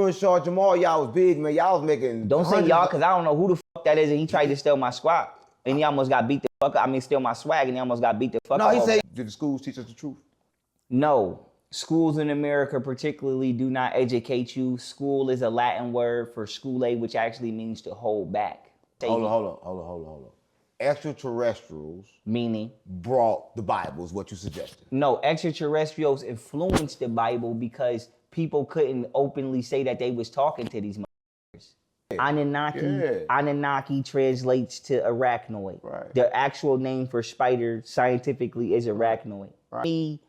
you and Rashad Jamal, y'all was big, man. Y'all was making. Don't say y'all, because I don't know who the fuck that is, and he tried to steal my squad. And he almost got beat the fuck up. I mean, steal my swag, and he almost got beat the fuck up. No, he said, did the schools teach us the truth? No. Schools in America particularly do not educate you. School is a Latin word for skule, which actually means to hold back. Hold on. Extraterrestrials meaning brought the Bible is what you suggested. No, extraterrestrials influenced the Bible because people couldn't openly say that they was talking to these motherfuckers. Anunnaki translates to arachnoid. Right. The actual name for spider scientifically is arachnoid. Right. Me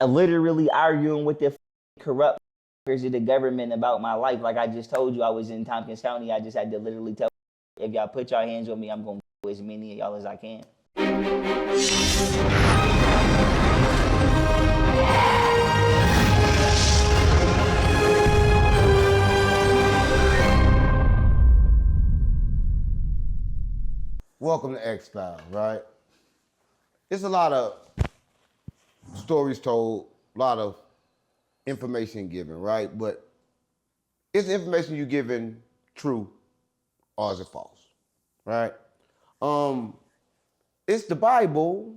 literally arguing with the corrupt members of the government about my life. Like I just told you, I was in Tompkins County. I just had to literally tell if y'all put your hands on me, I'm going to as many of y'all as I can. Welcome to X-Files, right? There's a lot of stories told, a lot of information given, right? But is the information you're giving true or is it false, right? Is the Bible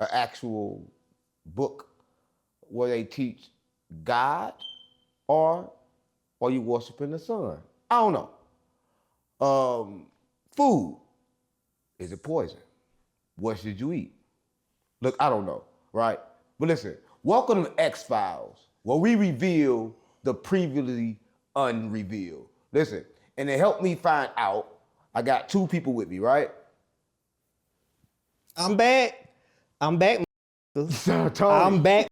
an actual book where they teach God or are you worshiping the sun? I don't know. Food, is it poison? What should you eat? Look, I don't know, right? But listen, welcome to X-Files, where we reveal the previously unrevealed. Listen, and to help me find out, I got two people with me, right? I'm back. I'm back, I'm back.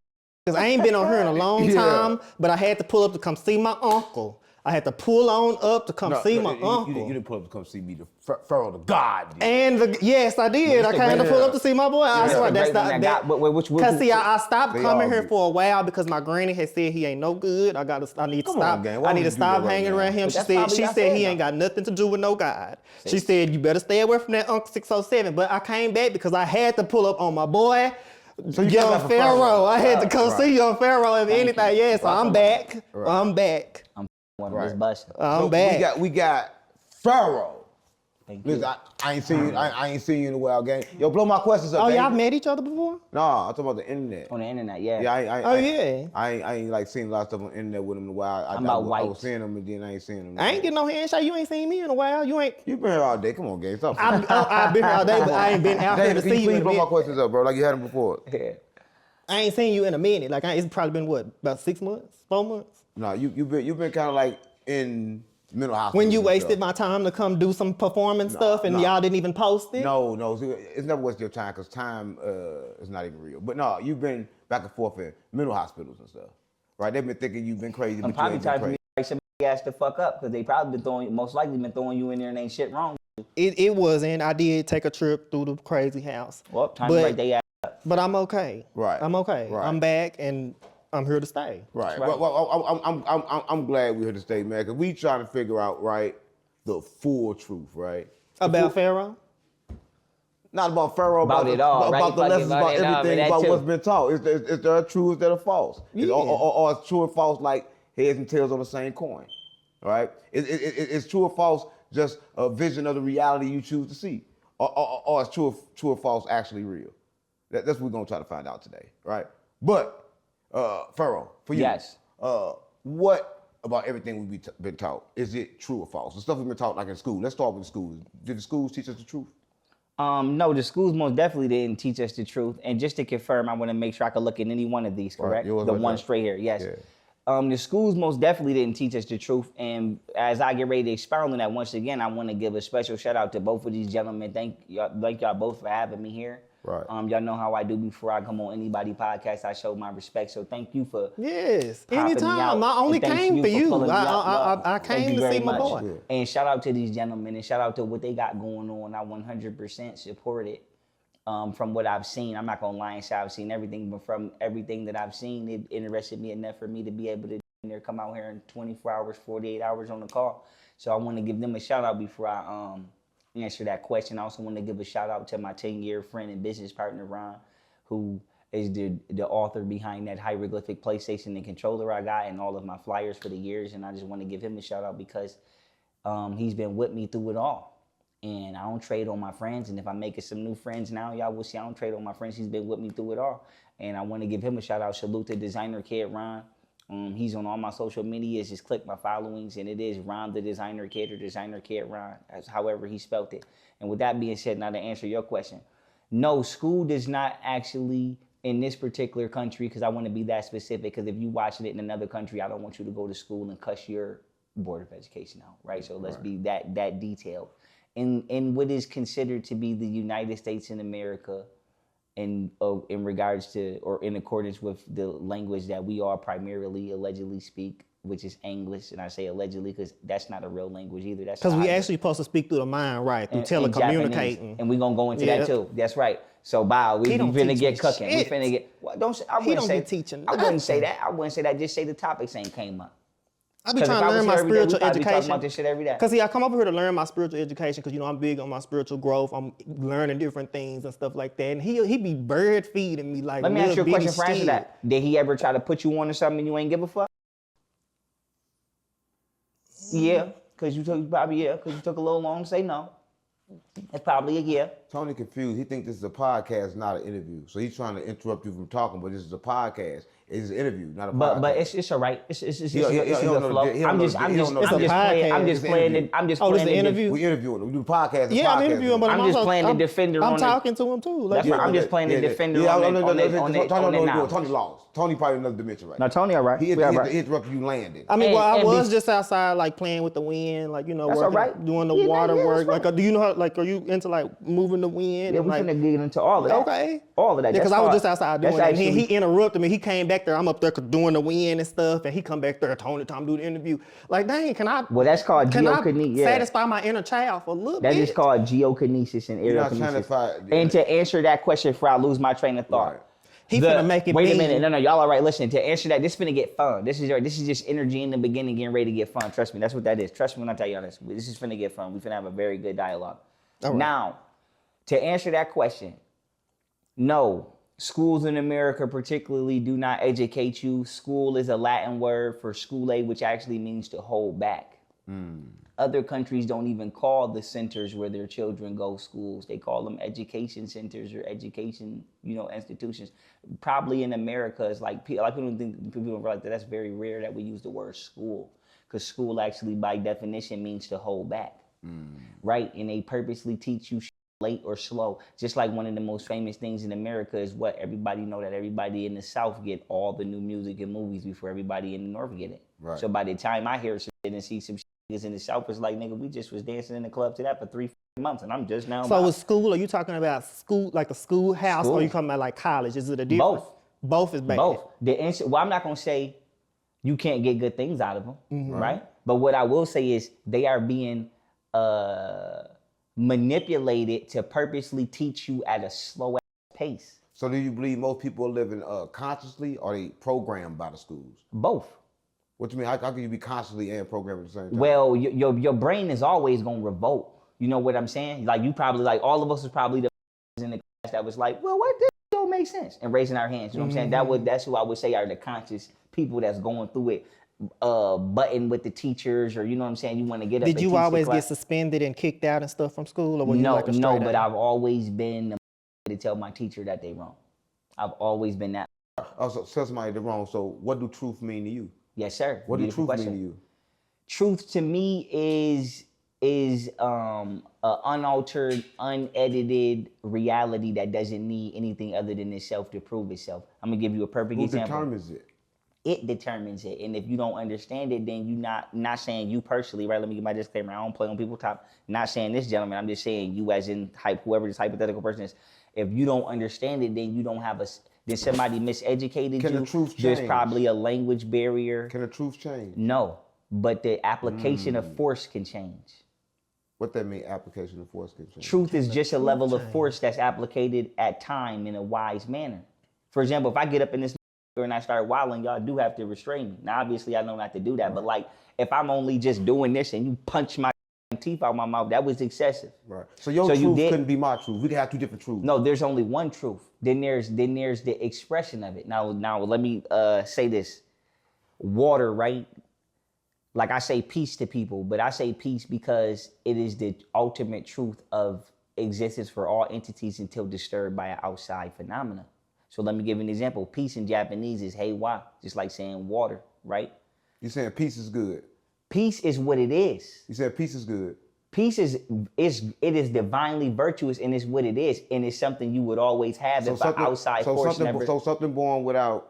Because I ain't been on here in a long time, but I had to pull up to come see my uncle. I had to pull on up to come see my uncle. You didn't pull up to come see me, the Pharaoh, the God. And yes, I did. I came to pull up to see my boy. I swear that's not that. Because see, I stopped coming here for a while because my granny had said he ain't no good. I need to stop. I need to stop hanging around him. She said he ain't got nothing to do with no God. She said you better stay away from that Uncle 607. But I came back because I had to pull up on my boy. So young Pharaoh. I had to come see young Pharaoh if anything. Yeah, so I'm back. I'm back. I'm back. We got Pharaoh. Thank you. Listen, I ain't seen you in a while, gang. Yo, blow my questions up. Oh, y'all met each other before? No, I'm talking about the internet. On the internet, yeah. Yeah, I ain't like seen a lot of stuff on the internet with him in a while. I was seeing him and then I ain't seen him. I ain't getting no handshake. You ain't seen me in a while. You been here all day. Come on, gang. Stop. I've been here all day, but I ain't been out here to see you. Please blow my questions up, bro. Like you had them before. Yeah. I ain't seen you in a minute. Like it's probably been what, about 6 months, 4 months? No, you've been kind of like in mental hospital. When you wasted my time to come do some performance stuff and y'all didn't even post it? No, it's never wasted your time because time is not even real. But no, you've been back and forth in mental hospitals and stuff, right? They've been thinking you've been crazy. I'm probably time for me to somebody asked to fuck up because they probably most likely been throwing you in there and ain't shit wrong. It wasn't. I did take a trip through the crazy house. Well, time to break their ass up. But I'm okay. Right. I'm okay. Right. I'm back and I'm here to stay. Right. Well, I'm glad we're here to stay, man, because we trying to figure out, right, the full truth, right? About Pharaoh? Not about Pharaoh, about it all, about the lessons, about everything, about what's been taught. Is there a true, is there a false? Yeah. Or is true and false like heads and tails on the same coin, right? Is true or false just a vision of the reality you choose to see? Or is true or false actually real? That's what we're going to try to find out today, right? But, Pharaoh, for you, yes. What about everything we've been taught? Is it true or false? The stuff we've been taught like in school. Let's start with the schools. Did the schools teach us the truth? No, the schools most definitely didn't teach us the truth. And just to confirm, I want to make sure I can look at any one of these, correct? Right. The one straight here, yes. Yeah. The schools most definitely didn't teach us the truth. And as I get ready to expound on that once again, I want to give a special shout out to both of these gentlemen. Thank y'all both for having me here. Right. Y'all know how I do before I come on anybody podcast. I show my respect. So thank you for anytime. I only came for you. I came to see my boy. Yeah. And shout out to these gentlemen and shout out to what they got going on. I 100% support it. From what I've seen, I'm not gonna lie and say I've seen everything, but from everything that I've seen, it interested me enough for me to be able to come out here in 24 hours, 48 hours on the call. So I want to give them a shout out before I answer that question. I also want to give a shout out to my 10-year friend and business partner, Ron, who is the author behind that hieroglyphic PlayStation and controller I got and all of my flyers for the years. And I just want to give him a shout out because he's been with me through it all. And I don't trade on my friends. And if I'm making some new friends now, y'all will see I don't trade on my friends. He's been with me through it all. And I want to give him a shout out. Salute to Designer Kid Ron. He's on all my social medias. Just click my followings. And it is Ron the Designer Kid or Designer Kid Ron. That's however he spelt it. And with that being said, now to answer your question. No, school does not actually, in this particular country, because I want to be that specific, because if you watching it in another country, I don't want you to go to school and cuss your Board of Education out, right? So let's be that detailed. In what is considered to be the United States in America, in regards to, or in accordance with the language that we all primarily allegedly speak, which is English, and I say allegedly because that's not a real language either. That's because we actually supposed to speak through the mind, right? Through telecommunicating, and we're gonna go into that too. That's right. So, wow, we finna get cooking. We finna get. Well, I wouldn't say teaching. I wouldn't say that. I wouldn't say that. Just say the topics ain't came up. I be trying to learn my spiritual education. Talking about this shit every day. Cause see, I come over here to learn my spiritual education because I'm big on my spiritual growth. I'm learning different things and stuff like that. And he be bird feeding me like. Let me ask you a question for answer that. Did he ever try to put you on to something and you ain't give a fuck? Yeah, because you took a little long to say no. It's probably a yeah. Tony confused. He thinks this is a podcast, not an interview. So he's trying to interrupt you from talking, but this is a podcast. It's an interview, not a podcast. But it's all right. It's a flow. I'm just playing. Oh, this is an interview. We interviewing him. We do podcast. Yeah, I'm interviewing, but I'm just playing the defender. I'm talking to him too. That's right. I'm just playing the defender on it. Tony lost. Tony probably in another dimension right now. No, Tony all right. He interrupted you landing. I mean, I was just outside like playing with the wind, like working, doing the water work. Like, do you know how? Like, are you into like moving the wind? Yeah, we're gonna get into all of that. Okay. All of that. Yeah, because I was just outside doing that. He interrupted me. He came back there. I'm up there doing the wind and stuff, and he come back there. Tony, time to do the interview. Like, dang, can I? Well, that's called geokinesis. Yeah. Satisfy my inner child for a little bit. That is called geokinesis and aerokinesis. And to answer that question, before I lose my train of thought. Right. He finna make it. Wait a minute, no, y'all all right? Listen, to answer that, this finna get fun. This is just energy in the beginning, getting ready to get fun. Trust me, that's what that is. Trust me when I tell y'all this. This is finna get fun. We finna have a very good dialogue. Right. Now, to answer that question, no, schools in America particularly do not educate you. School is a Latin word for skule, which actually means to hold back. Other countries don't even call the centers where their children go schools. They call them education centers or education, institutions. Probably in America, it's like people like that. That's very rare that we use the word school, because school actually, by definition, means to hold back, right? And they purposely teach you late or slow. Just like one of the most famous things in America is what everybody know, that everybody in the South get all the new music and movies before everybody in the North get it. Right. So by the time I hear some shit and see some shit in the South, it's like, nigga, we just was dancing in the club to that for 3 months, and I'm just now. So with school, are you talking about school, like the schoolhouse, or are you talking about like college? Is it a difference? Both is bad. Both. The answer. Well, I'm not gonna say you can't get good things out of them, right? But what I will say is they are being manipulated to purposely teach you at a slow pace. So do you believe most people are living consciously, or are they programmed by the schools? Both. What do you mean? How can you be consciously and programmed at the same time? Well, your brain is always gonna revolt. You know what I'm saying? Like, you probably, like, all of us was probably the in the class that was like, well, what, this don't make sense, and raising our hands. You know what I'm saying? That's who I would say are the conscious people that's going through it, button with the teachers, or you know what I'm saying? You want to get up. Did you always get suspended and kicked out and stuff from school, or were you like a straight No, but I've always been to tell my teacher that they wrong. I've always been that. Oh, so tell somebody they're wrong. So what do truth mean to you? Yes, sir. What does truth mean to you? Truth to me is unaltered, unedited reality that doesn't need anything other than itself to prove itself. I'm gonna give you a perfect example. Who determines it? It determines it, and if you don't understand it, then you not saying you personally, right? Let me get my disclaimer. I don't play on people's top. Not saying this gentleman. I'm just saying you, as in whoever this hypothetical person is. If you don't understand it, then you don't have then somebody miseducated you. Can the truth change? There's probably a language barrier. Can the truth change? No, but the application of force can change. What that mean, application of force can change? Truth is just a level of force that's applicated at time in a wise manner. For example, if I get up in this and I start wilding, y'all do have to restrain me. Now, obviously, I know not to do that, but like, if I'm only just doing this and you punch my teeth out my mouth. That was excessive. Right. So your truth couldn't be my truth. We could have two different truths. No, there's only one truth. Then there's the expression of it. Now let me say this. Water, right? Like I say peace to people, but I say peace because it is the ultimate truth of existence for all entities until disturbed by an outside phenomena. So let me give you an example. Peace in Japanese is heiwa, just like saying water, right? You're saying peace is good. Peace is what it is. You said peace is good. Peace it is divinely virtuous and it's what it is, and it's something you would always have if an outside force never. So something born without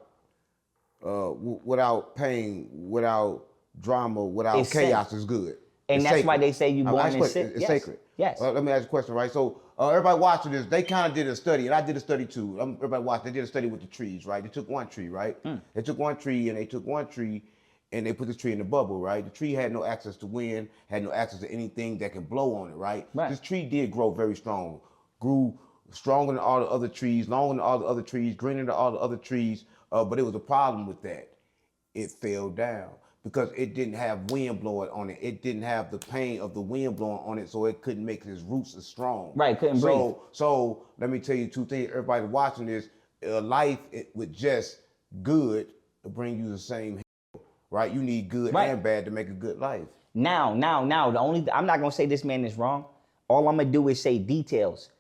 pain, without drama, without chaos is good. And that's why they say you born in sick. It's sacred. Yes. Let me ask you a question, right? So everybody watching this, they kind of did a study, and I did a study too. Everybody watched. They did a study with the trees, right? They took one tree, right? They took one tree, and they put the tree in the bubble, right? The tree had no access to wind, had no access to anything that can blow on it, right? This tree did grow very strong, grew stronger than all the other trees, longer than all the other trees, greener than all the other trees. But it was a problem with that. It fell down because it didn't have wind blowing on it. It didn't have the pain of the wind blowing on it, so it couldn't make its roots as strong. Right, couldn't breathe. So let me tell you two things. Everybody watching this, life with just good will bring you the same. Right, you need good and bad to make a good life. Now, I'm not gonna say this man is wrong. All I'm gonna do is say details.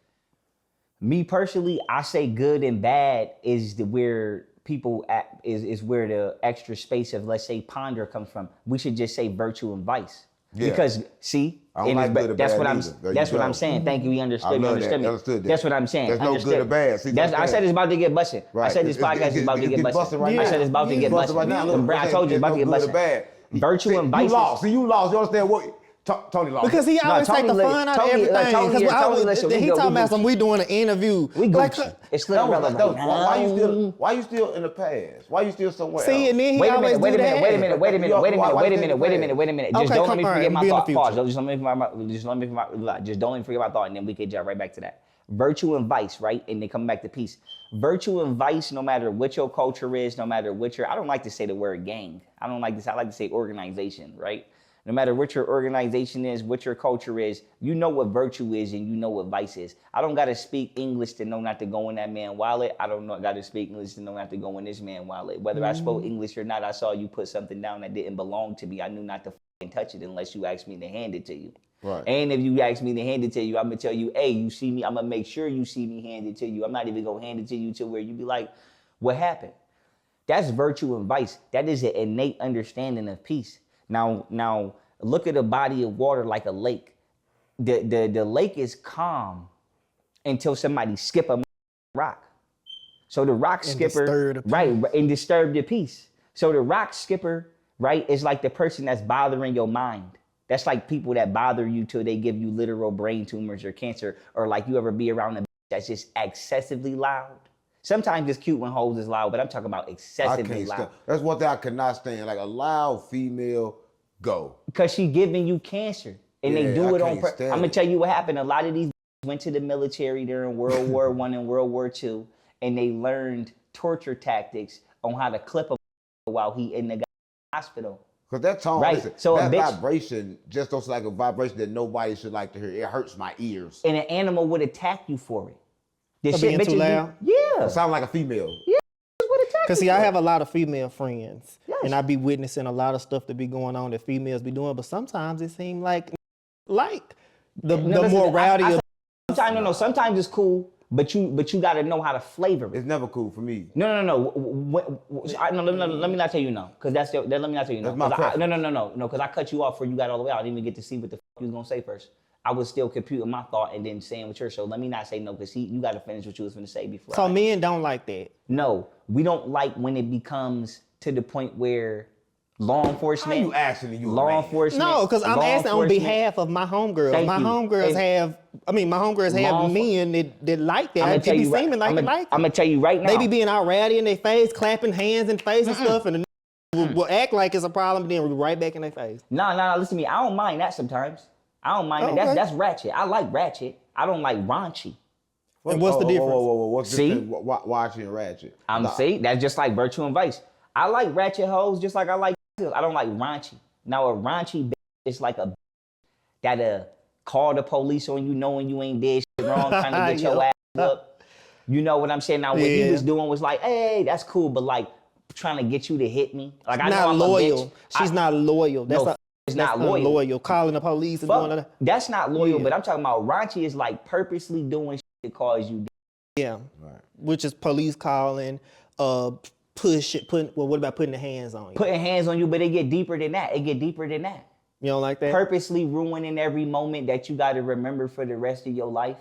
Me personally, I say good and bad is where people is where the extra space of, let's say, ponder comes from. We should just say virtue and vice. Yeah. Because see, I don't like good or that's bad what I'm saying. Thank you. You understood me. Understood that. That's what I'm saying. There's no good or bad. See, I said it's about to get busted. Right. I said this podcast is about to get busted. Right I said it's about to get busted. Right now. Look, I told you it's about to get busted. Virtue and vice. You lost. See, you lost. You understand what? Tony lost. Because he always take the fun out of everything. He talking about we doing an interview. We Gucci. It's still relevant. Why you still in the past? Why you still somewhere else? See, and then he always do that. Wait a minute. Just don't let me forget my thought. Pause. Just don't let me forget my thought, and then we can jump right back to that. Virtue and vice, right? And then come back to peace. Virtue and vice, no matter what your culture is, no matter what I don't like to say the word gang. I don't like this. I like to say organization, right? No matter what your organization is, what your culture is, you know what virtue is and you know what vice is. I don't got to speak English to know not to go in that man's wallet. I don't got to speak English to know not to go in this man's wallet. Whether I spoke English or not, I saw you put something down that didn't belong to me. I knew not to touch it unless you asked me to hand it to you. Right. And if you ask me to hand it to you, I'm going to tell you, hey, you see me, I'm going to make sure you see me hand it to you. I'm not even going to hand it to you to where you be like, what happened? That's virtue and vice. That is an innate understanding of peace. Now, look at a body of water like a lake. The lake is calm until somebody skip a rock. So the rock skipper, right, and disturb the peace. So the rock skipper, right, is like the person that's bothering your mind. That's like people that bother you till they give you literal brain tumors or cancer, or like you ever be around a that's just excessively loud. Sometimes it's cute when hoes is loud, but I'm talking about excessively loud. That's one thing I could not stand, like a loud female go. Because she giving you cancer, and they do it on purpose. I'm going to tell you what happened. A lot of these went to the military during World War I and World War II, and they learned torture tactics on how to clip him while he in the hospital. Because that tone, right. Listen, so that vibration just looks like a vibration that nobody should like to hear. It hurts my ears. And an animal would attack you for it. This shit, being too loud? Yeah. It sounds like a female. Yeah. Because see, I have a lot of female friends. Yes. And I be witnessing a lot of stuff that be going on that females be doing. But sometimes it seems like the more rowdy. Sometimes it's cool. But you got to know how to flavor it. It's never cool for me. No. Let me not tell you no, because let me not tell you no. No, because I cut you off before you got all the way out. I didn't even get to see what the you was gonna say first. I was still computing my thought and then saying what yours. So let me not say no, because you got to finish what you was gonna say before. So men don't like that. No, we don't like when it becomes to the point where law enforcement. How you asking you? Law enforcement. No, because I'm asking on behalf of my homegirls. My homegirls have men that like that. They be seeming like it. I'm gonna tell you right now. They be being all rowdy in their face, clapping hands in face and stuff, and will act like it's a problem, and then we'll be right back in their face. No, listen to me. I don't mind that sometimes. I don't mind that. That's ratchet. I like ratchet. I don't like raunchy. And what's the difference? What's the difference? Watching and ratchet. See, that's just like virtue and vice. I like ratchet hoes just like I like. I don't like raunchy. Now a raunchy bitch is like a that'll call the police on you knowing you ain't did shit wrong, trying to get your ass whooped. You know what I'm saying? Now, what he was doing was like, hey, that's cool, but like trying to get you to hit me. Like, I know I'm loyal. A bitch. She's not loyal. That's not loyal. Calling the police and doing that. That's not loyal, but I'm talking about raunchy is like purposely doing shit to cause you. Yeah. Right. Which is police calling, what about putting the hands on you? Putting hands on you, but it get deeper than that. You don't like that? Purposely ruining every moment that you got to remember for the rest of your life.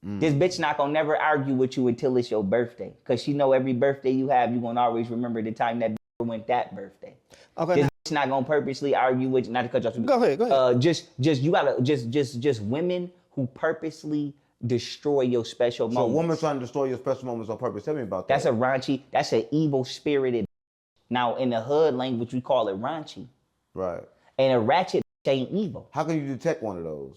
This bitch not gonna never argue with you until it's your birthday. Cause she know every birthday you have, you gonna always remember the time that went that birthday. Okay. This bitch not gonna purposely argue with you, not to cut you off. Go ahead. Just women who purposely destroy your special moments. So a woman trying to destroy your special moments on purpose. Tell me about that. That's a raunchy, that's an evil spirited. Now in the hood language, we call it raunchy. Right. And a ratchet ain't evil. How can you detect one of those?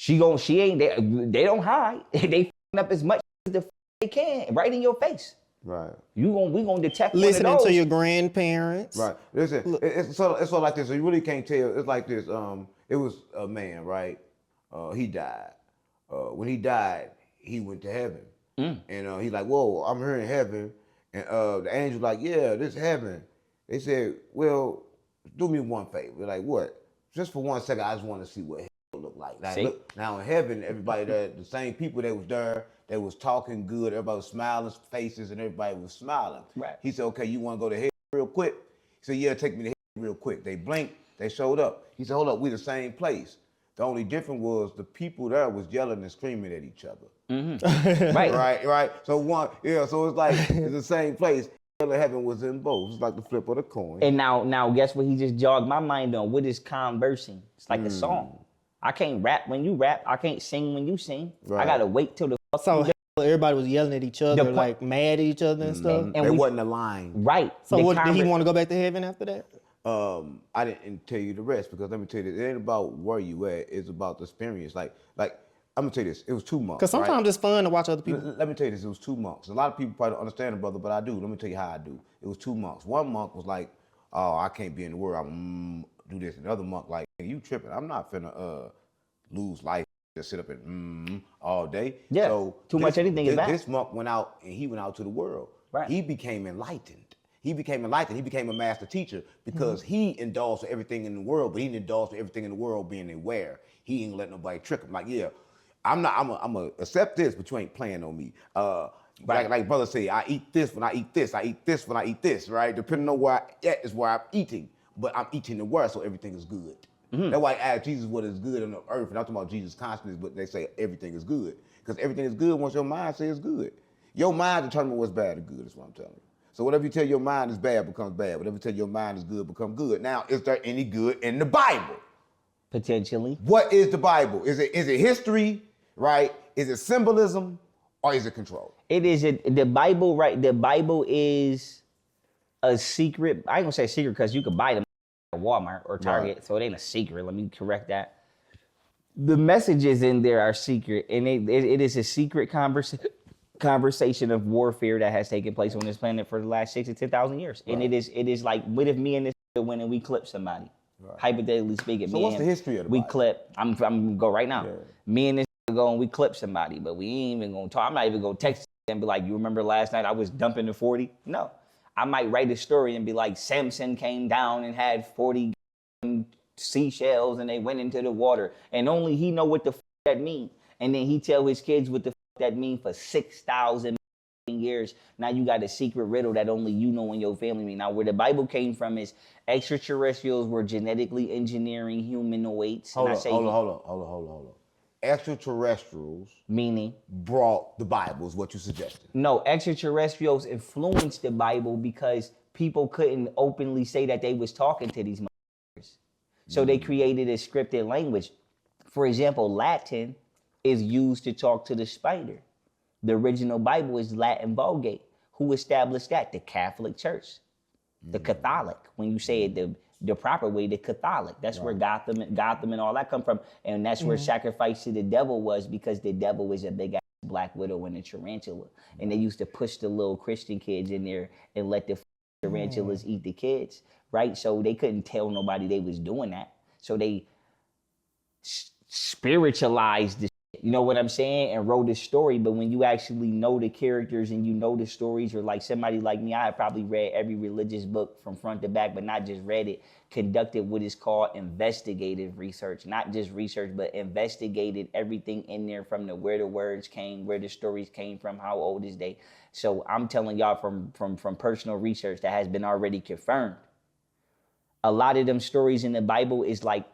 They don't hide. They f***ing up as much as they can, right in your face. Right. We gonna detect listening one of those. to your grandparents. Right. Listen, it's sort of like this. So you really can't tell. It's like this. It was a man, right? He died. When he died, he went to heaven. And he's like, whoa, I'm here in heaven. And the angel like, yeah, this is heaven. They said, well, do me one favor. Like, what? Just for 1 second, I just want to see what hell look like. Look, now in heaven, everybody there, the same people that was there, they was talking good, everybody was smiling faces, and everybody was smiling. Right. He said, okay, you want to go to hell real quick? He said, yeah, take me to hell real quick. They blinked, they showed up. He said, hold up, we the same place. The only difference was the people there was yelling and screaming at each other. Mm-hmm. Right. So it's like it's the same place. Hell and heaven was in both. It's like the flip of the coin. And now guess what he just jogged my mind on? What is conversing? It's like a song. I can't rap when you rap. I can't sing when you sing. Right. I gotta wait till the so everybody was yelling at each other, like mad at each other and stuff. And they wasn't aligned. Right. So did he want to go back to heaven after that? I didn't tell you the rest because let me tell you this, it ain't about where you at, it's about the experience. Like I'm gonna tell you this, it was 2 months. Because sometimes it's fun to watch other people. Let me tell you this, it was 2 months. A lot of people probably don't understand it, brother, but I do. Let me tell you how I do. It was 2 months. 1 month was like, oh, I can't be in the world, I'm do this. Another month, like, you tripping. I'm not finna lose life, just sit up and all day. Yeah, so too much anything is bad. This month went out and he went out to the world. Right. He became enlightened. He became a master teacher because he indulged with everything in the world, but he didn't indulge with everything in the world being aware. He ain't let nobody trick him. Like, yeah, I'm gonna accept this, but you ain't playing on me. Like brother say, I eat this when I eat this. I eat this when I eat this, right? Depending on where I at is where I'm eating, but I'm eating the word, so everything is good. Mm-hmm. That's why I ask Jesus what is good on the earth, and I'm talking about Jesus' consciousness, but they say everything is good. Because everything is good once your mind says good. Your mind determines what's bad or good, is what I'm telling you. So whatever you tell your mind is bad becomes bad. Whatever you tell your mind is good becomes good. Now, is there any good in the Bible? Potentially. What is the Bible? Is it history, right? Is it symbolism, or is it control? The Bible, right? The Bible is a secret. I ain't gonna say secret because you could buy them at Walmart or Target, right. So it ain't a secret. Let me correct that. The messages in there are secret, and it is a secret conversation of warfare that has taken place on this planet for the last 6,000 to 10,000 years. Right. And it is like, what if me and this went and we clip somebody? Right. Hypothetically speaking. So what's the history of the Bible? We clip, I'm gonna go right now. Yeah. Me and this go and we clip somebody, but we ain't even gonna talk. I'm not even gonna text and be like, you remember last night I was dumping the 40? No. I might write a story and be like, Samson came down and had 40 seashells and they went into the water. And only he know what the that mean. And then he tell his kids what the that mean for 6,000 years. Now you got a secret riddle that only you know and your family mean. Now where the Bible came from is extraterrestrials were genetically engineering humanoids. Hold on. Extraterrestrials meaning brought the Bible is what you suggested. No, extraterrestrials influenced the Bible because people couldn't openly say that they was talking to these motherfuckers. So they created a scripted language. For example, Latin is used to talk to the spider. The original Bible is Latin Vulgate. Who established that? The Catholic Church. The Catholic. When you say it the proper way, the Catholic. That's where Gotham and all that come from. And that's where sacrifice to the devil was, because the devil is a big ass black widow and a tarantula. And they used to push the little Christian kids in there and let the tarantulas eat the kids, right? So they couldn't tell nobody they was doing that. So they spiritualized the shit, you know what I'm saying, and wrote a story. But when you actually know the characters and you know the stories, or like somebody like me, I have probably read every religious book from front to back, but not just read it, conducted what is called investigative research, not just research, but investigated everything in there from where the words came, where the stories came from, how old is they. So I'm telling y'all from personal research that has been already confirmed. A lot of them stories in the Bible is like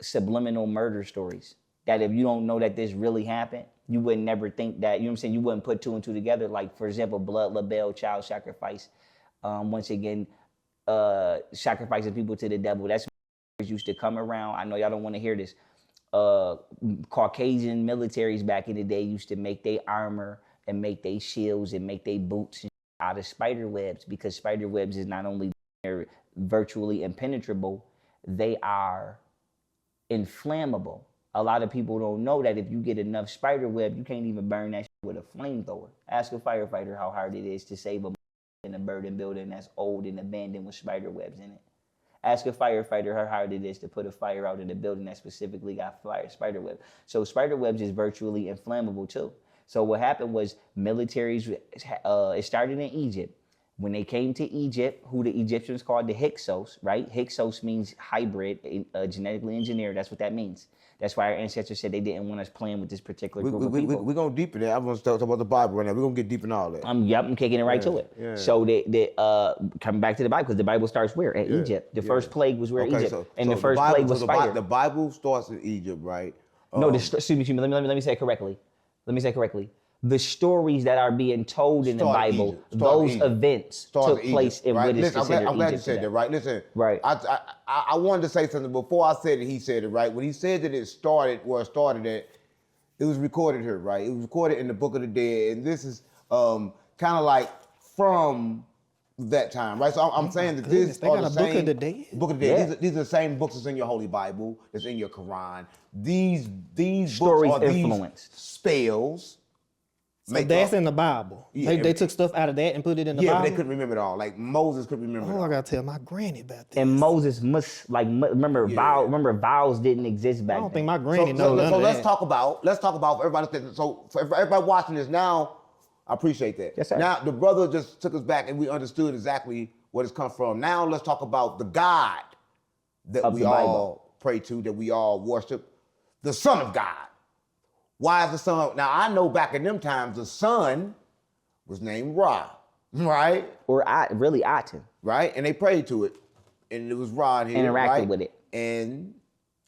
subliminal murder stories that if you don't know that this really happened, you would never think that, you know what I'm saying, you wouldn't put two and two together. Like, for example, blood libel, child sacrifice. Once again, sacrificing people to the devil. That's what used to come around. I know y'all don't want to hear this. Caucasian militaries back in the day used to make their armor and make their shields and make their boots out of spider webs, because spider webs is not only virtually impenetrable, they are inflammable. A lot of people don't know that if you get enough spider web, you can't even burn that shit with a flamethrower. Ask a firefighter how hard it is to save a in a burning building that's old and abandoned with spider webs in it. Ask a firefighter how hard it is to put a fire out in a building that specifically got spider web. So spider webs is virtually inflammable too. So what happened was militaries, it started in Egypt. When they came to Egypt, who the Egyptians called the Hyksos, right? Hyksos means hybrid, genetically engineered. That's what that means. That's why our ancestors said they didn't want us playing with this particular group of people. We're going deep in that. I'm going to talk about the Bible right now. We're going to get deep in all that. I'm kicking it right to it. Yeah. So they coming back to the Bible, because the Bible starts where? At Egypt. The first plague was where? Egypt. And the first plague was spider. The Bible starts in Egypt, right? No, excuse me. Let me say it correctly. The stories that are being told in the Bible, those events took place in what is considered Egypt. I'm glad you said that, right? Listen, right. I wanted to say something before I said it. He said it, right? When he said that it started where it started at, it was recorded here, right? It was recorded in the Book of the Dead, and this is kind of like from that time, right? So I'm saying that this they got a Book of the Dead. Book of the Dead. Yeah. These are the same books that's in your Holy Bible, that's in your Quran. These stories books are these spells. So that's in the Bible. Yeah, they took stuff out of that and put it in the Bible? Yeah, but they couldn't remember it all. Like Moses couldn't remember it all. I gotta tell my granny about that. And Moses must, remember vowels didn't exist back then. I don't think my granny knows So let's talk about for everybody. So for everybody watching this now, I appreciate that. Yes, sir. Now the brother just took us back and we understood exactly where it's come from. Now let's talk about the God that we all pray to, that we all worship, the Son of God. Why is the son? Now, I know back in them times, the son was named Ra, right? Or really Aten. Right? And they prayed to it. And it was Ra here, interacted with it. And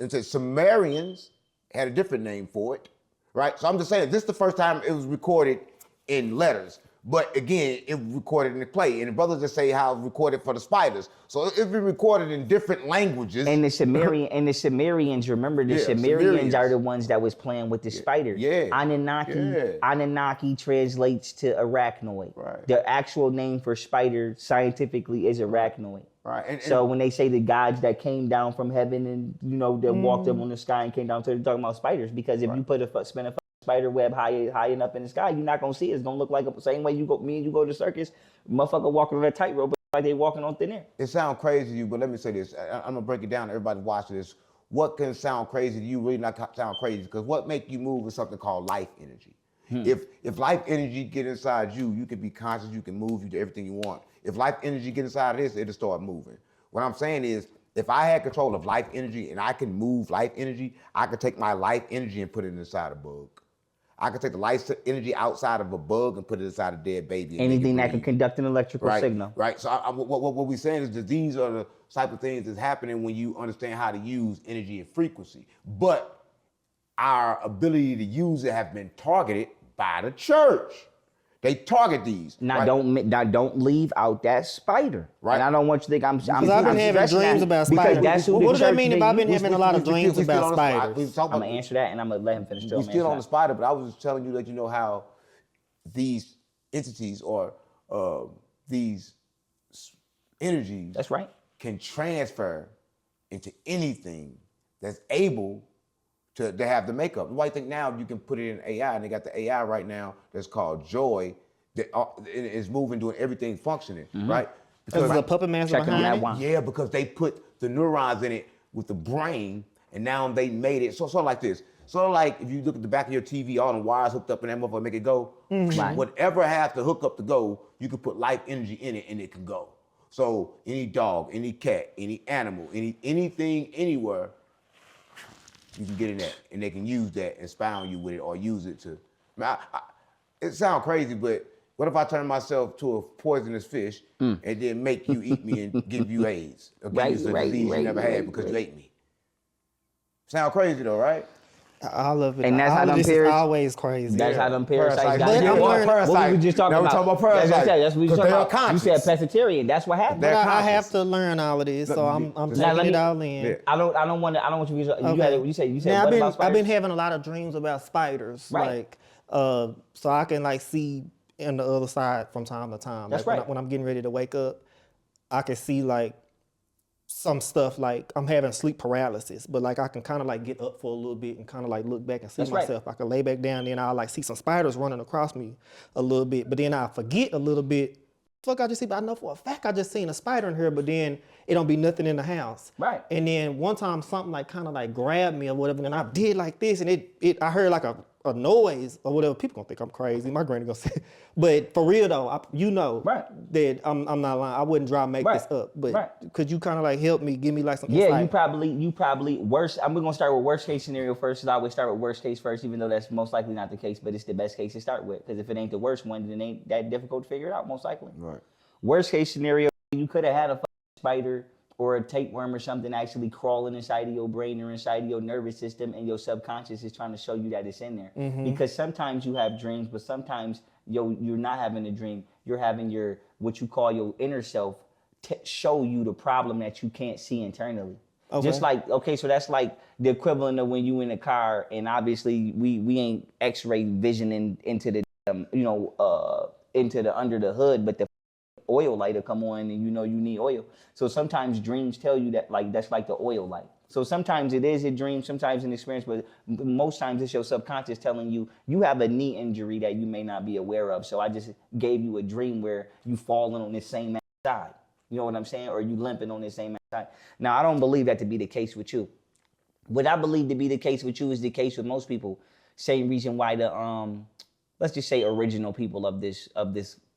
so Sumerians had a different name for it, right? So I'm just saying, this is the first time it was recorded in letters. But again, it was recorded in the clay. And the brothers just say how it was recorded for the spiders. So it's been recorded in different languages. And the Sumerians, remember the Sumerians are the ones that was playing with the spider. Yeah. Anunnaki translates to arachnoid. Right. The actual name for spider scientifically is arachnoid. Right. And so when they say the gods that came down from heaven and that walked up on the sky and came down, so they're talking about spiders. Because if you spin a spider web high enough in the sky, you're not gonna see it. It's gonna look like the same way you go to the circus, motherfucker walking on that tightrope like they walking on thin air. It sounds crazy to you, but let me say this. I'm gonna break it down. Everybody watching this. What can sound crazy to you really not sound crazy? Because what make you move is something called life energy. If life energy get inside you, you can be conscious, you can move, you do everything you want. If life energy get inside of this, it'll start moving. What I'm saying is, if I had control of life energy and I can move life energy, I could take my life energy and put it inside a bug. I could take the life energy outside of a bug and put it inside a dead baby. Anything that can conduct an electrical signal. Right. So what we're saying is that these are the type of things that's happening when you understand how to use energy and frequency. But our ability to use it have been targeted by the church. They target these. Now don't leave out that spider. Right. And I don't want you to think I'm because I've been having dreams about spiders. What does that mean if I've been having a lot of dreams about spiders? I'm gonna answer that and I'm gonna let him finish. We're still on the spider, but I was just telling you that you know how these entities or these energies that's right can transfer into anything that's able to have the makeup. Why do you think now you can put it in AI, and they got the AI right now that's called Joy that is moving, doing everything functioning, right? Because the puppet master behind it? Yeah, because they put the neurons in it with the brain, and now they made it sort of like this. Sort of like if you look at the back of your TV, all the wires hooked up and that motherfucker make it go. Right. Whatever has to hook up to go, you can put life energy in it and it can go. So any dog, any cat, any animal, anything, anywhere, you can get in that, and they can use that and spy on you with it or use it to. It sounds crazy, but what if I turn myself to a poisonous fish and then make you eat me and give you AIDS? Or give you some disease you never had because you ate me? Sound crazy though, right? All of it. And that's how them this is always crazy. That's how them parasites But I'm learning. What we just talking about? Now we're talking about parasites. That's what we just talking about. Conscious. You said pescatarian. That's what happened. But I have to learn all of this, so I'm taking it all in. Yeah. I don't want you to. You said. Now, what about spiders? I've been having a lot of dreams about spiders, Right. so I can like see on the other side from time to time. That's like right. When I'm getting ready to wake up, I can see like some stuff, like I'm having sleep paralysis, but like I can kind of like get up for a little bit and kind of like look back and see myself. Right. I can lay back down, then I'll like see some spiders running across me a little bit, but then I forget a little bit. Fuck, I just see, but I know for a fact I just seen a spider in here, but then it don't be nothing in the house. Right. And then one time something like kind of like grabbed me or whatever, and I did like this, and I heard like a noise or whatever. People gonna think I'm crazy. My granny gonna say, but for real though, that I'm not lying. I wouldn't try to make this up, but could you kind of like help me, give me like some insight? Yeah, you probably worst. We're gonna start with worst case scenario first. Cause I always start with worst case first, even though that's most likely not the case, but it's the best case to start with. Because if it ain't the worst one, then it ain't that difficult to figure it out. Most likely. Right. Worst case scenario, you could have had a spider or a tapeworm or something actually crawling inside of your brain or inside of your nervous system, and your subconscious is trying to show you that it's in there. Mm-hmm. Because sometimes you have dreams, but sometimes you're not having a dream. You're having your, what you call your inner self, show you the problem that you can't see internally. Okay. Just like, so that's like the equivalent of when you in a car, and obviously we ain't X-ray visioning into the, into the under the hood, but the oil light will come on and you need oil. So sometimes dreams tell you that like that's like the oil light. So sometimes it is a dream, sometimes an experience, but most times it's your subconscious telling you you have a knee injury that you may not be aware of. So I just gave you a dream where you falling on this same side. You know what I'm saying? Or you limping on this same side. Now I don't believe that to be the case with you. What I believe to be the case with you is the case with most people. Same reason why the let's just say original people of this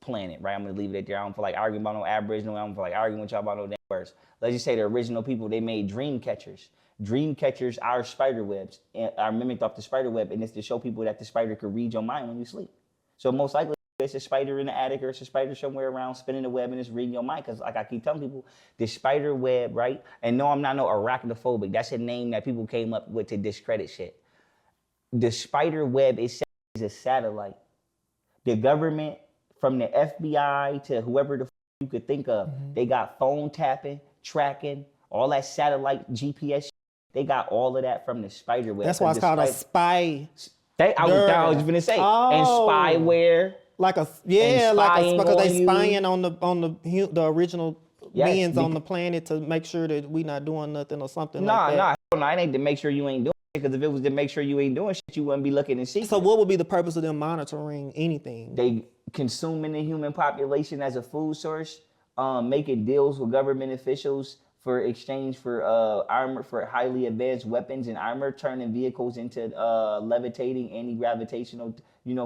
planet, right? I'm gonna leave it at there. I don't feel like arguing about no Aboriginal. I don't feel like arguing with y'all about no damn words. Let's just say the original people, they made dream catchers. Dream catchers are spider webs, and are mimicked off the spider web, and it's to show people that the spider could read your mind when you sleep. So most likely it's a spider in the attic, or it's a spider somewhere around spinning the web and it's reading your mind. Because like I keep telling people, the spider web, right? And no, I'm not no arachnophobic. That's a name that people came up with to discredit shit. The spider web is a satellite. The government, from the FBI to whoever the you could think of, they got phone tapping, tracking, all that satellite GPS. They got all of that from the spider web. That's why it's called a spy. I was just gonna say, and spyware. Because they spying on the original beings on the planet to make sure that we not doing nothing or something like that. No, it ain't to make sure you ain't doing it. Because if it was to make sure you ain't doing shit, you wouldn't be looking and seeking. So what would be the purpose of them monitoring anything? They consuming the human population as a food source, making deals with government officials for exchange for armor, for highly advanced weapons and armor, turning vehicles into levitating, anti-gravitational,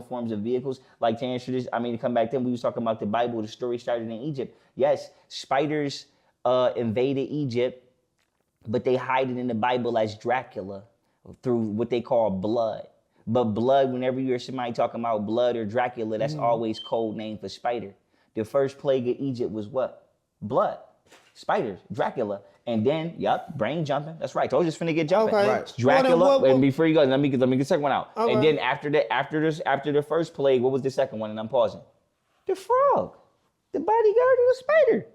forms of vehicles. Like to answer this, to come back then, we was talking about the Bible. The story started in Egypt. Yes, spiders invaded Egypt, but they hide it in the Bible as Dracula through what they call blood. But blood, whenever you hear somebody talking about blood or Dracula, that's always code name for spider. The first plague of Egypt was what? Blood. Spiders, Dracula. And then, brain jumping. That's right. Told you it's finna get jumping. Okay. Right. Dracula. And before you go, let me get the second one out. Okay. And then after the first plague, what was the second one? And I'm pausing. The frog. The bodyguard of the spider.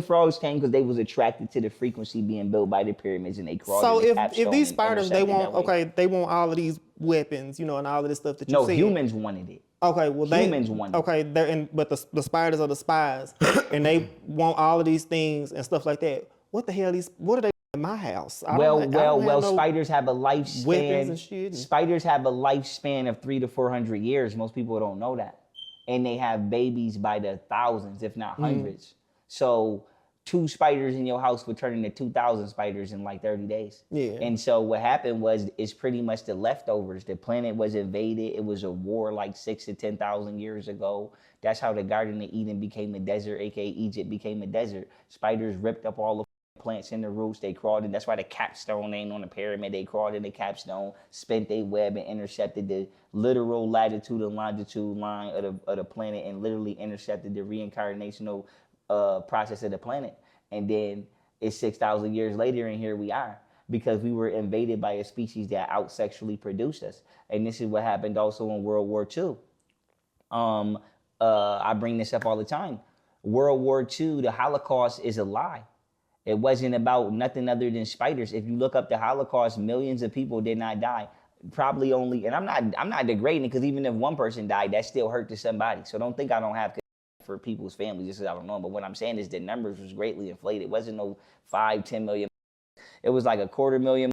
Frogs came because they was attracted to the frequency being built by the pyramids, and they crawled. So if these spiders, they want all of these weapons, and all of this stuff that you see. No, humans wanted it. Okay, well humans wanted it. Okay, but the spiders are the spies, and they want all of these things and stuff like that. What the hell what are they in my house? Spiders have a lifespan. Weapons and shit. Spiders have a lifespan of 300 to 400 years. Most people don't know that. And they have babies by the thousands, if not hundreds. So 2 spiders in your house would turn into 2,000 spiders in like 30 days. Yeah. And so what happened was, it's pretty much the leftovers. The planet was invaded. It was a war like 6,000 to 10,000 years ago. That's how the Garden of Eden became a desert, aka Egypt became a desert. Spiders ripped up all the plants in the roots. They crawled in. That's why the capstone ain't on the pyramid. They crawled in the capstone, spent their web, and intercepted the literal latitude and longitude line of the planet, and literally intercepted the reincarnational process of the planet. And then it's 6,000 years later, and here we are, because we were invaded by a species that out-sexually produced us. And this is what happened also in World War II. I bring this up all the time. World War II, the Holocaust is a lie. It wasn't about nothing other than spiders. If you look up the Holocaust, millions of people did not die. Probably only, and I'm not degrading it, because even if one person died, that still hurt to somebody. So don't think I don't have for people's families. This is, I don't know. But what I'm saying is the numbers was greatly inflated. It wasn't no 5-10 million. It was like 250,000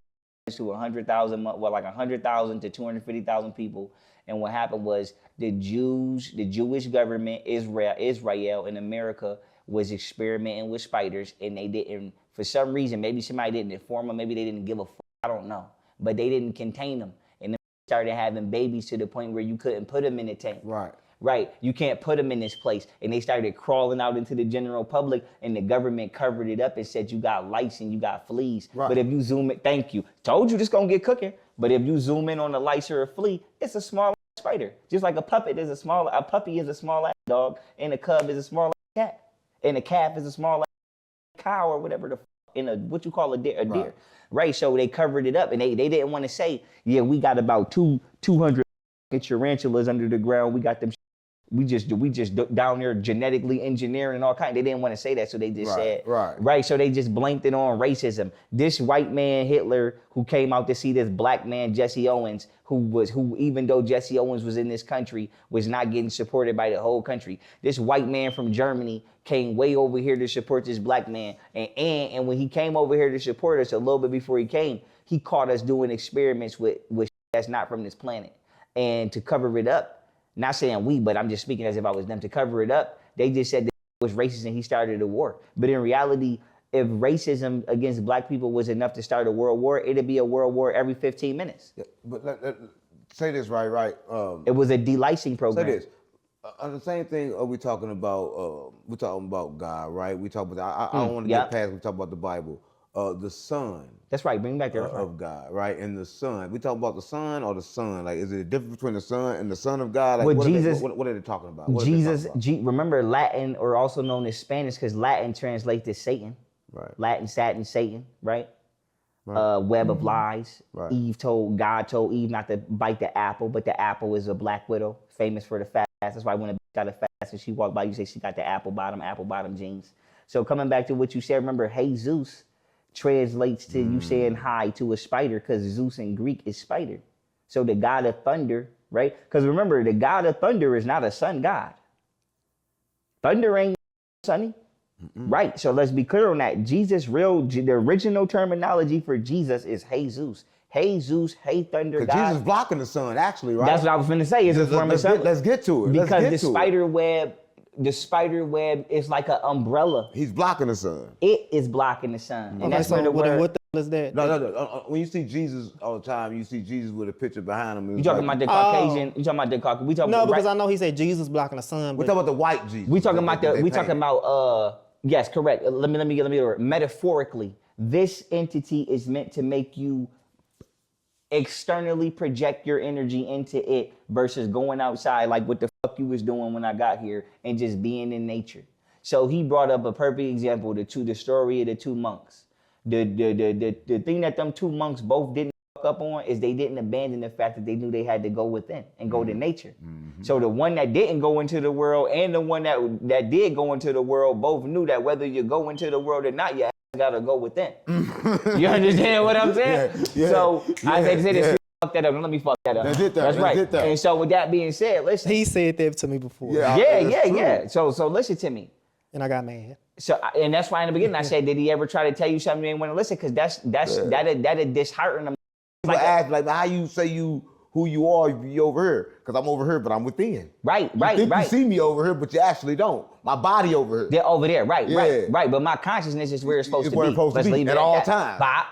to 100,000, well, like 100,000 to 250,000 people. And what happened was the Jewish government, Israel in America, was experimenting with spiders, and they didn't, for some reason, maybe somebody didn't inform them, maybe they didn't give a fuck, I don't know. But they didn't contain them. And then started having babies to the point where you couldn't put them in a tank. Right. You can't put them in this place. And they started crawling out into the general public, and the government covered it up and said, you got lice and you got fleas. Right. But if you zoom in, thank you. Told you this gonna get cooking. But if you zoom in on a lice or a flea, it's a small spider. Just like a puppy is a puppy is a small ass dog, and a cub is a small ass cat. And a calf is a small cow or whatever what you call a deer. Right. So they covered it up, and they didn't want to say, yeah, we got about 200 tarantulas under the ground. We got them. We just down there genetically engineering and all kinds. They didn't want to say that, so they just said, right. So they just blanked it on racism. This white man, Hitler, who came out to see this black man, Jesse Owens, who even though Jesse Owens was in this country, was not getting supported by the whole country. This white man from Germany came way over here to support this black man. And when he came over here to support us, a little bit before he came, he caught us doing experiments with that's not from this planet. And to cover it up, not saying we, but I'm just speaking as if I was them, to cover it up, they just said that it was racist and he started a war. But in reality, if racism against black people was enough to start a world war, it'd be a world war every 15 minutes. Yeah, but say this right. It was a delicing program. Say this. The same thing we're talking about God, right? We talk about, I don't want to get past, we talk about the Bible. The Son. That's right. Bring back of God, right? And the Son. We talk about the Son or the Son. Like, is it a difference between the Son and the Son of God? Like, what Jesus, what are they talking about? Remember Latin, or also known as Spanish, because Latin translates to Satan. Right. Latin, Satan, Satan. Right. Web of lies. Right. God told Eve not to bite the apple, but the apple is a black widow, famous for the fast. That's why when a bitch got a fast and she walked by, you say she got the apple bottom jeans. So coming back to what you said, remember, Jesus translates to you saying hi to a spider, because Zeus in Greek is spider. So the god of thunder, right? Because remember, the god of thunder is not a sun god. Thunder ain't sunny. Right. So let's be clear on that. The original terminology for Jesus is Jesus. Hey Zeus, hey thunder god. Jesus blocking the sun, actually, right? That's what I was finna say. Let's get to it. Because the spider web is like an umbrella. He's blocking the sun. It is blocking the sun. And that's where the word. What the hell is that? No. When you see Jesus all the time, you see Jesus with a picture behind him. You talking about the Caucasian? You talking about the Caucasian? Because I know he said Jesus blocking the sun. We talking about the white Jesus. We talking about yes, correct. Let me get it. Metaphorically, this entity is meant to make you externally project your energy into it versus going outside like what the fuck you was doing when I got here and just being in nature. So he brought up a perfect example, the story of the 2 monks. The thing that them 2 monks both didn't fuck up on is they didn't abandon the fact that they knew they had to go within and go to nature. So the one that didn't go into the world and the one that did go into the world both knew that whether you go into the world or not, you gotta go within. You understand what I'm saying? So I say this, fuck that up. Let me fuck that up. That's right. And so with that being said, listen. He said that to me before. Yeah. So listen to me. And I got mad. So and that's why in the beginning I said, did he ever try to tell you something you didn't want to listen? Because that'd dishearten him. Like how you say you who you are if you over here. Because I'm over here, but I'm within. Right. You see me over here, but you actually don't. My body over here. They're over there, right. But my consciousness is where it's supposed to be. Where it's supposed to be at all times. Bop.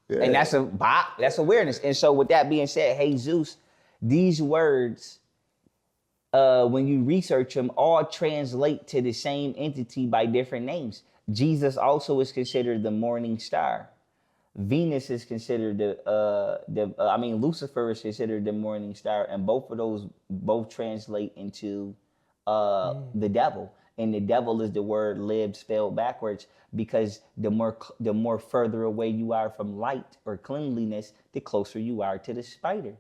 Yeah. And that's awareness. And so with that being said, Jesus, these words, when you research them, all translate to the same entity by different names. Jesus also is considered the morning star. Venus is considered Lucifer is considered the morning star, and both of those translate into the devil. And the devil is the word lived spelled backwards, because the more further away you are from light or cleanliness, the closer you are to the spider.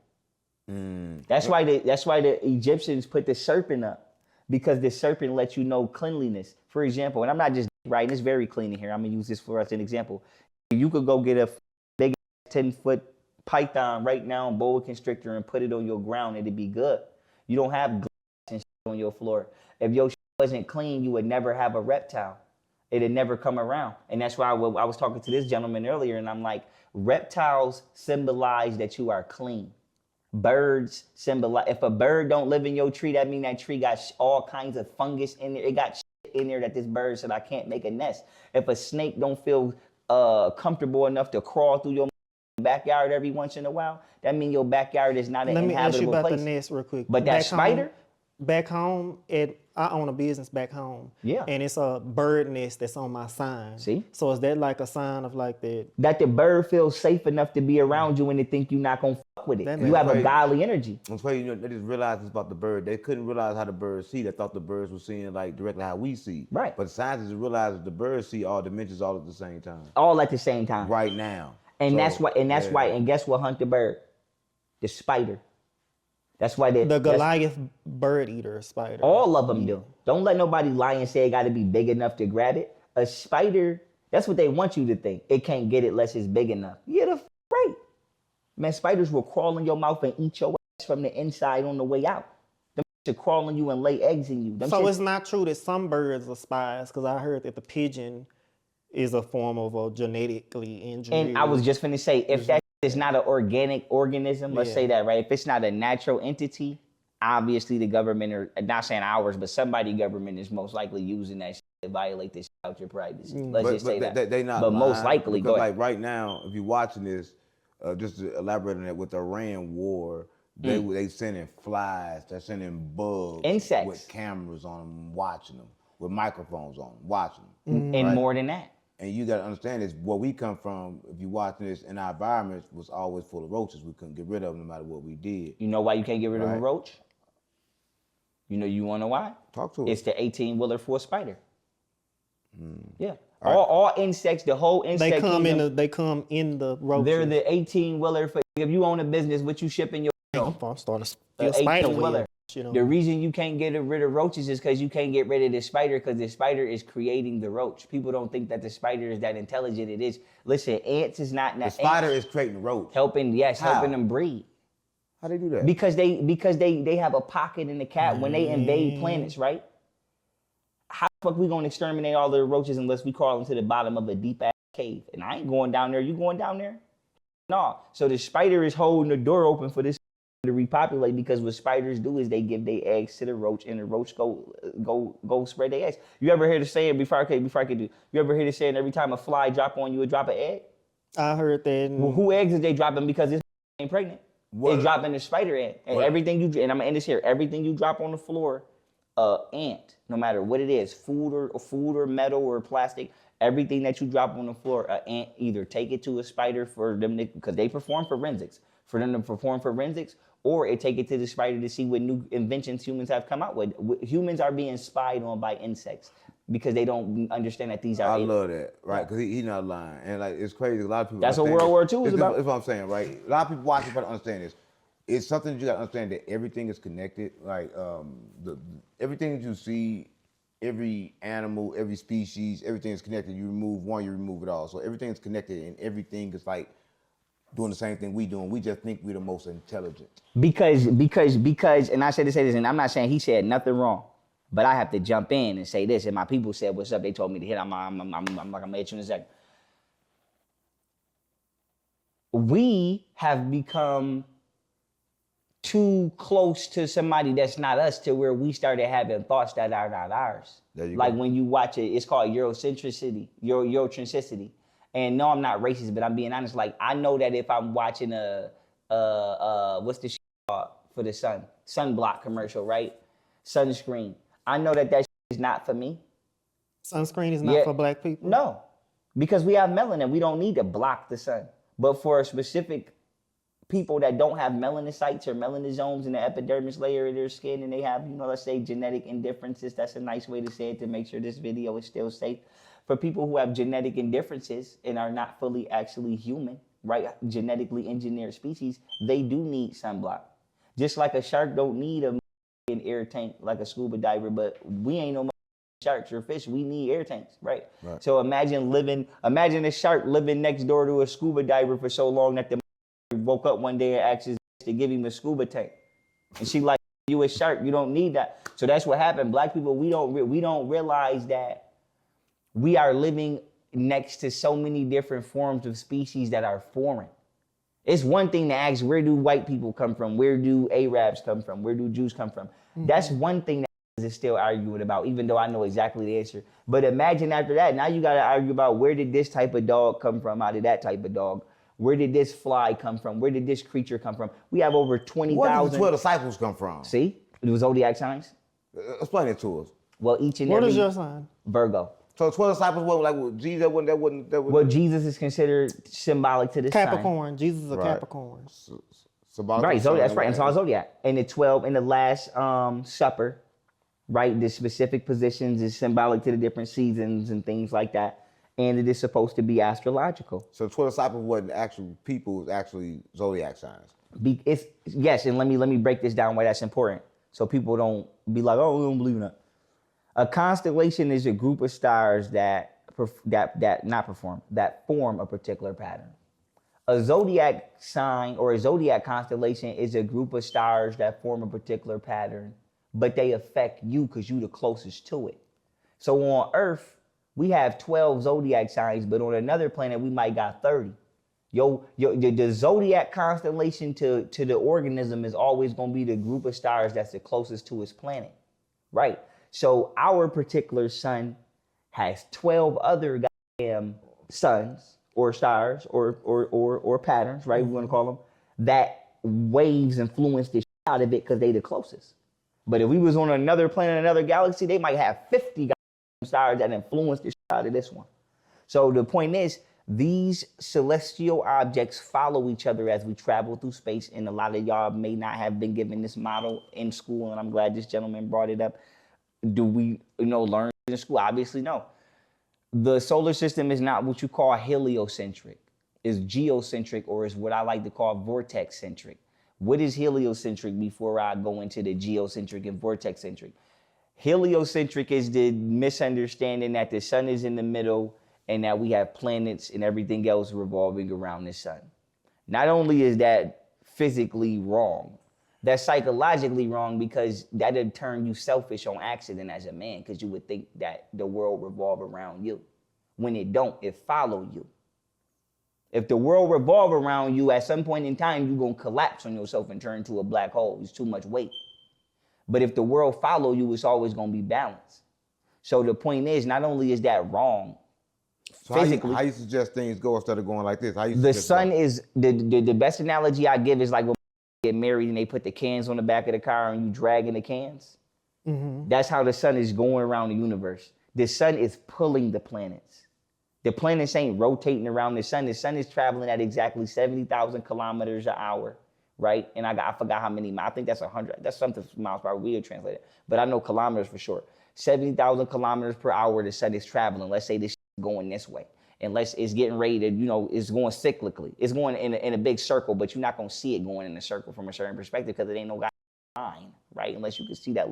That's why the Egyptians put the serpent up, because the serpent lets you know cleanliness. For example, and I'm not just writing, it's very clean in here. I'm gonna use this for us as an example. You could go get a big 10-foot python right now, boa constrictor, and put it on your ground, it'd be good. You don't have glass and shit on your floor. If your shit wasn't clean, you would never have a reptile. It'd never come around. And that's why I was talking to this gentleman earlier, and I'm like, reptiles symbolize that you are clean. Birds symbolize, if a bird don't live in your tree, that means that tree got all kinds of fungus in there. It got shit in there that this bird said, I can't make a nest. If a snake don't feel comfortable enough to crawl through your backyard every once in a while, that means your backyard is not an inhabitable place. Let me ask you about the nest real quick. But that spider? Back home, I own a business back home. Yeah. And it's a bird nest that's on my sign. See? So is that like a sign of like that? That the bird feels safe enough to be around you and to think you're not going to fuck with it. You have a godly energy. That's why they just realized it's about the bird. They couldn't realize how the birds see. They thought the birds were seeing like directly how we see. Right. But scientists realized that the birds see all dimensions all at the same time. All at the same time. Right now. And that's why, and guess what hunt the bird? The spider. That's why the Goliath bird eater spider. All of them do. Don't let nobody lie and say it got to be big enough to grab it. A spider, that's what they want you to think. It can't get it unless it's big enough. Yeah, the right. Man, spiders will crawl in your mouth and eat your ass from the inside on the way out. Them to crawl in you and lay eggs in you. So it's not true that some birds are spies, because I heard that the pigeon is a form of a genetically engineered. And I was just finna say, if that is not an organic organism, let's say that, right? If it's not a natural entity, obviously the government, or not saying ours, but somebody government is most likely using that shit to violate this shit out your privacy. Let's just say that. They not but lying, most likely, because like right now, if you're watching this, just to elaborate on that, with the Iran war, they sending flies, they're sending bugs, insects, with cameras on them, watching them, with microphones on them, watching them. And more than that. And you got to understand is where we come from. If you watching this, in our environment was always full of roaches. We couldn't get rid of them no matter what we did. You know why you can't get rid of a roach? You want to know why? Talk to us. It's the 18-wheeler for a spider. Yeah. All insects, the whole insect they come in the roaches. They're the 18-wheeler for, if you own a business, what you shipping your I'm starting to spider wheel. The reason you can't get rid of roaches is because you can't get rid of the spider, because the spider is creating the roach. People don't think that the spider is that intelligent. It is. Listen, ants is not. The spider is creating the roach. Helping them breed. How they do that? Because they have a pocket in the cat when they invade planets, right? How the fuck we gonna exterminate all the roaches unless we crawl into the bottom of a deep ass cave? And I ain't going down there. You going down there? No. So the spider is holding the door open for this to repopulate, because what spiders do is they give their eggs to the roach, and the roach go spread their eggs. You ever hear the saying, before I could do, you ever hear the saying, every time a fly drop on you, it drop an egg? I heard that. Well, who eggs is they dropping? Because this ain't pregnant. What? They dropping the spider egg. And everything and I'm gonna end this here, everything you drop on the floor, ant, no matter what it is, food or metal or plastic, everything that you drop on the floor, an ant either take it to a spider for them because they perform forensics, for them to perform forensics, or it take it to the spider to see what new inventions humans have come out with. Humans are being spied on by insects because they don't understand that these are. I love that, right? Because he's not lying, and like it's crazy. A lot of people. That's what World War II is about. That's what I'm saying, right? A lot of people watching try to understand this. It's something that you got to understand, that everything is connected. Like everything that you see, every animal, every species, everything is connected. You remove one, you remove it all. So everything is connected, and everything is like doing the same thing we doing. We just think we're the most intelligent. Because, and I said to say this, and I'm not saying he said nothing wrong, but I have to jump in and say this. And my people said, "What's up?" They told me to hit. I'm like, I'm gonna hit you in a second. We have become too close to somebody that's not us to where we started having thoughts that are not ours. Like when you watch it, it's called Eurocentricity. And no, I'm not racist, but I'm being honest. Like I know that if I'm watching what's the shit called for the sun? Sunblock commercial, right? Sunscreen. I know that shit is not for me. Sunscreen is not for black people? No, because we have melanin. We don't need to block the sun. But for specific people that don't have melanocytes or melanosomes in the epidermis layer of their skin, and they have, let's say genetic indifferences. That's a nice way to say it to make sure this video is still safe. For people who have genetic indifferences and are not fully actually human, right? Genetically engineered species, they do need sunblock. Just like a shark don't need an air tank like a scuba diver, but we ain't no sharks or fish. We need air tanks, right? So imagine a shark living next door to a scuba diver for so long that the woke up one day and asked his to give him a scuba tank, and she like, you a shark, you don't need that. So that's what happened. Black people, we don't realize that we are living next to so many different forms of species that are foreign. It's one thing to ask, where do white people come from? Where do Arabs come from? Where do Jews come from? Mm-hmm. That's one thing that is still arguing about, even though I know exactly the answer. But imagine after that, now you got to argue about where did this type of dog come from out of that type of dog? Where did this fly come from? Where did this creature come from? We have over 20,000. Where did the 12 disciples come from? See? It was zodiac signs. Explain it to us. Well, each and every... What is your sign? Virgo. So 12 disciples were like Jesus. That wouldn't. Well, Jesus is considered symbolic to the Capricorn. sign. Jesus is a Capricorn. Symbolic. Right. Zodiac. That's right. And so zodiac. And the 12 in the Last Supper, right? The specific positions is symbolic to the different seasons and things like that. And it is supposed to be astrological. So 12 disciples wasn't actual people; it was actually zodiac signs. Yes, and let me break this down why that's important, so people don't be like, oh, we don't believe in that. A constellation is a group of stars that form a particular pattern. A zodiac sign or a zodiac constellation is a group of stars that form a particular pattern, but they affect you because you're the closest to it. So on Earth, we have 12 zodiac signs, but on another planet, we might got 30. The zodiac constellation to the organism is always going to be the group of stars that's the closest to its planet, right? So our particular sun has 12 other goddamn suns or stars or patterns, right? We want to call them, that waves influence the shit out of it because they the closest. But if we was on another planet, another galaxy, they might have 50 stars that influence the shit out of this one. So the point is, these celestial objects follow each other as we travel through space, and a lot of y'all may not have been given this model in school, and I'm glad this gentleman brought it up. Do we, learn in school? Obviously, no. The solar system is not what you call heliocentric. It's geocentric, or is what I like to call vortex-centric. What is heliocentric before I go into the geocentric and vortex-centric? Heliocentric is the misunderstanding that the sun is in the middle and that we have planets and everything else revolving around the sun. Not only is that physically wrong, that's psychologically wrong, because that'd turn you selfish on accident as a man, because you would think that the world revolve around you. When it don't, it follow you. If the world revolve around you, at some point in time, you're going to collapse on yourself and turn into a black hole. It's too much weight. But if the world follow you, it's always going to be balanced. So the point is, not only is that wrong, so physically, how you suggest things go instead of going like this? The sun is, the best analogy I give is like when get married and they put the cans on the back of the car and you dragging the cans. Mm-hmm. That's how the sun is going around the universe. The sun is pulling the planets. The planets ain't rotating around the sun. The sun is traveling at exactly 70,000 kilometers an hour, right? And I forgot how many, I think that's 100. That's something miles per hour. We'll translate it. But I know kilometers for sure. 70,000 kilometers per hour the sun is traveling. Let's say this is going this way. Unless it's getting ready to, it's going cyclically. It's going in a big circle, but you're not going to see it going in a circle from a certain perspective because it ain't no line, right? Unless you can see that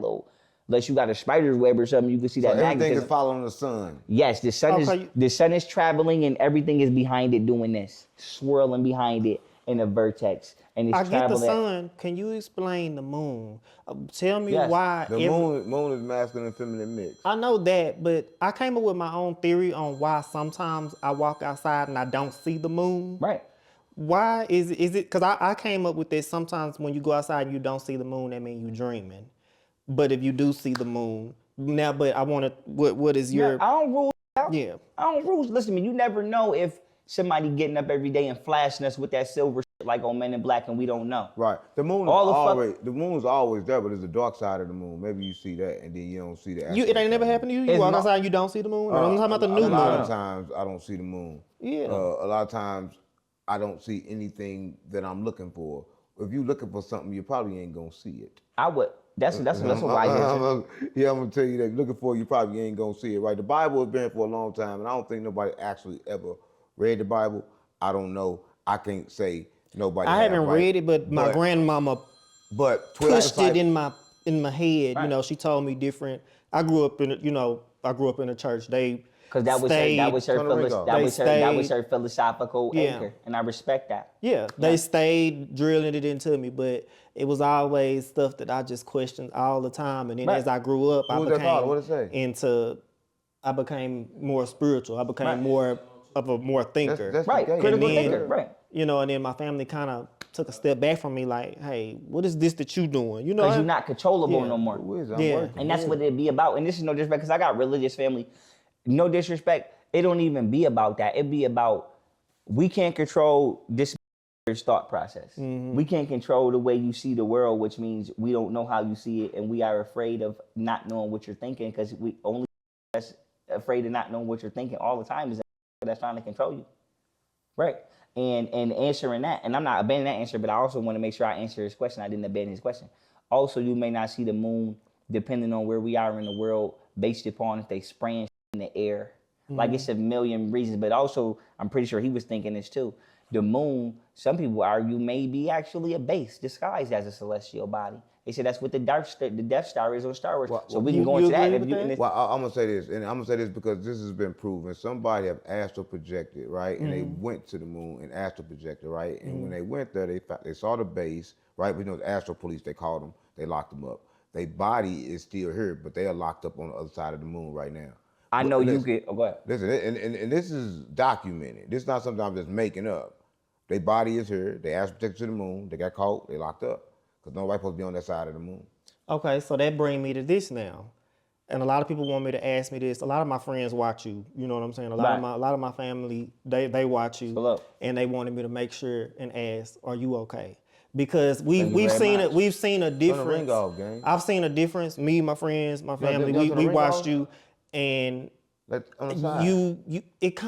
unless you got a spider's web or something, you can see that. So everything is following the sun. Yes, the sun is traveling and everything is behind it doing this, swirling behind it in a vertex. And it's get the sun. Can you explain the moon? Tell me why. The moon is masculine and feminine mix. I know that, but I came up with my own theory on why sometimes I walk outside and I don't see the moon. Right. Why is it? Because I came up with this. Sometimes when you go outside and you don't see the moon, that means you dreaming. But if you do see the moon now, but I want to. What is your? I don't rule out. Yeah. I don't rule. Listen to me. You never know if somebody getting up every day and flashing us with that silver shit like on Men in Black, and we don't know. Right. The moon the moon's always there, but there's a dark side of the moon. Maybe you see that, and then you don't see the. It ain't never happened to you. You walk outside and you don't see the moon. I'm talking about the new moon. A lot of times I don't see the moon. Yeah. A lot of times I don't see anything that I'm looking for. If you're looking for something, you probably ain't gonna see it. I would. That's a wise answer. Yeah, I'm gonna tell you that. If you're looking for it, you probably ain't gonna see it. Right. The Bible has been for a long time, and I don't think nobody actually ever read the Bible. I don't know. I can't say nobody. I haven't read it, but my grandmama pushed it in my head. Right. You know, she told me different. I grew up in a church. Because that was her philosophical anchor, and I respect that. Yeah, they stayed drilling it into me, but it was always stuff that I just questioned all the time. And then as I grew up, I became more spiritual. I became more of a thinker. That's critical thinker. Right. You know, and then my family kind of took a step back from me, like, hey, what is this that you doing? You know, because you're not controllable no more. And that's what it be about. And this is no disrespect, because I got religious family. No disrespect, it don't even be about that. It be about, we can't control this thought process. Mm-hmm. We can't control the way you see the world, which means we don't know how you see it, and we are afraid of not knowing what you're thinking, because we only that's afraid of not knowing what you're thinking all the time is that's trying to control you. Right. And answering that, and I'm not abandoning that answer, but I also want to make sure I answer his question. I didn't abandon his question. Also, you may not see the moon depending on where we are in the world, based upon if they spraying in the air. Like, it's a million reasons, but also I'm pretty sure he was thinking this too. The moon, some people argue, may be actually a base disguised as a celestial body. They say that's what the Death Star is on Star Wars. So we can go into that. Well, I'm gonna say this, and I'm gonna say this because this has been proven. Somebody have astral projected, right, and they went to the moon and astral projected, right, and when they went there, they saw the base, right. We know the astral police, they called them, they locked them up. Their body is still here, but they are locked up on the other side of the moon right now. I know you get. Oh, go ahead. Listen, and this is documented. This is not something I'm just making up. Their body is here. They asked protected to the moon. They got caught. They locked up because nobody supposed to be on that side of the moon. Okay, so that brings me to this now, and a lot of people want me to ask me this. A lot of my friends watch you. You know what I'm saying? A lot of my family they watch you, and they wanted me to make sure and ask, "Are you okay?" Because we've seen a difference. I've seen a difference. Me, my friends, my family, we watched you. And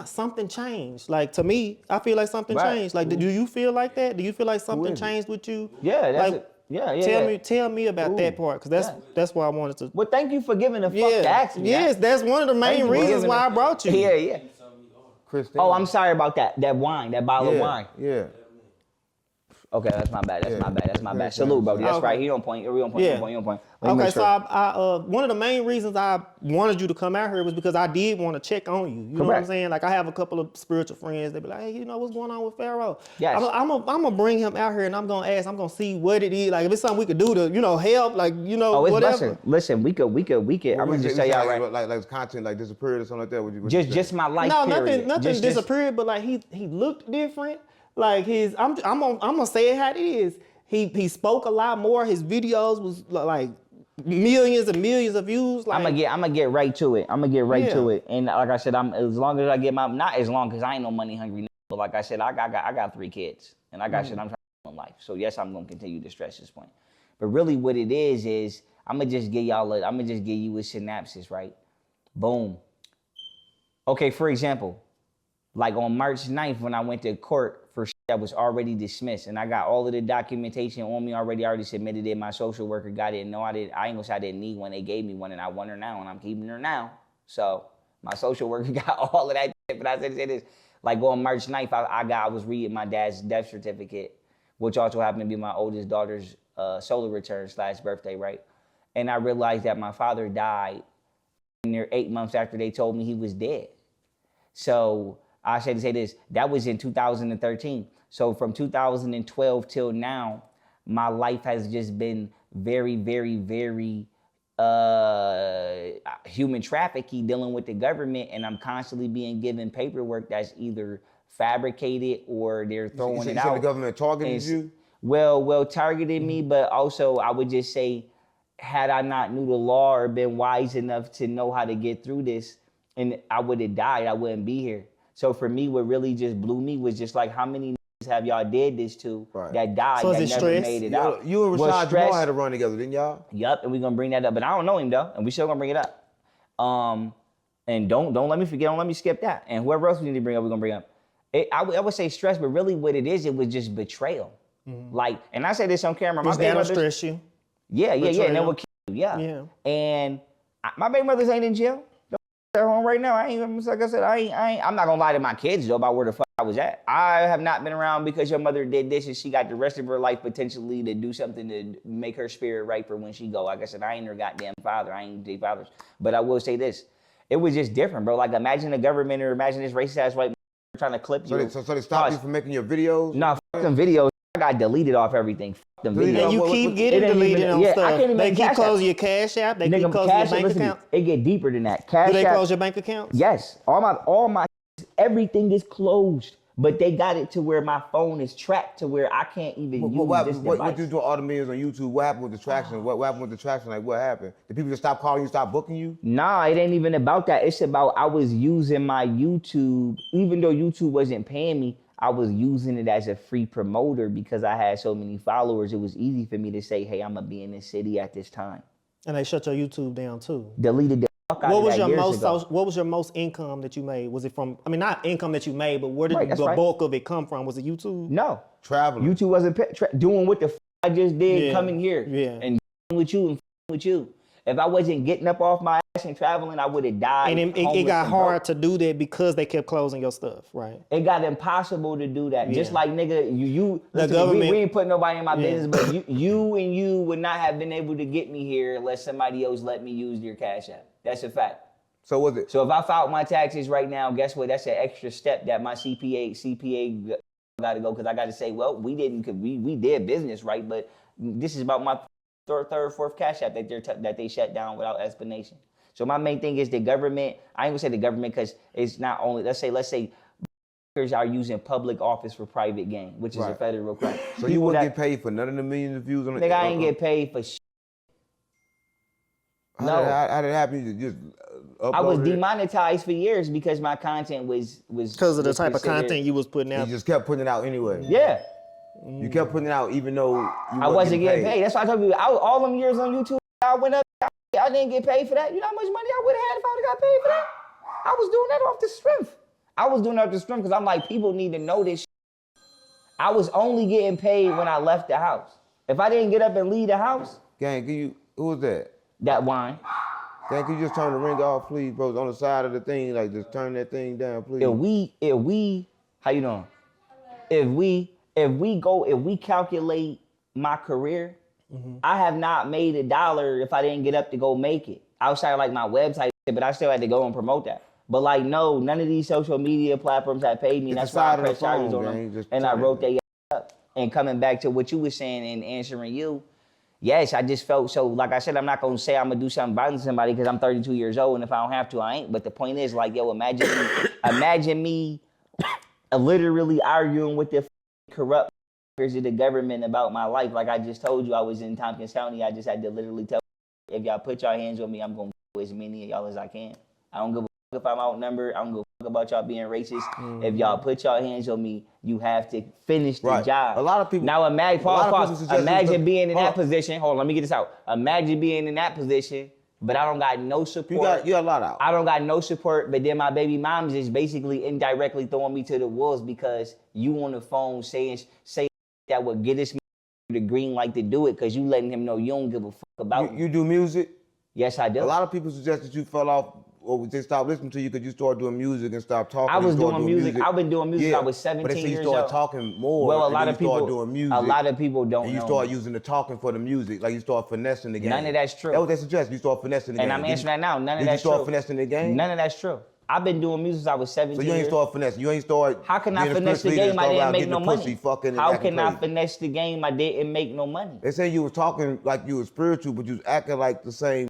something changed. Like, to me, I feel like something changed. Like, do you feel like that? Do you feel like something changed with you? Yeah, that's like, Tell me about that part, because that's why I wanted to. Well, thank you for giving a fuck to ask me. Yes, that's one of the main reasons why I brought you. Yeah. Christine. Oh, I'm sorry about that. That wine, that bottle of wine. Yeah. Okay, that's my bad. That's my bad. Salute, bro. That's right. He on point. You on point. Okay, so I one of the main reasons I wanted you to come out here was because I did want to check on you. You know what I'm saying? Like, I have a couple of spiritual friends that be like, hey, you know what's going on with Pharaoh? Yes. I'm gonna bring him out here, and I'm gonna ask. I'm gonna see what it is. Like, if it's something we could do to, help. Like, whatever. Listen. We could. I'm gonna just tell y'all right. Like content like disappeared or something like that. Would you just my life. No, nothing disappeared. But like he looked different. Like, I'm gonna say it how it is. He spoke a lot more. His videos was like millions and millions of views. Like, I'm gonna get right to it. To it. And like I said, as long as I get not as long because I ain't no money hungry. But like I said, I got 3 kids, and I got shit I'm trying to do in life. So yes, I'm gonna continue to stress this point. But really, what it is I'm gonna just give you a synopsis, right? Boom. Okay, for example, like on March 9th when I went to court for shit that was already dismissed, and I got all of the documentation on me already submitted it. My social worker got it. No, I ain't gonna say I didn't need one. They gave me one, and I want her now, and I'm keeping her now. So my social worker got all of that shit. But I said this, like on March 9th, I was reading my dad's death certificate, which also happened to be my oldest daughter's solar return / birthday, right? And I realized that my father died near 8 months after they told me he was dead. So I said to say this, that was in 2013. So from 2012 till now, my life has just been very, very, very human trafficking, dealing with the government, and I'm constantly being given paperwork that's either fabricated or they're throwing it out. You said the government targeted you? Well, targeted me, but also I would just say, had I not knew the law or been wise enough to know how to get through this, and I would have died, I wouldn't be here. So for me, what really just blew me was just like, how many have y'all did this to that died, so that never stress? made it out? You and Rashad Jamal had to run together, didn't y'all? Yup, and we're gonna bring that up. But I don't know him though, and we still gonna bring it up. And don't let me forget, don't let me skip that. And whoever else we need to bring up, we're gonna bring up. I would say stress, but really what it was just betrayal. Like, and I say this on camera. My baby mother stress you. Yeah, and then we'll kill you. Yeah. And my baby mothers ain't in jail. They're home right now. I ain't, like I said, I'm not gonna lie to my kids though about where the fuck I was at. I have not been around because your mother did this and she got the rest of her life potentially to do something to make her spirit right for when she go. Like I said, I ain't her goddamn father. I ain't their fathers. But I will say this. It was just different, bro. Like imagine the government or imagine this racist ass white trying to clip you. So they stopped you from making your videos? No, fuck them videos. I got deleted off everything. Fuck them videos. And you keep getting deleted on stuff. They keep closing your Cash App. They keep closing your bank account. It get deeper than that. Cash Do they App, close your bank accounts? Yes. All my everything is closed. But they got it to where my phone is tracked to where I can't even use this device. What you do all the millions on YouTube? What happened with the traction? What happened with the traction? Like what happened? Did people just stop calling you, stop booking you? Nah, it ain't even about that. It's about I was using my YouTube, even though YouTube wasn't paying me, I was using it as a free promoter because I had so many followers. It was easy for me to say, hey, I'm gonna be in this city at this time. And they shut your YouTube down too. Deleted the fuck out what of was that your years ago. What was your most income that you made? Was it from, I mean, not income that you made, but where did the bulk of it come from? Was it YouTube? No. Traveling. YouTube wasn't doing what the fuck I just did coming here. And with you and with you. If I wasn't getting up off my ass and traveling, I would have died. And it got hard to do that because they kept closing your stuff, right? It got impossible to do that. Just like nigga, the government. We ain't putting nobody in my business, but you would not have been able to get me here unless somebody else let me use your Cash App. That's a fact. So was it? So if I filed my taxes right now, guess what? That's an extra step that my CPA got to go because I got to say, well, we did business right, but this is about my third, fourth Cash App that they shut down without explanation. So my main thing is the government. I ain't gonna say the government because it's not only. Let's say are using public office for private gain, which is a federal crime. So you wouldn't get paid for none of the millions of views on the. Nigga, I ain't get paid for shit. No. How did it happen? You just I was demonetized for years because my content was because of the type of content you was putting out. You just kept putting it out anyway. Yeah. You kept putting it out even though I wasn't getting paid. That's why I told you all them years on YouTube, I went up. I didn't get paid for that. You know how much money I would have had if I would have got paid for that? I was doing that off the strength. I was doing that off the strength because I'm like, people need to know this shit. I was only getting paid when I left the house. If I didn't get up and leave the house. Gang, who was that? That wine. Gang, can you just turn the ring off, please, bro? It's on the side of the thing, like just turn that thing down, please. If we, how you doing? If we calculate my career, I have not made $1 if I didn't get up to go make it. Outside of like my website, but I still had to go and promote that. But like, no, none of these social media platforms have paid me. That's why I pressed charges on them. And I wrote that up. And coming back to what you were saying and answering you, yes, I just felt so, like I said, I'm not going to say I'm going to do something violent to somebody because I'm 32 years old. And if I don't have to, I ain't. But the point is like, yo, imagine me literally arguing with the corrupt of the government about my life. Like I just told you, I was in Tompkins County. I just had to literally tell if y'all put your hands on me, I'm going to kill as many of y'all as I can. I don't give a fuck if I'm outnumbered. I don't give a fuck about y'all being racist. If y'all put your hands on me, you have to finish the job. A lot of people. Now imagine being in that position. Hold on, let me get this out. Imagine being in that position, but I don't got no support. You got a lot out. I don't got no support, but then my baby mom's is basically indirectly throwing me to the wolves because you on the phone saying that would get us the green light to do it because you letting him know you don't give a fuck about you do music? Yes, I do. A lot of people suggest that you fell off or they stopped listening to you because you started doing music and stopped talking. I was doing music. I've been doing music. I was 17 years old. But they say you started talking more. Well, a lot of people doing music. A lot of people don't know. And you start using the talking for the music, like you start finessing the game. None of that's true. That's what they suggest. You start finessing the game. And I'm answering that now. None of that's true. Did you start true. finessing the game? None of that's true. I've been doing music since I was 17 So you ain't start finessing. You ain't start. How can I finesse the game? I didn't make no money. How can I finesse the game? I didn't make no money. They say you was talking like you was spiritual, but you was acting like the same.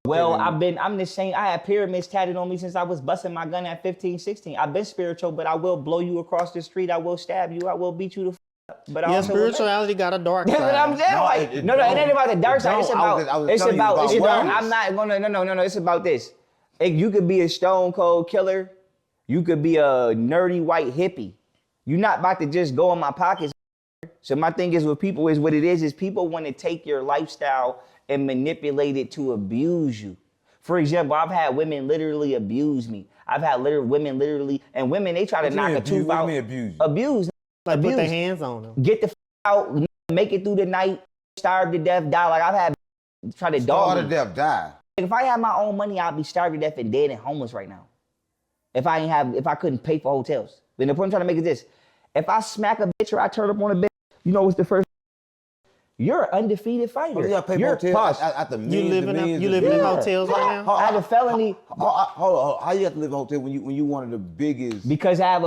Well, I'm the same. I had pyramids tatted on me since I was busting my gun at 15, 16. I've been spiritual, but I will blow you across the street. I will stab you. I will beat you the up. But yeah, spirituality got a dark side. That's what I'm saying. No, it ain't about the dark side. It's about. I'm not gonna. No. It's about this. You could be a stone cold killer. You could be a nerdy white hippie. You're not about to just go in my pockets. So my thing is with people is what it is people want to take your lifestyle and manipulate it to abuse you. For example, I've had women literally abuse me. I've had women literally, and women, they try to knock a tooth out. Abuse. Like put their hands on them. Get the out, make it through the night, starve to death, die. Like I've had try to dog me. Starve to death, die. If I had my own money, I'd be starved to death and dead and homeless right now. If I couldn't pay for hotels. But the point I'm trying to make is this. If I smack a bitch or I turn up on a bitch, you know what's the first? You're an undefeated fighter. Well, you pay hotels at the millions. You live in hotels right now? I have a felony. Hold on. How you have to live in a hotel when you one of the biggest? Because I have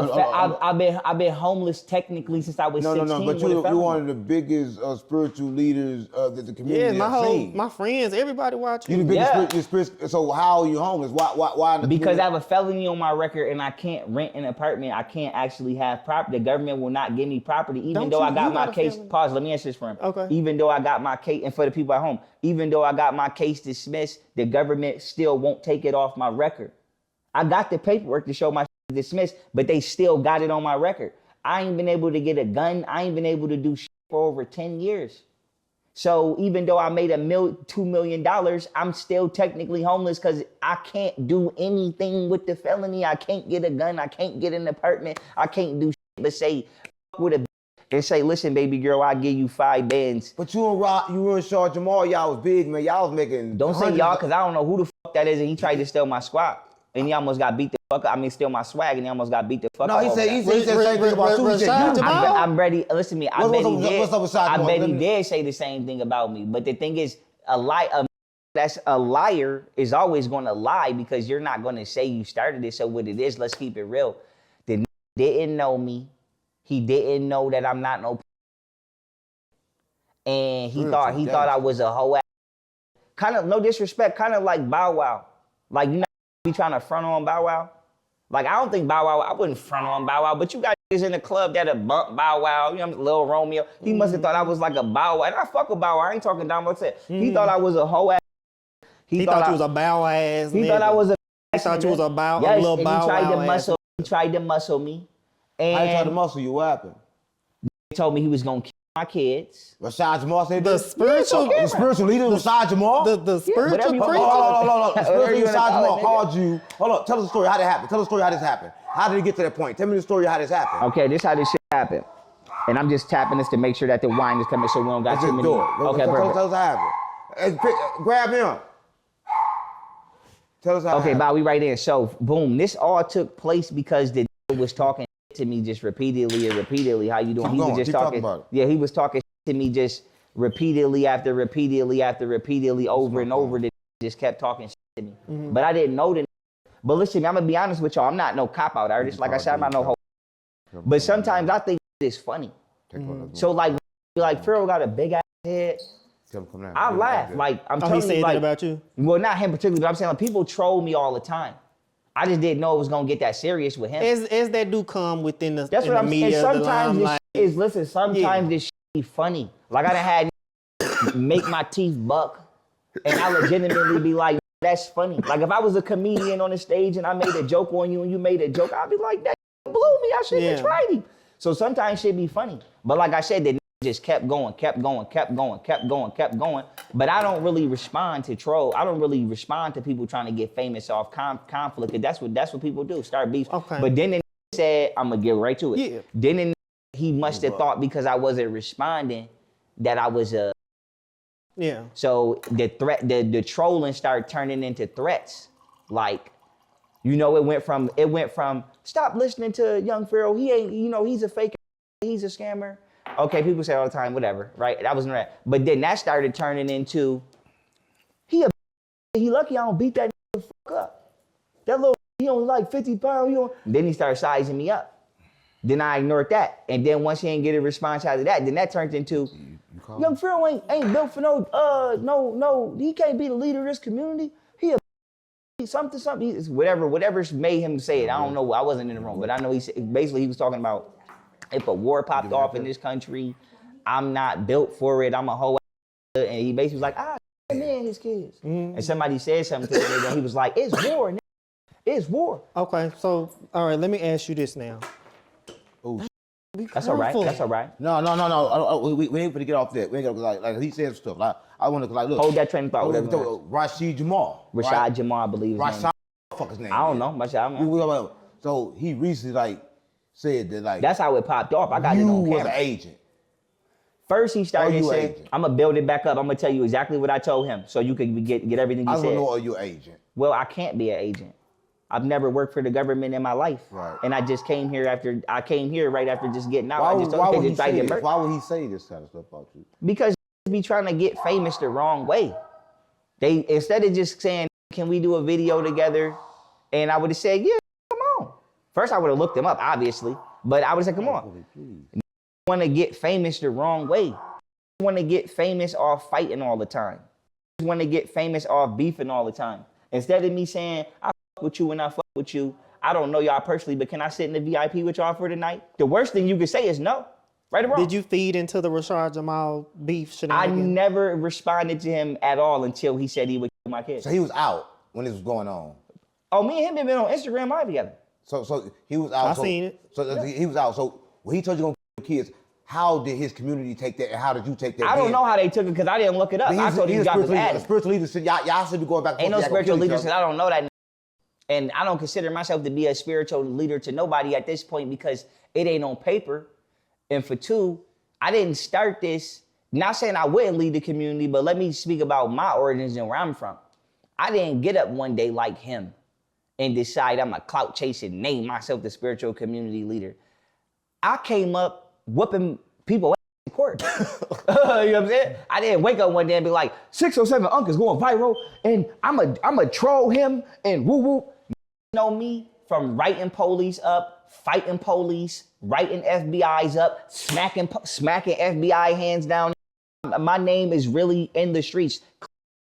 I've been homeless technically since I was 16. No. But you're one of the biggest spiritual leaders that the community has seen. My friends, everybody watching. You the biggest spiritual. So how are you homeless? Why? Because I have a felony on my record and I can't rent an apartment. I can't actually have property. The government will not give me property, even though I got my case. Pause. Let me answer this for him. Okay. Even though I got my case, and for the people at home, even though I got my case dismissed, the government still won't take it off my record. I got the paperwork to show my dismissed, but they still got it on my record. I ain't been able to get a gun. I ain't been able to do shit for over 10 years. So even though I made $2 million, I'm still technically homeless because I can't do anything with the felony. I can't get a gun. I can't get an apartment. I can't do shit but say with a and say, listen, baby girl, I'll give you 5 bands. But you and Rashad Jamal, y'all was big, man. Y'all was making. Don't say y'all, because I don't know who the fuck that is, and he tried to steal my squad. And he almost got beat the fuck up. I mean, steal my swag, and he almost got beat the fuck up. No, he said the same thing about Rashad Jamal? I'm ready. Listen to me. I bet he did say the same thing about me. But the thing is, a liar is always going to lie because you're not going to say you started it. So what it is, let's keep it real. The didn't know me. He didn't know that I'm not no. And he thought I was a hoe ass. Kind of, no disrespect, kind of like Bow Wow. Like, you know, be trying to front on Bow Wow. Like, I don't think Bow Wow, I wouldn't front on Bow Wow, but you got niggas in the club that'll bump Bow Wow, you know, Lil Romeo. He must have thought I was like a Bow Wow. And I fuck with Bow Wow, I ain't talking down, what's that? He thought I was a hoe ass. He thought you was a bow ass. He thought I was a. He thought you was a little bow wow. He tried to muscle me. And how you tried to muscle you? What happened? He told me he was gonna kill my kids. Rashad Jamal said the spiritual leader, Rashad Jamal. The spiritual preacher. Hold on. The spiritual leader, Rashad Jamal called you. Hold on. Tell us the story. How did it happen? Tell the story how this happened. How did it get to that point? Tell me the story how this happened. Okay, this how this shit happened. And I'm just tapping this to make sure that the wine is coming so we don't got too many. Okay, perfect. Tell us how it happened. Grab him. Tell us how. Okay, Bob, we right in. So, boom, this all took place because the was talking to me just repeatedly. How you doing? He was just talking. Yeah, he was talking to me just repeatedly after repeatedly over and over. That just kept talking to me. But I didn't know the. But listen, I'm gonna be honest with y'all. I'm not no cop out artist. Like I said, I'm not no hoe. But sometimes I think it's funny. So like Pharaoh got a big ass head. I laugh. Like I'm telling you, like, about you. Well, not him particularly, but I'm saying like, people troll me all the time. I just didn't know it was gonna get that serious with him. As that do come within the. That's what I'm saying. Sometimes this shit is this shit be funny. Like I done had make my teeth buck, and I legitimately be like, that's funny. Like if I was a comedian on the stage and I made a joke on you and you made a joke, I'd be like, that blew me. I shouldn't have tried him. So sometimes shit be funny. But like I said, the just kept going. But I don't really respond to troll. I don't really respond to people trying to get famous off conflict. That's what people do. Start beef. Okay. But then said, I'm gonna get right to it. Yeah. Then he must have thought because I wasn't responding that I was a. Yeah. So the trolling started turning into threats. Like, you know, it went from stop listening to young Pharaoh. He ain't, you know, he's a fake, he's a scammer. Okay, people say all the time, whatever, right? That wasn't right. But then that started turning into, he lucky I don't beat that fuck up. That little, he only like 50 pounds. Then he started sizing me up. Then I ignored that. And then once he didn't get a response out of that, then that turned into, young Pharaoh ain't built for no, he can't be the leader of this community. something, whatever's made him say it. I don't know. I wasn't in the room, but I know he was talking about if a war popped off in this country, I'm not built for it. I'm a whole, and he basically was like, man, his kids. And somebody said something to him, and he was like, it's war, nigga. It's war. Okay, so all right, let me ask you this now. Oh, that's all right. That's all right. No. We ain't gonna get off that. We ain't gonna like he said stuff. Like I want to look. Hold that train of thought. Rashad Jamal. Rashad Jamal, I believe. Rashad, fuck his name. I don't know. Rashad. So he recently said that that's how it popped off. I got it on camera. You was an agent. First he started saying, I'm gonna build it back up. I'm gonna tell you exactly what I told him, so you can get everything he said. I don't know, are you an agent? Well, I can't be an agent. I've never worked for the government in my life. Right. And I just came here right after just getting out. Why would he say this? Why would he say this kind of stuff about you? Because be trying to get famous the wrong way. They instead of just saying, can we do a video together? And I would have said, yeah, come on. First I would have looked him up, obviously. But I would have said, come on. You want to get famous the wrong way. You want to get famous off fighting all the time. You want to get famous off beefing all the time. Instead of me saying, I with you and I fuck with you. I don't know y'all personally, but can I sit in the VIP with y'all for tonight? The worst thing you could say is no. Right or wrong? Did you feed into the Rashad Jamal beef shenanigans? I never responded to him at all until he said he would kill my kids. So he was out when this was going on. Oh, me and him have been on Instagram live together. So he was out. I seen it. So he was out. So when he told you gonna kill kids, how did his community take that, and how did you take that? I don't know how they took it because I didn't look it up. I told you drop his ad. Spiritual leaders said y'all should be going back. Ain't no spiritual leaders because I don't know that. And I don't consider myself to be a spiritual leader to nobody at this point because it ain't on paper. And for two, I didn't start this, not saying I wouldn't lead the community, but let me speak about my origins and where I'm from. I didn't get up one day like him and decide I'm a clout chasing, name myself the spiritual community leader. I came up whooping people in court. You know what I'm saying? I didn't wake up one day and be like, 607 Uncle's going viral and I'm a troll him and woo woo. You know me from writing police up, fighting police, writing FBI's up, smacking FBI hands down. My name is really in the streets.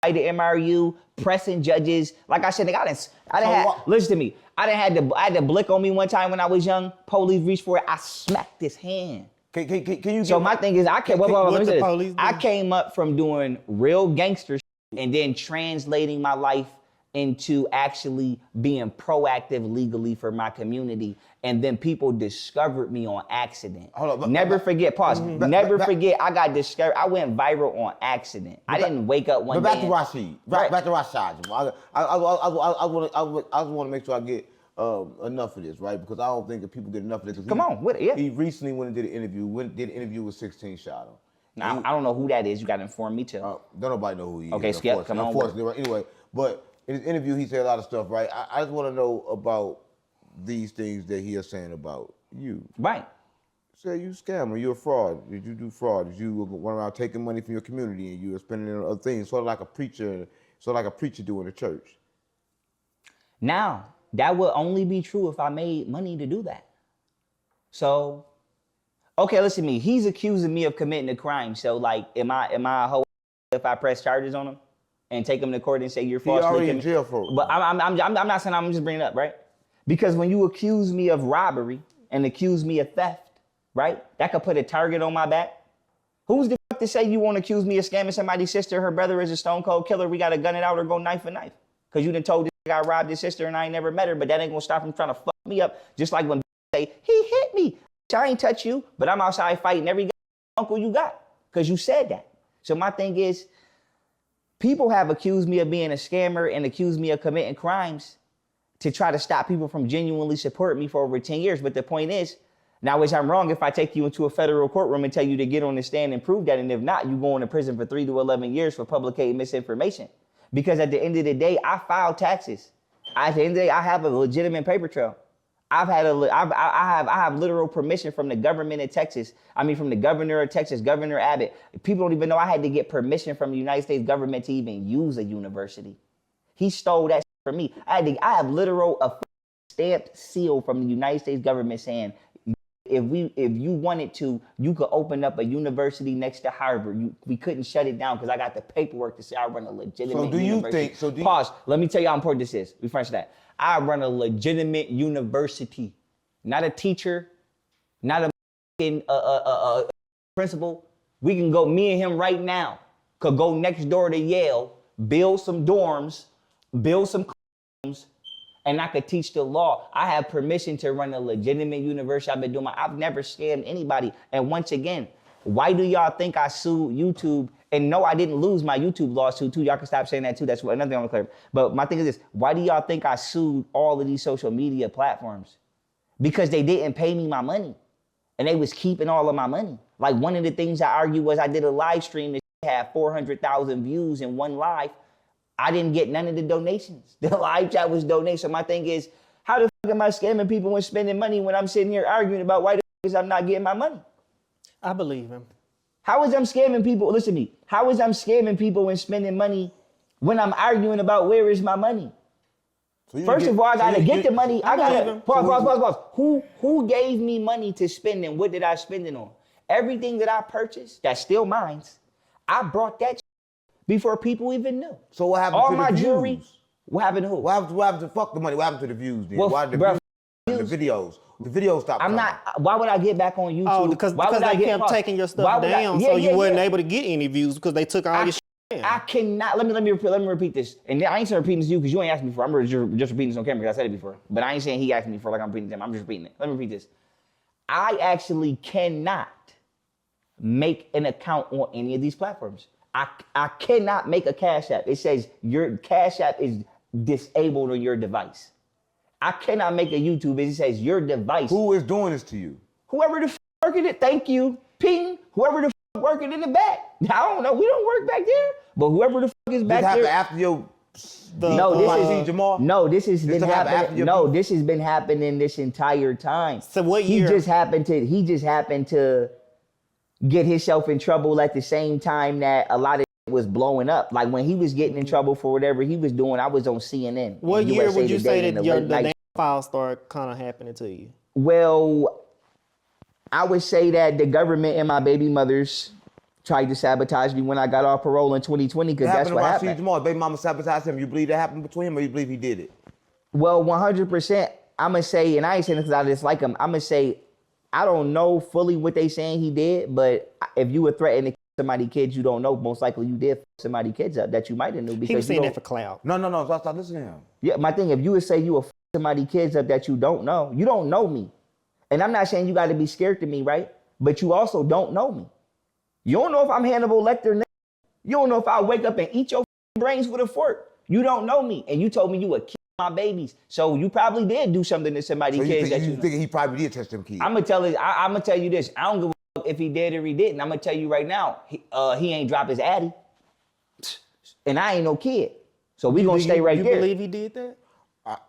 The MRU, pressing judges. Like I said, listen to me. I had the blick on me one time when I was young. Police reached for it. I smacked his hand. Can you? So my thing is, I came up from doing real gangster shit and then translating my life into actually being proactive legally for my community. And then people discovered me on accident. Hold on, never forget, I got discovered. I went viral on accident. I didn't wake up one day. But back to Rashad. Back to Rashad. I want to make sure I get enough of this, right? Because I don't think that people get enough of this. Come on, with it, yeah. He recently went and did an interview with 16 Shadow. Now, I don't know who that is. You got to inform me too. Don't nobody know who he is. Okay, Skip, come on. Unfortunately, right? Anyway, but in his interview, he said a lot of stuff, right? I just want to know about these things that he is saying about you. Right. Say you scammer, you're a fraud. Did you do fraud? Did you run around taking money from your community and you were spending it on other things? Sort of like a preacher do in the church. Now, that would only be true if I made money to do that. So, okay, listen to me. He's accusing me of committing a crime. So, like, am I a hoe if I press charges on him and take him to court and say you're falsely? He's already in jail for it. But I'm not saying, I'm just bringing it up, right? Because when you accuse me of robbery and accuse me of theft, right? That could put a target on my back. Who's the fuck to say you won't accuse me of scamming somebody's sister, her brother is a stone cold killer, we gotta gun it out or go knife for knife? Because you done told this guy I robbed his sister and I ain't never met her, but that ain't gonna stop him trying to fuck me up. Just like when say, he hit me. I ain't touch you, but I'm outside fighting every uncle you got because you said that. So my thing is, people have accused me of being a scammer and accused me of committing crimes to try to stop people from genuinely supporting me for over 10 years. But the point is, now is I'm wrong if I take you into a federal courtroom and tell you to get on the stand and prove that. And if not, you go into prison for 3 to 11 years for publicating misinformation. Because at the end of the day, I filed taxes. At the end of the day, I have a legitimate paper trail. I have literal permission from the government of Texas. I mean, from the governor of Texas, Governor Abbott. People don't even know I had to get permission from the United States government to even use a university. He stole that from me. I have literal a stamped seal from the United States government saying if you wanted to, you could open up a university next to Harvard. We couldn't shut it down because I got the paperwork to say I run a legitimate university. Pause. Let me tell you how important this is. Refresh that. I run a legitimate university, not a teacher, not a principal. We can go, me and him right now could go next door to Yale, build some dorms, build some classrooms, and I could teach the law. I have permission to run a legitimate university. I've never scammed anybody. And once again, why do y'all think I sued YouTube? And no, I didn't lose my YouTube lawsuit too. Y'all can stop saying that too. That's another thing I'm clear. But my thing is this, why do y'all think I sued all of these social media platforms? Because they didn't pay me my money. And they was keeping all of my money. Like one of the things I argued was I did a live stream that had 400,000 views in one live. I didn't get none of the donations. The live chat was donation. So my thing is, how the fuck am I scamming people when spending money when I'm sitting here arguing about why the fuck is I'm not getting my money? I believe him. How is I'm scamming people? Listen to me. How is I'm scamming people when spending money when I'm arguing about where is my money? So first of all, I gotta get the money. I gotta pause. Who gave me money to spend and what did I spend it on? Everything that I purchased, that's still mine. I brought that before people even knew. So what happened all to my the views? Jewelry? What happened to who? What happened to fuck the money? What happened to the views then? Well, Why did the views? The videos stopped. Why would I get back on YouTube? Oh, because they kept taking your stuff down, so you wasn't able to get any views because they took all your shit down. I cannot. Let me repeat this. And I ain't saying repeating this to you because you ain't asked me before. I'm just repeating this on camera because I said it before. But I ain't saying he asked me for like I'm repeating it. I'm just repeating it. Let me repeat this. I actually cannot make an account on any of these platforms. I cannot make a Cash App. It says your Cash App is disabled on your device. I cannot make a YouTube. It says your device. Who is doing this to you? Whoever the working it. Thank you. Ping. Whoever the working in the back. I don't know. We don't work back there. But whoever the is back there. This happened after your... Jamal? No, this has been happening. No, this has been happening this entire time. So what year? He just happened to get himself in trouble at the same time that a lot of was blowing up. Like when he was getting in trouble for whatever he was doing, I was on CNN. What year would you say that the downfall started kind of happening to you? Well, I would say that the government and my baby mothers tried to sabotage me when I got off parole in 2020 because that's what happened. Rashad Jamal, baby mama sabotaged him. You believe that happened between him or you believe he did it? Well, 100%. I'm going to say, and I ain't saying this because I dislike him, I'm going to say, I don't know fully what they saying he did, but if you were threatening to kill somebody's kids you don't know, most likely you did somebody's kids up that you might have knew. Because he was saying that for clout. No, stop listening to him. Yeah, my thing, if you would say you were somebody's kids up that you don't know me. And I'm not saying you got to be scared to me, right? But you also don't know me. You don't know if I'm Hannibal Lecter. You don't know if I wake up and eat your brains with a fork. You don't know me. And you told me you would kill my babies. So you probably did do something to somebody's kids that you know. Think he probably did touch them kids? I'm gonna tell you this. I don't give a fuck if he did or he didn't. I'm gonna tell you right now, he ain't drop his addy. And I ain't no kid. So we gonna stay right there. You believe he did that?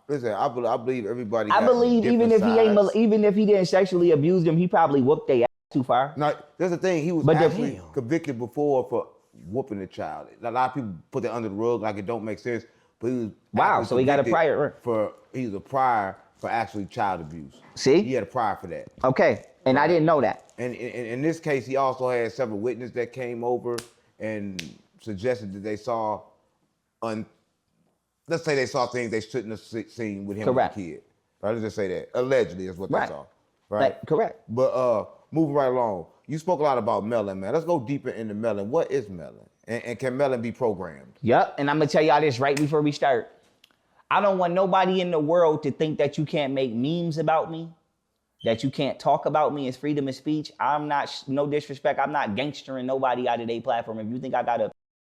Listen, I believe everybody. I believe even if he didn't sexually abuse them, he probably whooped their ass too far. No, there's the thing. He was actually convicted before for whooping the child. A lot of people put that under the rug like it don't make sense. But he was so he got a prior he was a prior for actually child abuse. See, he had a prior for that. Okay, and I didn't know that. And in this case, he also had several witnesses that came over and suggested that they saw let's say they saw things they shouldn't have seen with him as a kid. Right? Let's just say that. Allegedly is what they saw. Right? Correct. But moving right along, you spoke a lot about melon, man. Let's go deeper into melon. What is melon? And can melon be programmed? Yep, and I'm going to tell y'all this right before we start. I don't want nobody in the world to think that you can't make memes about me, that you can't talk about me as freedom of speech. I'm not, no disrespect, I'm not gangstering nobody out of their platform. If you think I got a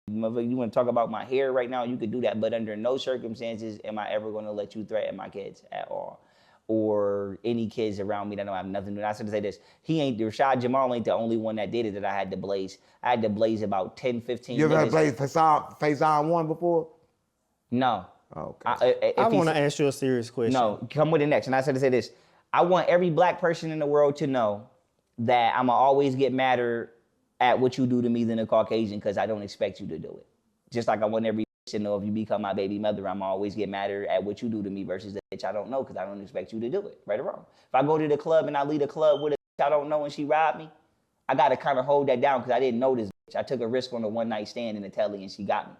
you want to talk about my hair right now, you could do that. But under no circumstances am I ever going to let you threaten my kids at all. Or any kids around me that don't have nothing to do. I was going to say this. Rashad Jamal ain't the only one that did it that I had to blaze. I had to blaze about 10, 15 minutes. You ever had blaze Faison 1 before? No. Okay. I want to ask you a serious question. No, come with it next. And I said to say this. I want every black person in the world to know that I'm going to always get madder at what you do to me than a Caucasian because I don't expect you to do it. Just like I want every bitch to know if you become my baby mother, I'm always get madder at what you do to me versus the bitch I don't know because I don't expect you to do it, right or wrong. If I go to the club and I leave the club with I don't know and she robbed me, I got to kind of hold that down because I didn't know this bitch. I took a risk on a one-night stand in the telly and she got me.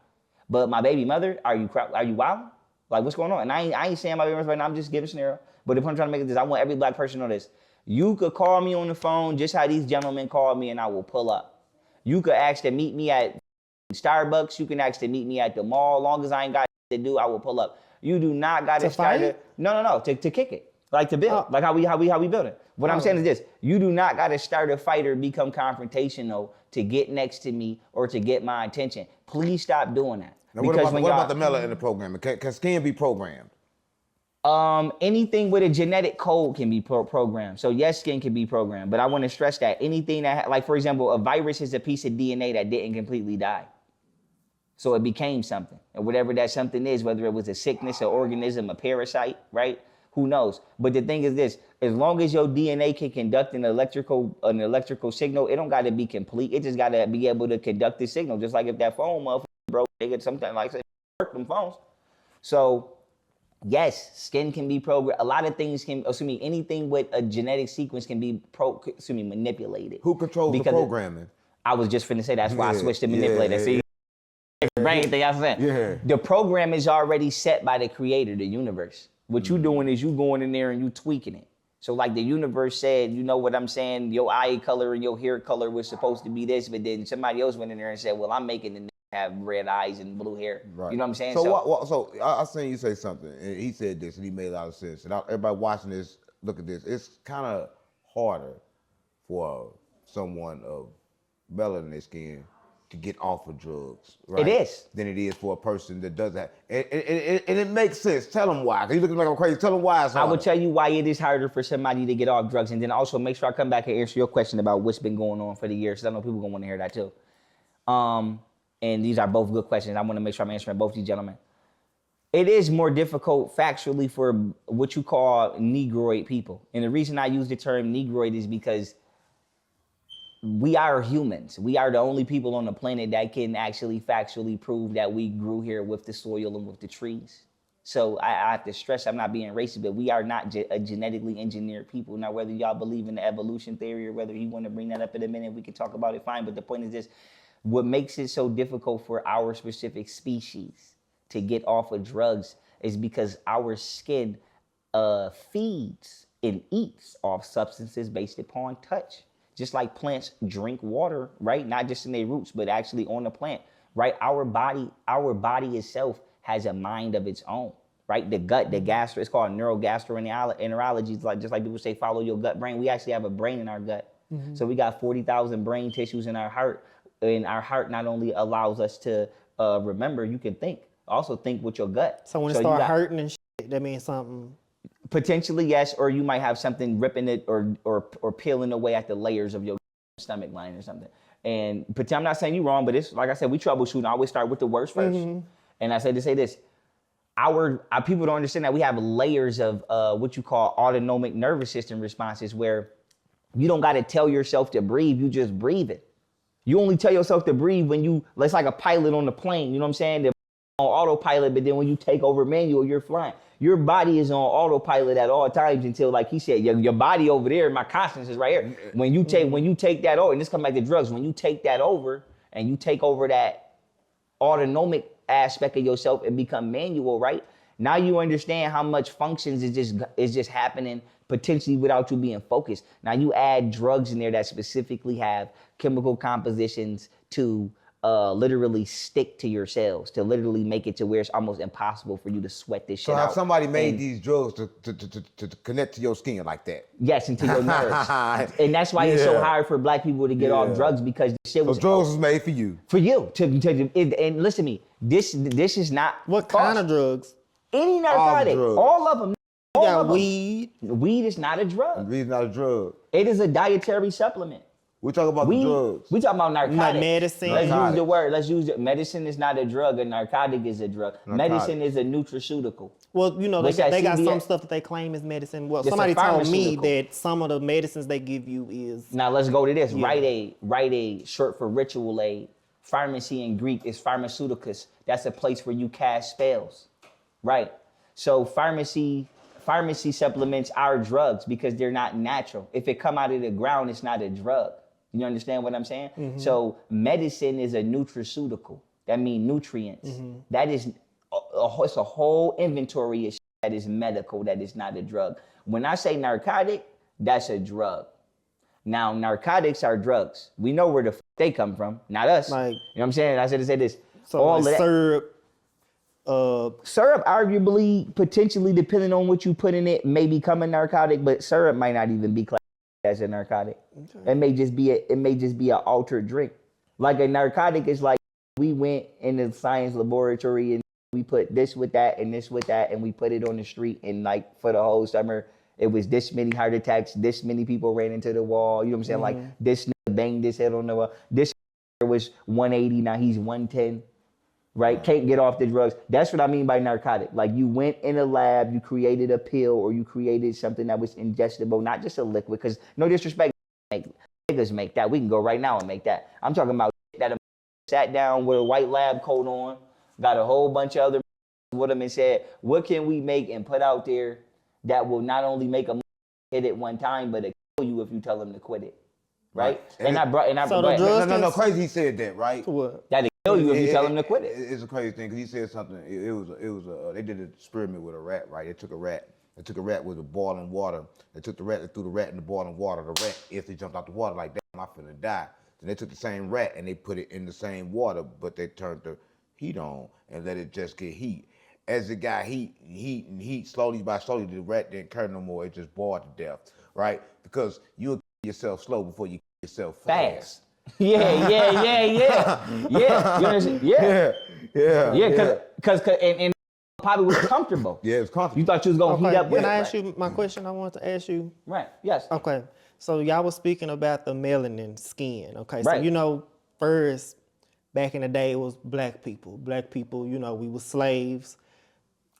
But my baby mother, are you wild? Like, what's going on? And I ain't saying my baby mother right now, I'm just giving a scenario. But if I'm trying to make it this, I want every black person to know this. You could call me on the phone just how these gentlemen called me and I will pull up. You could ask to meet me at Starbucks. You can ask to meet me at the mall. Long as I ain't got to do, I will pull up. You do not got to start to kick it. Like to build, like how we build it. What I'm saying is this: you do not got to start a fight or become confrontational to get next to me or to get my attention. Please stop doing that. Now, what about the melanin in the programming? Can skin be programmed? Anything with a genetic code can be programmed. So yes, skin can be programmed, but I want to stress that anything that, like for example, a virus is a piece of DNA that didn't completely die. So it became something, and whatever that something is, whether it was a sickness, an organism, a parasite, right? Who knows? But the thing is this, as long as your DNA can conduct an electrical signal, it don't got to be complete. It just got to be able to conduct the signal. Just like if that phone motherfucker broke, they get something like I said, work them phones. So yes, skin can be programmed. A lot of things anything with a genetic sequence can be manipulated. Who controls the programming? I was just finna say that's why I switched to manipulator. See? Brain thing I was saying. Yeah. The program is already set by the creator, the universe. What you doing is you going in there and you tweaking it. So like the universe said, you know what I'm saying? Your eye color and your hair color was supposed to be this, but then somebody else went in there and said, well, I'm making the have red eyes and blue hair. Right. You know what I'm saying? So I seen you say something, and he said this, and he made a lot of sense. And everybody watching this, look at this. It's kind of harder for someone of melanin in their skin to get off of drugs, right? It is. Than it is for a person that does that. And it makes sense. Tell them why. You looking like I'm crazy. Tell them why it's harder. I will tell you why it is harder for somebody to get off drugs. And then also make sure I come back and answer your question about what's been going on for the years. Because I know people going to want to hear that too. And these are both good questions. I want to make sure I'm answering both these gentlemen. It is more difficult factually for what you call Negroid people. And the reason I use the term Negroid is because we are humans. We are the only people on the planet that can actually factually prove that we grew here with the soil and with the trees. So I have to stress, I'm not being racist, but we are not a genetically engineered people. Now, whether y'all believe in the evolution theory or whether you want to bring that up in a minute, we can talk about it, fine. But the point is this, what makes it so difficult for our specific species to get off of drugs is because our skin feeds and eats off substances based upon touch. Just like plants drink water, right? Not just in their roots, but actually on the plant, right? Our body itself has a mind of its own, right? The gut, the gastro, it's called neurogastroenterology. It's like, just like people say, follow your gut brain. We actually have a brain in our gut. Mm-hmm. So we got 40,000 brain tissues in our heart. And our heart not only allows us to remember, you can think. Also think with your gut. So when it starts hurting and shit, that means something. Potentially, yes, or you might have something ripping it or peeling away at the layers of your stomach lining or something. And I'm not saying you're wrong, but it's like I said, we troubleshoot. I always start with the worst first. Mm-hmm. And I say to say this, our people don't understand that we have layers of what you call autonomic nervous system responses where you don't got to tell yourself to breathe, you just breathe it. You only tell yourself to breathe when it's like a pilot on the plane, you know what I'm saying? They're on autopilot, but then when you take over manual, you're flying. Your body is on autopilot at all times until, like he said, your body over there, my conscience is right here. When you take that over, and this comes back to drugs, when you take that over and you take over that autonomic aspect of yourself and become manual, right? Now you understand how much functions is just happening potentially without you being focused. Now you add drugs in there that specifically have chemical compositions to literally stick to your cells, to literally make it to where it's almost impossible for you to sweat this shit out. So somebody made these drugs to connect to your skin like that? Yes, and to your nerves. And that's why it's so hard for black people to get off drugs, because the shit was... So drugs was made for you? For you. And listen to me, this is not... What kind of drugs? Any narcotic. All of them. You got weed. Weed is not a drug. Weed is not a drug. It is a dietary supplement. We talk about the drugs. We talk about narcotics. Like medicine. Let's use the word. Medicine is not a drug. A narcotic is a drug. Medicine is a nutraceutical. Well, you know, they got some stuff that they claim is medicine. Well, somebody told me that some of the medicines they give you is... Now let's go to this. Yeah. Rite Aid, short for ritual aid. Pharmacy in Greek is pharmaceuticus. That's a place where you cast spells. Right. So pharmacy pharmacy supplements are drugs because they're not natural. If it come out of the ground, it's not a drug. You understand what I'm saying? Mm-hmm. So medicine is a nutraceutical. That means nutrients. Mm-hmm. That is, it's a whole inventory of shit that is medical, that is not a drug. When I say narcotic, that's a drug. Now, narcotics are drugs. We know where the f they come from, not us. Like, you know what I'm saying? I said to say this. So all like syrup. Syrup, arguably, potentially, depending on what you put in it, may become a narcotic, but syrup might not even be classified as a narcotic. Okay. It may just be an altered drink. Like a narcotic is like we went in the science laboratory and we put this with that and this with that and we put it on the street, and like for the whole summer it was this many heart attacks, this many people ran into the wall. You know what I'm saying? Mm-hmm. Like this nigga banged his head on the wall. This was 180, now he's 110. Right? Can't get off the drugs. That's what I mean by narcotic. Like you went in a lab, you created a pill, or you created something that was ingestible, not just a liquid. Because no disrespect, niggas make that. We can go right now and make that. I'm talking about that a sat down with a white lab coat on, got a whole bunch of other with them and said, what can we make and put out there that will not only make a hit it one time, but it kill you if you tell them to quit it. Right? No, crazy he said that, right? What? That kill you if you tell them to quit it. It's a crazy thing because he said something. It was they did an experiment with a rat, right? They took a rat with the boiling water. They took the rat, they threw the rat in the boiling water. The rat, if they jumped out the water like that, I'm finna die. Then they took the same rat and they put it in the same water, but they turned the heat on and let it just get heat. As it got heat, slowly by slowly, the rat didn't care no more. It just boiled to death, right? Because you'll kill yourself slow before you kill yourself fast. Yeah. You understand? Yeah, because and probably was comfortable. Yeah, it was comfortable. You thought you was gonna heat up with it. Can I ask you my question I wanted to ask you? Right, yes. Okay, so y'all was speaking about the melanin skin, okay? Right. So, you know, first, back in the day, it was black people. Black people, you know, we were slaves.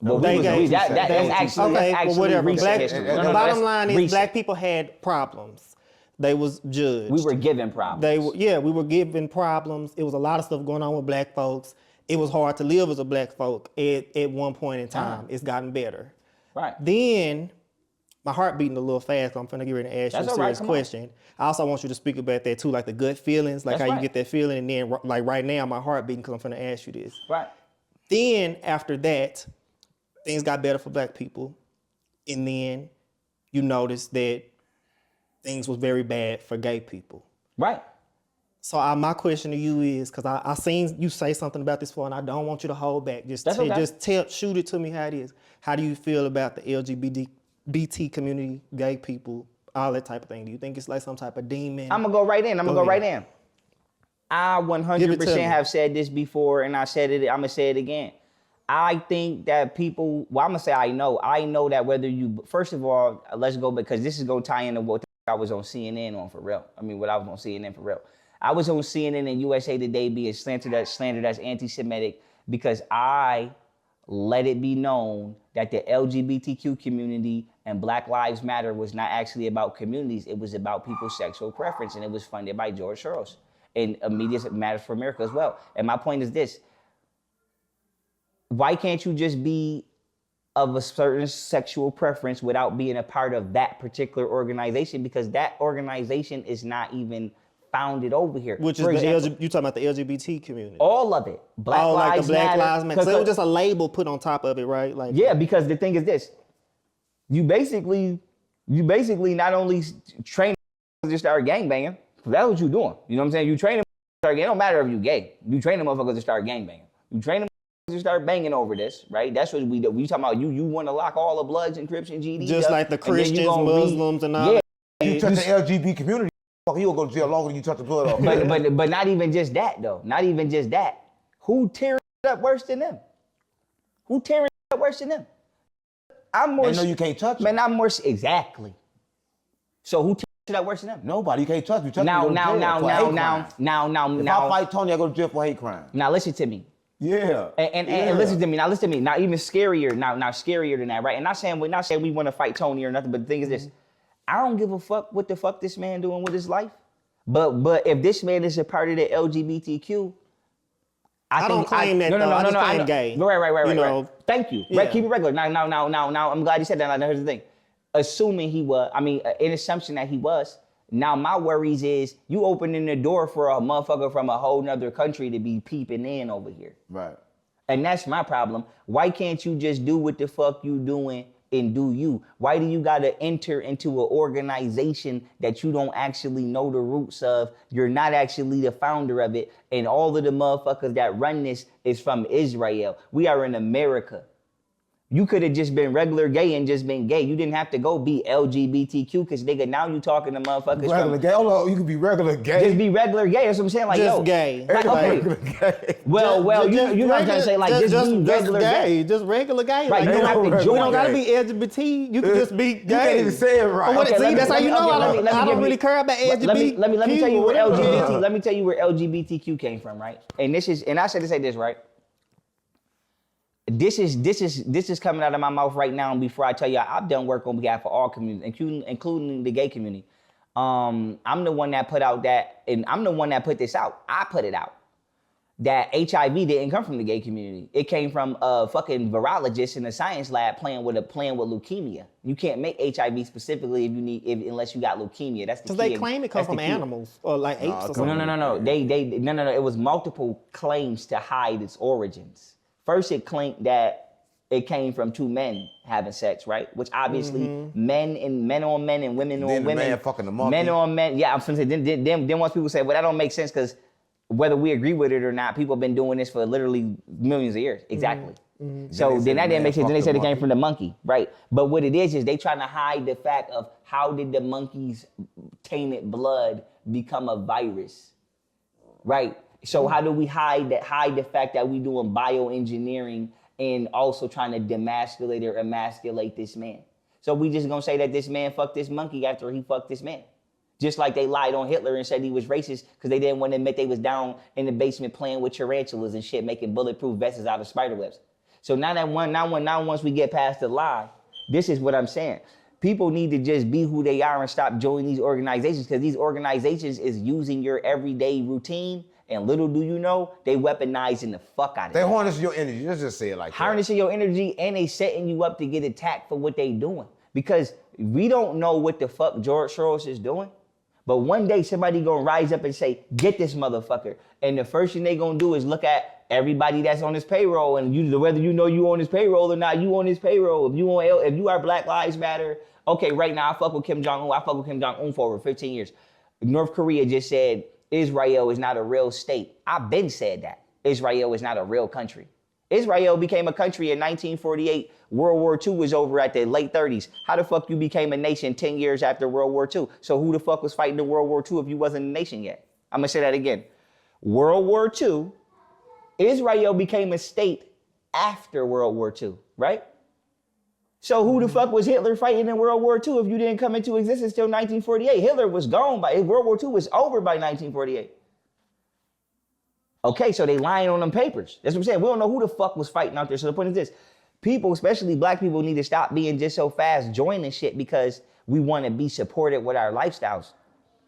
Well, that's actually whatever. Recent history. The bottom line is black people had problems. They was judged. We were given problems. We were given problems. It was a lot of stuff going on with black folks. It was hard to live as a black folk at one point in time. It's gotten better. Right. Then, my heart beating a little fast, so I'm finna get ready to ask you a serious question. I also want you to speak about that too, like the gut feelings, like how you get that feeling, and then like right now, my heart beating because I'm finna ask you this. Right. Then, after that, things got better for black people. And then you notice that things was very bad for gay people. Right. So my question to you is, because I seen you say something about this before, and I don't want you to hold back. Just shoot it to me how it is. How do you feel about the LGBT community, gay people, all that type of thing? Do you think it's like some type of demon? I'm gonna go right in. I 100% have said this before, and I said it. I'm gonna say it again. I think that people. Well, I'm gonna say I know that whether you. First of all, let's go because this is gonna tie into what I was on CNN on for real. I mean, what I was on CNN for real. I was on CNN and USA Today being slandered as anti-Semitic because I let it be known that the LGBTQ community and Black Lives Matter was not actually about communities. It was about people's sexual preference, and it was funded by George Soros and Media Matters for America as well. And my point is this. Why can't you just be of a certain sexual preference without being a part of that particular organization? Because that organization is not even founded over here. Which is you talking about the LGBT community? All of it. Black Lives Matter. So it was just a label put on top of it, right? Like because the thing is this: you basically not only train to just start gangbanging. That's what you're doing. You know what I'm saying? You train them to start. It don't matter if you gay. You train them motherfuckers to start gangbanging. You train them to start banging over this, right? That's what we do. We talking about you want to lock all the Bloods and Crips and GDs just up, like the Christians, Muslims, and all. Yeah, you touch the LGBT community. You'll go to jail longer than you touch the blood off. but not even just that though. Not even just that. Who tearing up worse than them? I'm more. They know you can't touch. Man, I'm more exactly. So who tearing up worse than them? Nobody. You can't touch me. Now. If I fight Tony, I go to jail for hate crime. Now listen to me. Yeah. And listen to me. Now listen to me. Now even scarier. Now scarier than that, right? And not saying we want to fight Tony or nothing. But the thing is this. I don't give a fuck what the fuck this man doing with his life. But if this man is a part of the LGBTQ, I don't claim that. No. I just claim gay. Right. Thank you. Yeah. Right, keep it regular. Now. I'm glad you said that. Now here's the thing. Assuming he was, an assumption that he was. Now my worries is you opening the door for a motherfucker from a whole nother country to be peeping in over here. Right. And that's my problem. Why can't you just do what the fuck you doing and do you? Why do you gotta enter into an organization that you don't actually know the roots of? You're not actually the founder of it. And all of the motherfuckers that run this is from Israel. We are in America. You could have just been regular gay and just been gay. You didn't have to go be LGBTQ because nigga, now you talking to motherfuckers regular gay. Hold on, you could be regular gay. Just be regular gay. That's what I'm saying. Like, just gay. Like, okay. Regular gay. Well, you know what I'm trying to say? Like, just be regular gay. Just regular gay. Right, like, you don't have to join. You don't gotta be LGBT. You can just be gay. You can't even say it right. Okay, that's how you know I don't really care about LGBT. Let me tell you where LGBT. Let me tell you where LGBTQ came from, right? And I said to say this, right? This is coming out of my mouth right now. And before I tell you, I've done work on behalf of all communities, including the gay community. I'm the one that put out that, and I'm the one that put this out. I put it out that HIV didn't come from the gay community. It came from a fucking virologist in a science lab playing with leukemia. You can't make HIV specifically unless you got leukemia. That's the key. Because they claim it comes from animals or like apes or something. No. No. It was multiple claims to hide its origins. First, it claimed that it came from two men having sex, right? Which obviously men on men and women on women. Man fucking the monkey. Men on men. Yeah, I'm gonna say. Then once people say, well, that don't make sense because whether we agree with it or not, people have been doing this for literally millions of years. Exactly. So then that didn't make sense. Then they said it came from the monkey, right? But what it is they trying to hide the fact of how did the monkey's tainted blood become a virus, right? So how do we hide the fact that we doing bioengineering and also trying to demasculate or emasculate this man? So we just gonna say that this man fucked this monkey after he fucked this man. Just like they lied on Hitler and said he was racist because they didn't want to admit they was down in the basement playing with tarantulas and shit, making bulletproof vests out of spider webs. So now once we get past the lie, this is what I'm saying. People need to just be who they are and stop joining these organizations because these organizations is using your everyday routine. And little do you know, they weaponizing the fuck out of it. They harness your energy. Let's just say it like that. Harnessing your energy and they setting you up to get attacked for what they doing. Because we don't know what the fuck George Soros is doing. But one day somebody gonna rise up and say, get this motherfucker. And the first thing they gonna do is look at everybody that's on his payroll and whether you know you on his payroll or not, you on his payroll. If you are Black Lives Matter, okay, right now I fuck with Kim Jong-un. I fuck with Kim Jong-un for over 15 years. North Korea just said, Israel is not a real state. I've been said that. Israel is not a real country. Israel became a country in 1948. World War II was over at the late 30s. How the fuck you became a nation 10 years after World War II? So who the fuck was fighting in World War II if you wasn't a nation yet? I'm gonna say that again. World War II, Israel became a state after World War II, right? So who the fuck was Hitler fighting in World War II if you didn't come into existence till 1948? Hitler was gone World War II was over by 1948. Okay, so they lying on them papers. That's what I'm saying. We don't know who the fuck was fighting out there. So the point is this. People, especially Black people, need to stop being just so fast joining shit because we want to be supported with our lifestyles.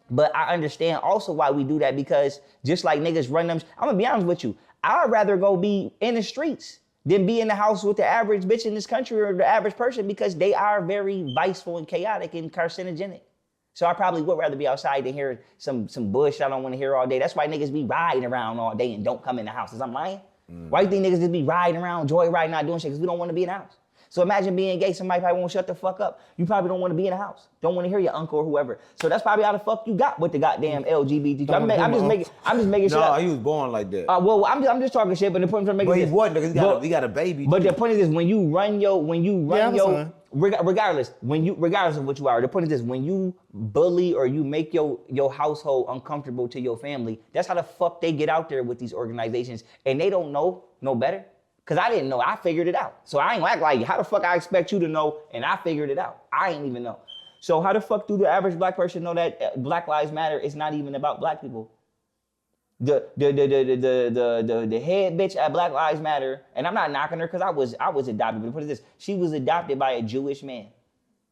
But I understand also why we do that because just like niggas run them, I'm going to be honest with you. I'd rather go be in the streets than be in the house with the average bitch in this country or the average person because they are very viceful and chaotic and carcinogenic. So I probably would rather be outside than hear some bullshit I don't want to hear all day. That's why niggas be riding around all day and don't come in the house. Is I'm lying? Why do you think niggas just be riding around, joyriding, not doing shit? Because we don't want to be in the house. So imagine being gay, somebody probably won't shut the fuck up. You probably don't want to be in the house. Don't want to hear your uncle or whoever. So that's probably how the fuck you got with the goddamn LGBT. I'm just making shit up. No, he was born like that. Well, I'm just talking shit, but the point I'm making is... But he wasn't, he got a baby. But the point is this, regardless of what you are, the point is this, when you bully or you make your household uncomfortable to your family, that's how the fuck they get out there with these organizations. And they don't know no better. Because I didn't know. I figured it out. So I ain't act like, how the fuck I expect you to know? And I figured it out. I ain't even know. So how the fuck do the average Black person know that Black Lives Matter is not even about Black people? The head bitch at Black Lives Matter, and I'm not knocking her because I was adopted. But what is this? She was adopted by a Jewish man.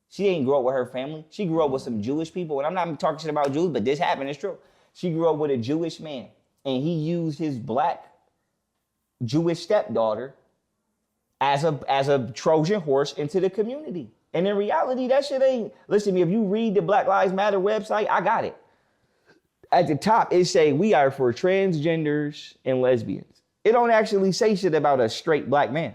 She didn't grow up with her family. She grew up with some Jewish people. And I'm not talking shit about Jews, but this happened. It's true. She grew up with a Jewish man, and he used his Black Jewish stepdaughter as a Trojan horse into the community. And in reality, that shit ain't, listen to me, if you read the Black Lives Matter website, I got it. At the top, it say, we are for transgenders and lesbians. It don't actually say shit about a straight black man.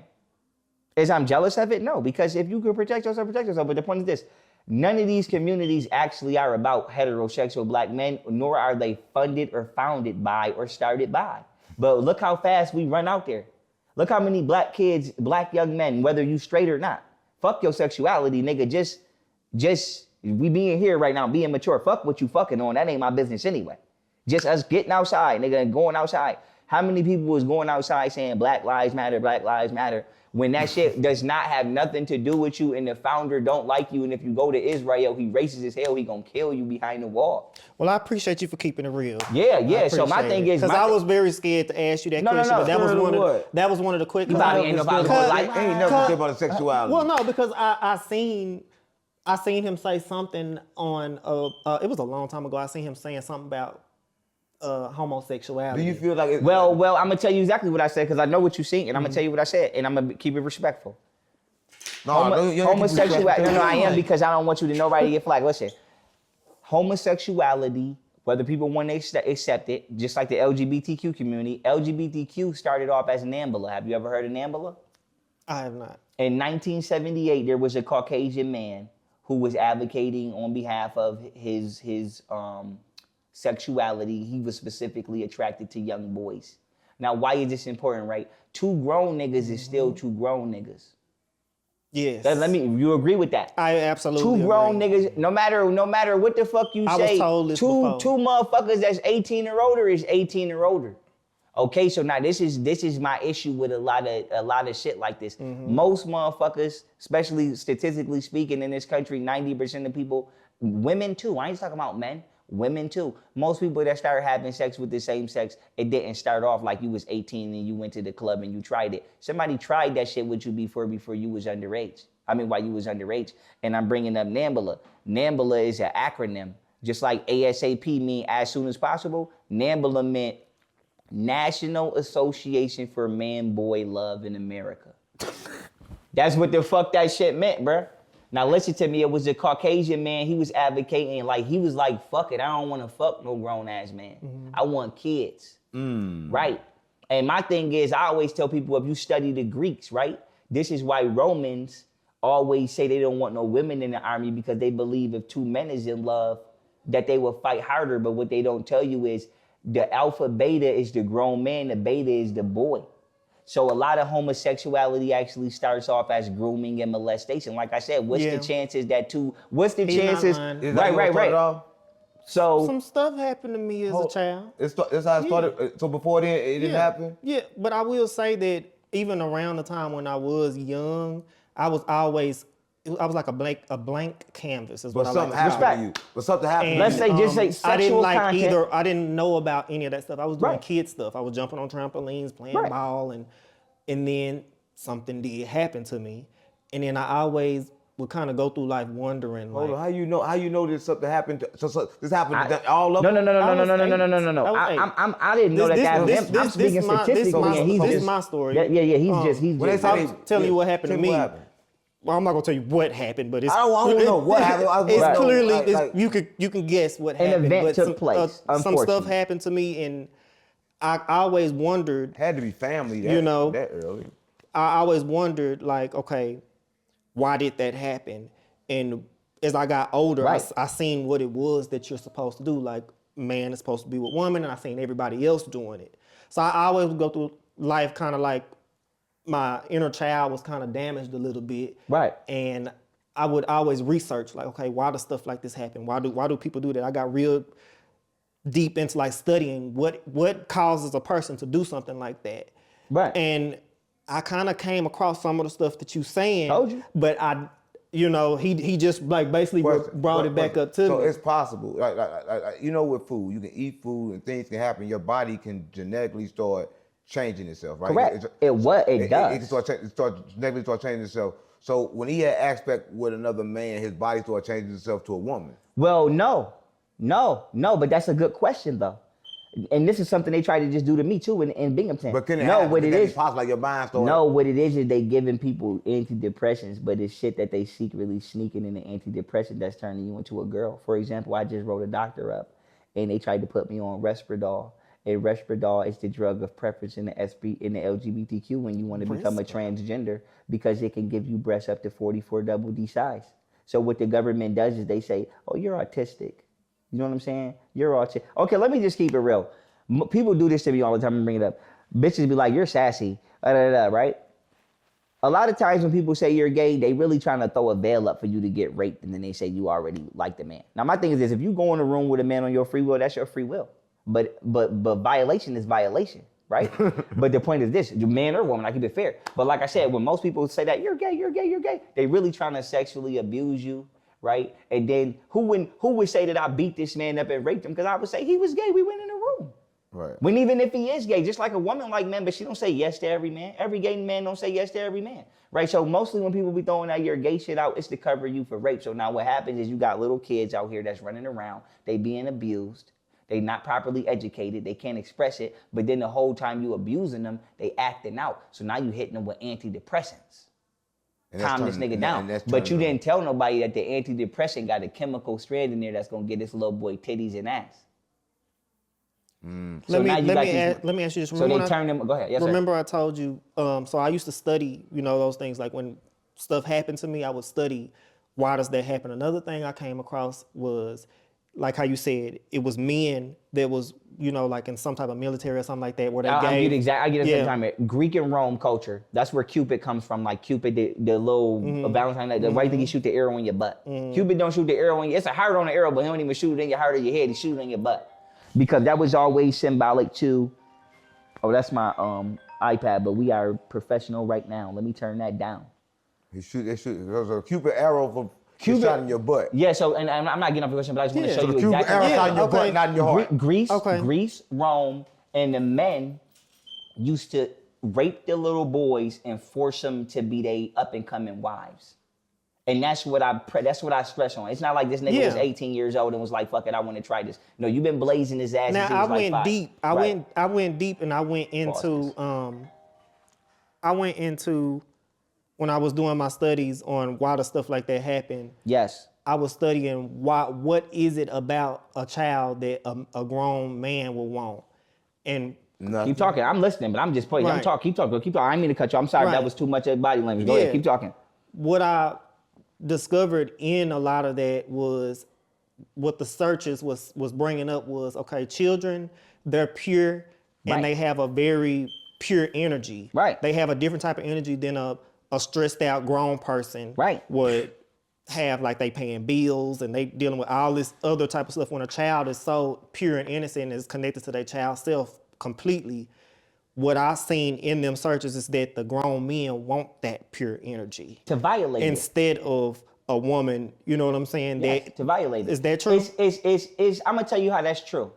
Is I'm jealous of it? No, because if you can protect yourself, protect yourself. But the point is this, none of these communities actually are about heterosexual black men, nor are they funded or founded by or started by. But look how fast we run out there. Look how many black kids, black young men, whether you straight or not, fuck your sexuality, nigga, just, we being here right now, being mature, fuck what you fucking on, that ain't my business anyway. Just us getting outside, nigga, and going outside. How many people was going outside saying Black Lives Matter, when that shit does not have nothing to do with you and the founder don't like you, and if you go to Israel, he racist as hell, he gonna kill you behind the wall. Well, I appreciate you for keeping it real. Yeah. So my thing is, because I was very scared to ask you that question, but that was one of the quick. You probably ain't nobody ain't never think about sexuality. Well, no, because I seen him say something on it was a long time ago. I seen him saying something about homosexuality. Do you feel like it's... Well, I'm gonna tell you exactly what I said because I know what you seen, and I'm gonna tell you what I said, and I'm gonna keep it respectful. Homosexuality. No, I am, because I don't want you to nobody get flagged. Listen, homosexuality, whether people want to accept it, just like the LGBTQ community, LGBTQ started off as NAMBLA. Have you ever heard of NAMBLA? I have not. In 1978, there was a Caucasian man who was advocating on behalf of his sexuality. He was specifically attracted to young boys. Now, why is this important, right? Two grown niggas is still two grown niggas. Yes. You agree with that? I absolutely Two grown agree. niggas, no matter what the fuck you say, I was told this two before. motherfuckers that's 18 or older is 18 or older. Okay, so now this is my issue with a lot of shit like this. Most motherfuckers, especially statistically speaking in this country, 90% of people, women too, I ain't talking about men, women too. Most people that start having sex with the same sex, it didn't start off like you was 18 and you went to the club and you tried it. Somebody tried that shit with you before you was underage. While you was underage. And I'm bringing up NAMBLA. NAMBLA is an acronym. Just like ASAP mean as soon as possible, NAMBLA meant National Association for Man-Boy Love in America. That's what the fuck that shit meant, bruh. Now listen to me, it was a Caucasian man, he was advocating, he was like, fuck it, I don't want to fuck no grown-ass man. I want kids, right? And my thing is, I always tell people, if you study the Greeks, right? This is why Romans always say they don't want no women in the army, because they believe if two men is in love, that they will fight harder. But what they don't tell you is the alpha beta is the grown man, the beta is the boy. So a lot of homosexuality actually starts off as grooming and molestation. Like I said, what's the chances that Right. So some stuff happened to me as a child. That's how it started. So before then, it didn't happen? Yeah, but I will say that even around the time when I was young, I was like a blank canvas. Is what I like. Happened to you. But something happened. Let's say just say sexual content. I didn't know about any of that stuff. I was doing kid stuff. I was jumping on trampolines, playing ball, and then something did happen to me, and then I always would kind of go through life wondering. Hold on, how you know this something happened? So this happened to all of them? No. I didn't know that. I'm speaking statistically. This is my story. Yeah. He's just. I'm telling you what happened to me. Well, I'm not gonna tell you what happened, but it's. I don't know what happened. It's clearly you can guess what happened. An event took place. Some stuff happened to me, and I always wondered. Had to be family. That early. I always wondered, like, okay, why did that happen? And as I got older, I seen what it was that you're supposed to do. Like, man is supposed to be with woman, and I seen everybody else doing it. So I always would go through life kind of like my inner child was kind of damaged a little bit. Right. And I would always research, like, okay, why does stuff like this happen? Why do people do that? I got real deep into like studying what causes a person to do something like that. Right. And I kind of came across some of the stuff that you saying. Told you. But he just like basically brought it back up to me. So it's possible. Like, with food, you can eat food and things can happen. Your body can genetically start changing itself, right? Correct. It does. It start changing itself. So when he had aspect with another man, his body started changing itself to a woman. Well, no, but that's a good question though. And this is something they try to just do to me too in Binghamton. But can what it is possible, like your mind started? No, what it is they giving people antidepressants, but it's shit that they secretly sneaking in the antidepressant that's turning you into a girl. For example, I just wrote a doctor up, and they tried to put me on Risperdal. And Risperdal is the drug of preference in the LGBTQ when you want to become a transgender, because it can give you breasts up to 44 double D size. So what the government does is they say, oh, you're autistic. You know what I'm saying? You're autistic. Okay, let me just keep it real. People do this to me all the time and bring it up. Bitches be like, you're sassy, right? A lot of times when people say you're gay, they really trying to throw a veil up for you to get raped, and then they say you already like the man. Now, my thing is this: if you go in a room with a man on your free will, that's your free will. But violation is violation, right? But the point is this: man or woman, I keep it fair. But like I said, when most people say that you're gay, they really trying to sexually abuse you. Right? And then who would say that I beat this man up and raped him? Because I would say he was gay. We went in a room. Right. When even if he is gay, just like a woman like men, but she don't say yes to every man. Every gay man don't say yes to every man. Right? So mostly when people be throwing that your gay shit out, it's to cover you for rape. So now what happens is you got little kids out here that's running around. They being abused. They not properly educated. They can't express it. But then the whole time you abusing them, they acting out. So now you hitting them with antidepressants. Calm this nigga down. But you didn't tell nobody that the antidepressant got a chemical strand in there that's gonna get this little boy titties and ass. So let me ask you this. So they turn them. Go ahead. Yes, remember I told you. So I used to study, those things. Like when stuff happened to me, I would study. Why does that happen? Another thing I came across was, like how you said, it was men that was, like in some type of military or something like that, where they I get it time. Greek and Rome culture, that's where Cupid comes from. Like Cupid, the little Valentine, the right thing, he shoot the arrow in your butt. Cupid don't shoot the arrow in you. It's a heart on the arrow, but he don't even shoot it in your heart or your head. He shoot it in your butt. Because that was always symbolic to, that's my iPad, but we are professional right now. Let me turn that down. They shoot. There's a Cupid arrow from Cupid shot in your butt. Yeah, so, and I'm not getting off the question, but I just want to show you Cupid exactly. Arrow shot in your butt, not in your heart. Greece, Rome, and the men used to rape the little boys and force them to be they up and coming wives. And that's what I stress on. It's not like this nigga was 18 years old and was like, fuck it, I want to try this. No, you've been blazing his ass since he was like 5. Deep. I went deep, and I went into when I was doing my studies on why the stuff like that happened. Yes. I was studying what is it about a child that a grown man will want. And keep talking. I'm listening, but I'm just playing. Right. Keep talking. I didn't mean to cut you. I'm sorry if that was too much body language. Go ahead, keep talking. What I discovered in a lot of that was what the searches was bringing up was, okay, children, they're pure and they have a very pure energy. Right. They have a different type of energy than a stressed out grown person would have. Like they paying bills and they dealing with all this other type of stuff. When a child is so pure and innocent and is connected to their child self completely, what I've seen in them searches is that the grown men want that pure energy. To violate instead of a woman, you know what I'm saying? Yes, to violate it. Is that true? I'm gonna tell you how that's true.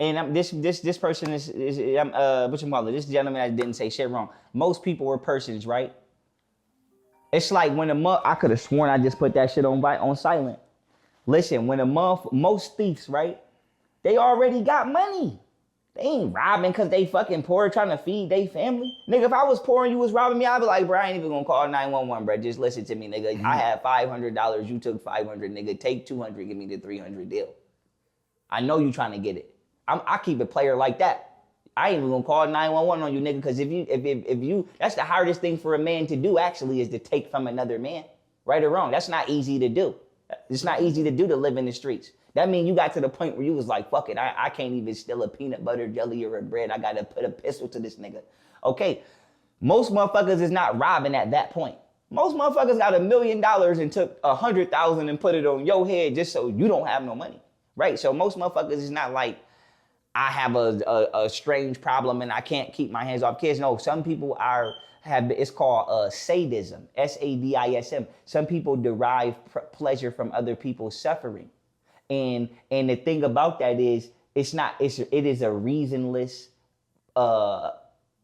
And this person is this gentleman that didn't say shit wrong. Most people were persons, right? It's like when I could have sworn I just put that shit on silent. Listen, when most thieves, right? They already got money. They ain't robbing because they fucking poor trying to feed their family. Nigga, if I was poor and you was robbing me, I'd be like, bro, I ain't even gonna call 911, bro. Just listen to me, nigga. I had $500, you took $500, nigga. Take $200, give me the $300 deal. I know you trying to get it. I keep a player like that. I ain't even gonna call 911 on you, nigga, because if you, that's the hardest thing for a man to do, actually, is to take from another man. Right or wrong, that's not easy to do. It's not easy to do to live in the streets. That means you got to the point where you was like, fuck it, I can't even steal a peanut butter jelly or a bread. I gotta put a pistol to this nigga. Okay, most motherfuckers is not robbing at that point. Most motherfuckers got $1 million and took 100,000 and put it on your head just so you don't have no money, right? So most motherfuckers is not like, I have a strange problem and I can't keep my hands off kids. No, some people it's called sadism, sadism. Some people derive pleasure from other people's suffering. And the thing about that is, it is a reasonless,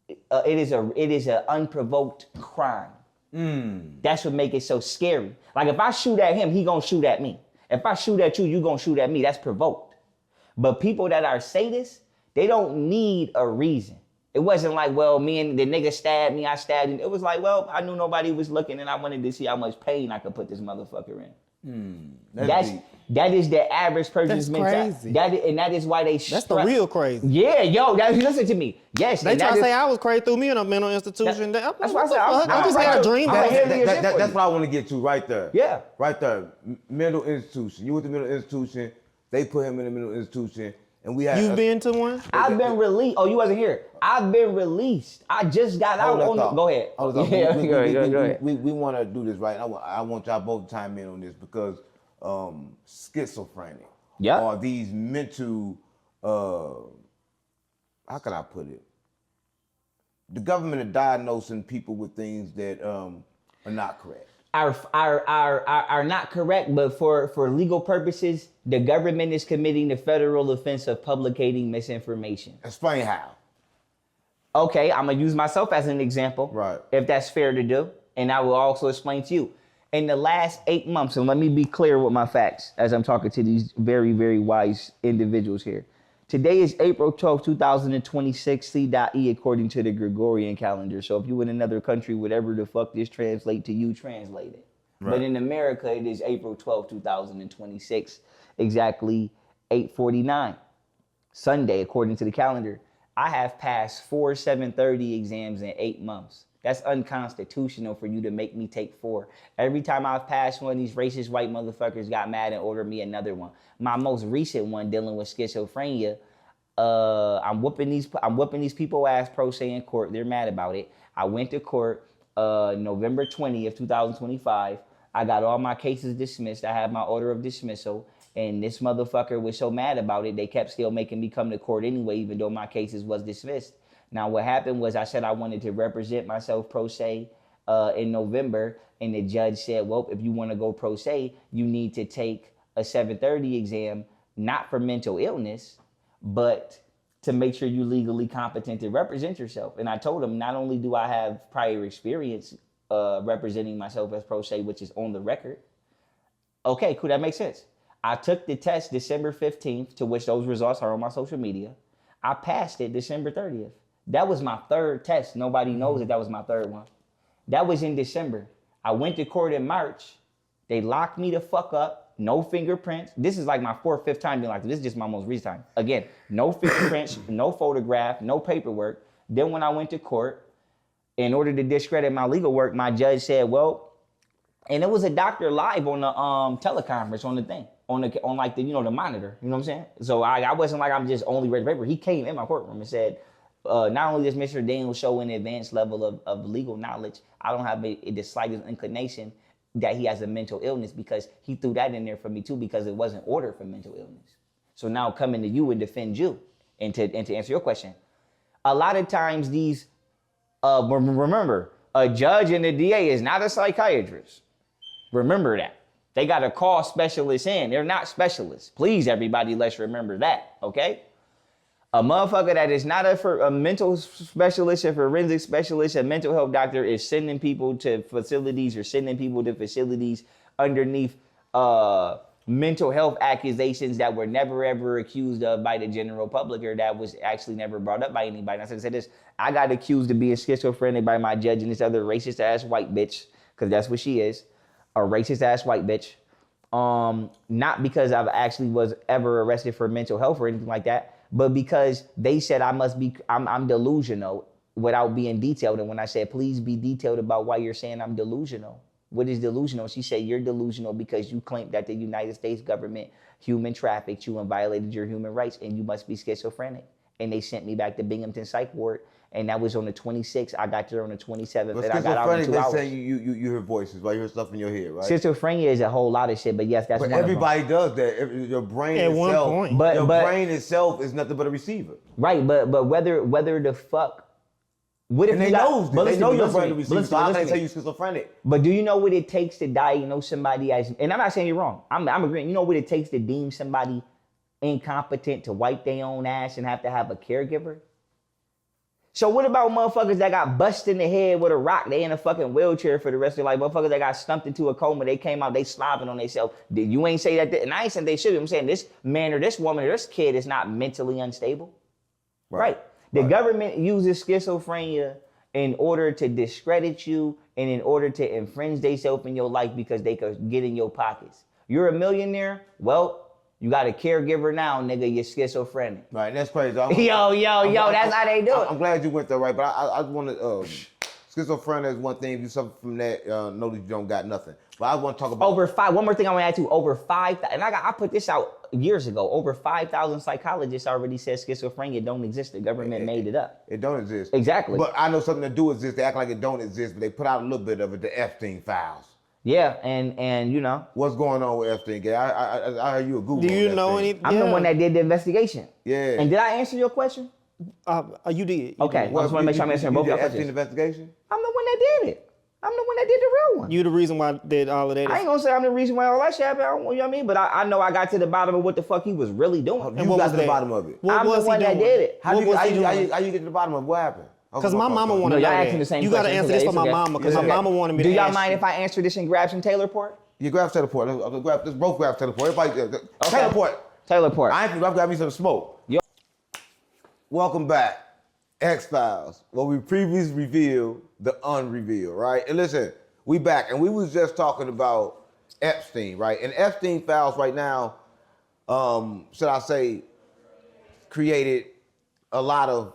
it is an unprovoked crime. That's what makes it so scary. Like if I shoot at him, he gonna shoot at me. If I shoot at you, you gonna shoot at me. That's provoked. But people that are sadists, They don't need a reason. It wasn't like, well, me and the nigga stabbed me, I stabbed him. It was like, well, I knew nobody was looking and I wanted to see how much pain I could put this motherfucker in. That is the average person's mentality. That is why they That's the real crazy. Yeah, yo, listen to me. Yes. They try to say I was crazy through me in a mental institution. That's why I said I just had a dream. That's what I want to get to right there. Yeah. Right there. Mental institution. You went to mental institution. They put him in a mental institution. And we had You've been to one? I've been released. Oh, you wasn't here. I've been released. I just got out on the... Go ahead. Go ahead. We want to do this right. I want y'all both to chime in on this because schizophrenic or these mental... how can I put it? The government is diagnosing people with things that are not correct. Are not correct, but for legal purposes, the government is committing the federal offense of publicating misinformation. Explain how. Okay, I'm gonna use myself as an example, right? If that's fair to do, and I will also explain to you. In the last 8 months, and let me be clear with my facts as I'm talking to these very, very wise individuals here. Today is April 12, 2026, C.E according to the Gregorian calendar. So if you in another country, whatever the fuck this translate to you, translate it. Right. But in America, it is April 12, 2026, exactly 8:49. Sunday, according to the calendar. I have passed 4 730 exams in 8 months. That's unconstitutional for you to make me take 4. Every time I've passed one, these racist white motherfuckers got mad and ordered me another one. My most recent one dealing with schizophrenia, I'm whooping these people ass pro se in court. They're mad about it. I went to court November 20th, 2025. I got all my cases dismissed. I had my order of dismissal. And this motherfucker was so mad about it, they kept still making me come to court anyway, even though my cases was dismissed. Now, what happened was I said I wanted to represent myself pro se in November, and the judge said, well, if you want to go pro se, you need to take a 730 exam, not for mental illness, but to make sure you're legally competent to represent yourself. And I told him, not only do I have prior experience representing myself as pro se, which is on the record. Okay, cool, that makes sense. I took the test December 15th, to which those results are on my social media. I passed it December 30th. That was my 3rd test. Nobody knows that was my 3rd one. That was in December. I went to court in March. They locked me the fuck up. No fingerprints. This is like my 4th, 5th time being locked up. This is just my most recent time. Again, no fingerprints, no photograph, no paperwork. Then when I went to court, in order to discredit my legal work, my judge said, well, and it was a doctor live on the teleconference on the thing. On like the, the monitor. You know what I'm saying? So I wasn't like I'm just only read the paper. He came in my courtroom and said, not only does Mr. Daniel show an advanced level of legal knowledge, I don't have the slightest inclination that he has a mental illness, because he threw that in there for me too, because it wasn't ordered for mental illness. So now coming to you and defend you, and to answer your question, a lot of times these, remember, a judge and a DA is not a psychiatrist. Remember that. They got to call specialists in. They're not specialists. Please, everybody, let's remember that, okay? A motherfucker that is not a mental specialist, a forensic specialist, a mental health doctor is sending people to facilities or sending people to facilities underneath mental health accusations that were never, ever accused of by the general public, or that was actually never brought up by anybody. And I said this, I got accused of being schizophrenic by my judge and this other racist-ass white bitch, because that's what she is. A racist-ass white bitch. Not because I've actually was ever arrested for mental health or anything like that, but because they said I'm delusional without being detailed. And when I said, please be detailed about why you're saying I'm delusional. What is delusional? She said, you're delusional because you claimed that the United States government human trafficked you and violated your human rights, and you must be schizophrenic. And they sent me back to Binghamton Psych Ward. And that was on the 26th. I got there on the 27th. But and I got out in 2 hours. They say you hear voices, right? You hear stuff in your head, right? Schizophrenia is a whole lot of shit, but yes, that's one everybody does that. Your brain at itself, one point. But brain itself is nothing but a receiver. Right, but whether the fuck, what if and they know your brain is a receiver. So how can they tell you schizophrenic? But do you know what it takes to diagnose somebody as? And I'm not saying you're wrong. I'm agreeing. You know what it takes to deem somebody incompetent to wipe their own ass and have to have a caregiver? So what about motherfuckers that got busted in the head with a rock? They in a fucking wheelchair for the rest of their life. Motherfuckers that got stumped into a coma. They came out, they slobbing on themselves. You ain't say that. And I ain't saying they should. I'm saying this man or this woman or this kid is not mentally unstable. Right. The government uses schizophrenia in order to discredit you and in order to infringe themselves in your life because they could get in your pockets. You're a millionaire, well, you got a caregiver now, nigga, you're schizophrenic. Right, that's crazy. That's how they do it. I'm glad you went there, right, but I want to, schizophrenia is one thing. If you suffer from that, know that you don't got nothing. But I want to talk about... One more thing I want to add to, over 5,000, and I put this out years ago, over 5,000 psychologists already said schizophrenia don't exist. The government made it up. It don't exist. Exactly. But I know something that do exist. They act like it don't exist, but they put out a little bit of it, the Epstein files. Yeah, and you know. What's going on with Epstein? I heard you a Google. Do you know anything? I'm the one that did the investigation. Yeah. And did I answer your question? You did. Okay. I just want to make sure I'm answering both your questions. Epstein investigation? I'm the one that did it. I'm the one that did the real one. You the reason why I did all of that. I ain't gonna say I'm the reason why all that shit happened. You know what I mean? But I know I got to the bottom of what the fuck he was really doing. You got to the bottom of it. I'm the one that did it. How you get to the bottom of it? What happened? Because my mama wanted to know that. You got to answer this for my mama because my mama wanted me to ask. Do y'all mind if I answer this and grab some Taylor Port? You grab Taylor Port. Let's both grab Taylor Port. Everybody, Taylor Port. Taylor Port. I've got me some smoke. Yo. Welcome back. X-Files, where we previously revealed the unrevealed, right? And listen, we back, and we was just talking about Epstein, right? And Epstein files right now, should I say, created a lot of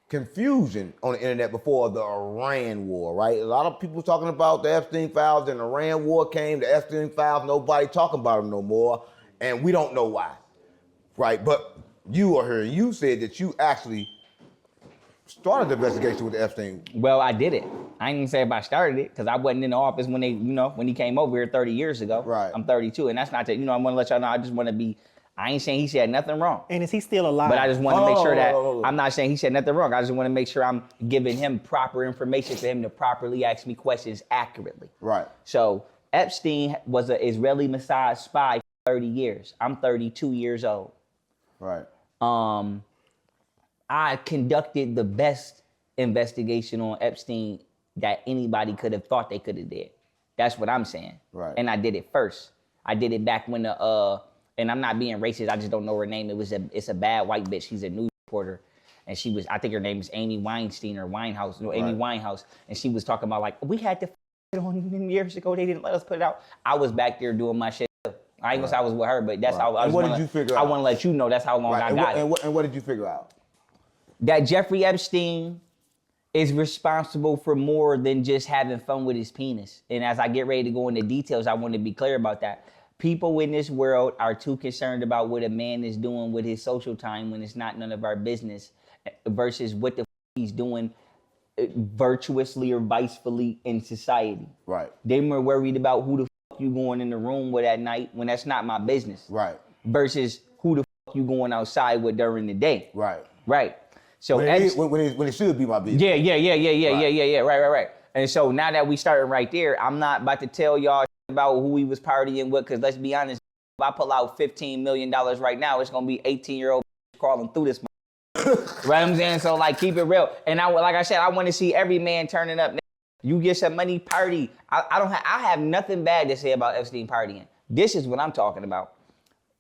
confusion on the internet before the Iran war, right? A lot of people talking about the Epstein files, and the Iran war came, the Epstein files, nobody talking about them no more, and we don't know why, right? But you are here, you said that you actually started the investigation with the Epstein. Well, I did it. I ain't even say if I started it because I wasn't in the office when when he came over here 30 years ago. Right. I'm 32, and that's not that, I want to let y'all know, I just want to be, I ain't saying he said nothing wrong. And is he still alive? But I just want to make sure that, I'm not saying he said nothing wrong. I just want to make sure I'm giving him proper information for him to properly ask me questions accurately. Right. So Epstein was an Israeli Mossad spy for 30 years. I'm 32 years old. Right. I conducted the best investigation on Epstein that anybody could have thought they could have did. That's what I'm saying. Right. And I did it first. I did it back when and I'm not being racist, I just don't know her name. It's a bad white bitch. She's a news reporter. And she was, I think her name is Amy Weinstein or Winehouse. No, Amy Winehouse. And she was talking about like, we had to on years ago, they didn't let us put it out. I was back there doing my shit. I ain't gonna say I was with her, but that's how I was. What did you figure out? I want to let you know that's how long I got it. And what did you figure out? That Jeffrey Epstein is responsible for more than just having fun with his penis. And as I get ready to go into details, I want to be clear about that. People in this world are too concerned about what a man is doing with his social time when it's not none of our business versus what the he's doing virtuously or vicefully in society. Right. They more worried about who the you going in the room with at night when that's not my business. Right. Versus who the you going outside with during the day. Right. Right. So when it should be my business. Yeah. Right. And so now that we starting right there, I'm not about to tell y'all about who he was partying with, because let's be honest, if I pull out $15 million right now, it's gonna be 18-year-old crawling through this. Right, I'm saying? So like, keep it real. And like I said, I want to see every man turning up. You get some money, party. I have nothing bad to say about Epstein partying. This is what I'm talking about.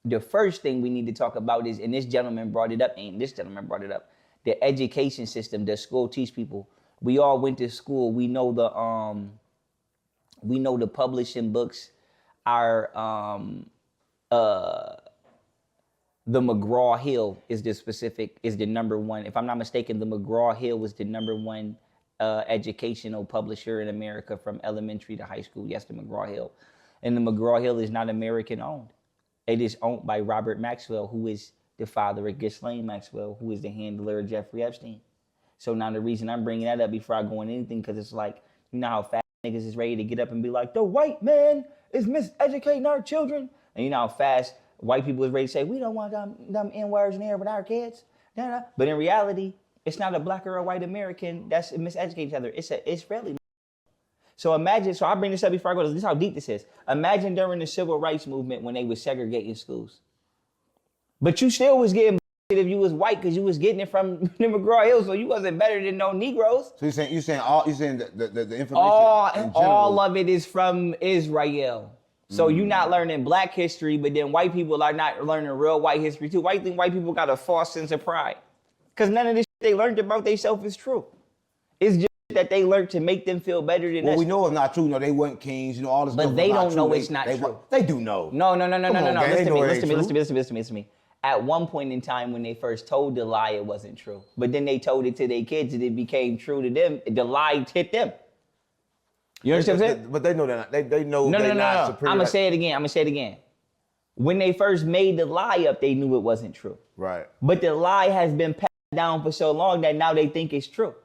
The first thing we need to talk about is, and this gentleman brought it up, the education system. Does school teach people? We all went to school. We know the publishing books are the McGraw-Hill is the number one. If I'm not mistaken, the McGraw-Hill was the number one educational publisher in America from elementary to high school. Yes, the McGraw-Hill. And the McGraw-Hill is not American owned. It is owned by Robert Maxwell, who is the father of Ghislaine Maxwell, who is the handler of Jeffrey Epstein. So now the reason I'm bringing that up before I go into anything, because it's like, you know how fast niggas is ready to get up and be like, the white man is miseducating our children. And you know how fast white people is ready to say, we don't want them N-words in here with our kids. Nah. But in reality, it's not a black or a white American that's miseducating each other. It's a Israeli. So imagine, so I bring this up before I go, this is how deep this is. Imagine during the civil rights movement when they was segregating schools. But you still was getting if you was white, because you was getting it from the McGraw-Hill, so you wasn't better than no Negroes. So you're saying the information all of it is from Israel. So you're not learning black history, but then white people are not learning real white history too. Why do you think white people got a false sense of pride? Because none of this shit they learned about themselves is true. It's just that they learned to make them feel better than us. Well, we know it's not true. No, they weren't kings. You know, all this stuff. But they don't know it's not true. They do know. No. Listen to me. At one point in time when they first told the lie, it wasn't true. But then they told it to their kids and it became true to them. The lie hit them. You understand what I'm saying? But they know that. They know they're not superior. I'm going to say it again. When they first made the lie up, they knew it wasn't true. Right. But the lie has been passed down for so long that now they think it's true.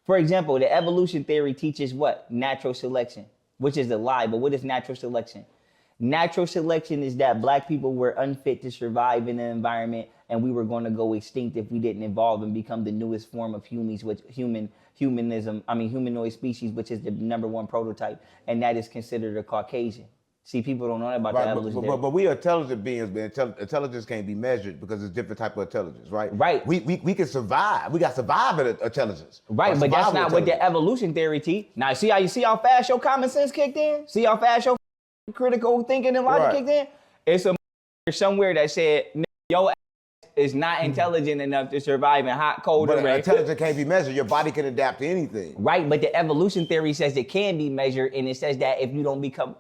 For example, the evolution theory teaches what? Natural selection, which is a lie. But what is natural selection? Natural selection is that black people were unfit to survive in the environment and we were going to go extinct if we didn't evolve and become the newest form of humanoid species, which is the #1 prototype. And that is considered a Caucasian. See, people don't know about the evolution theory. But we are intelligent beings, man. Intelligence can't be measured because it's different type of intelligence, right? Right. We can survive. We got survival intelligence. Right, but that's not what the evolution theory teach. Now, see how fast your common sense kicked in? See how fast your critical thinking and logic kicked in? It's a somewhere that said, your ass is not intelligent enough to survive in hot, cold, or rain. Intelligence can't be measured. Your body can adapt to anything. Right, but the evolution theory says it can be measured, and it says that if you don't become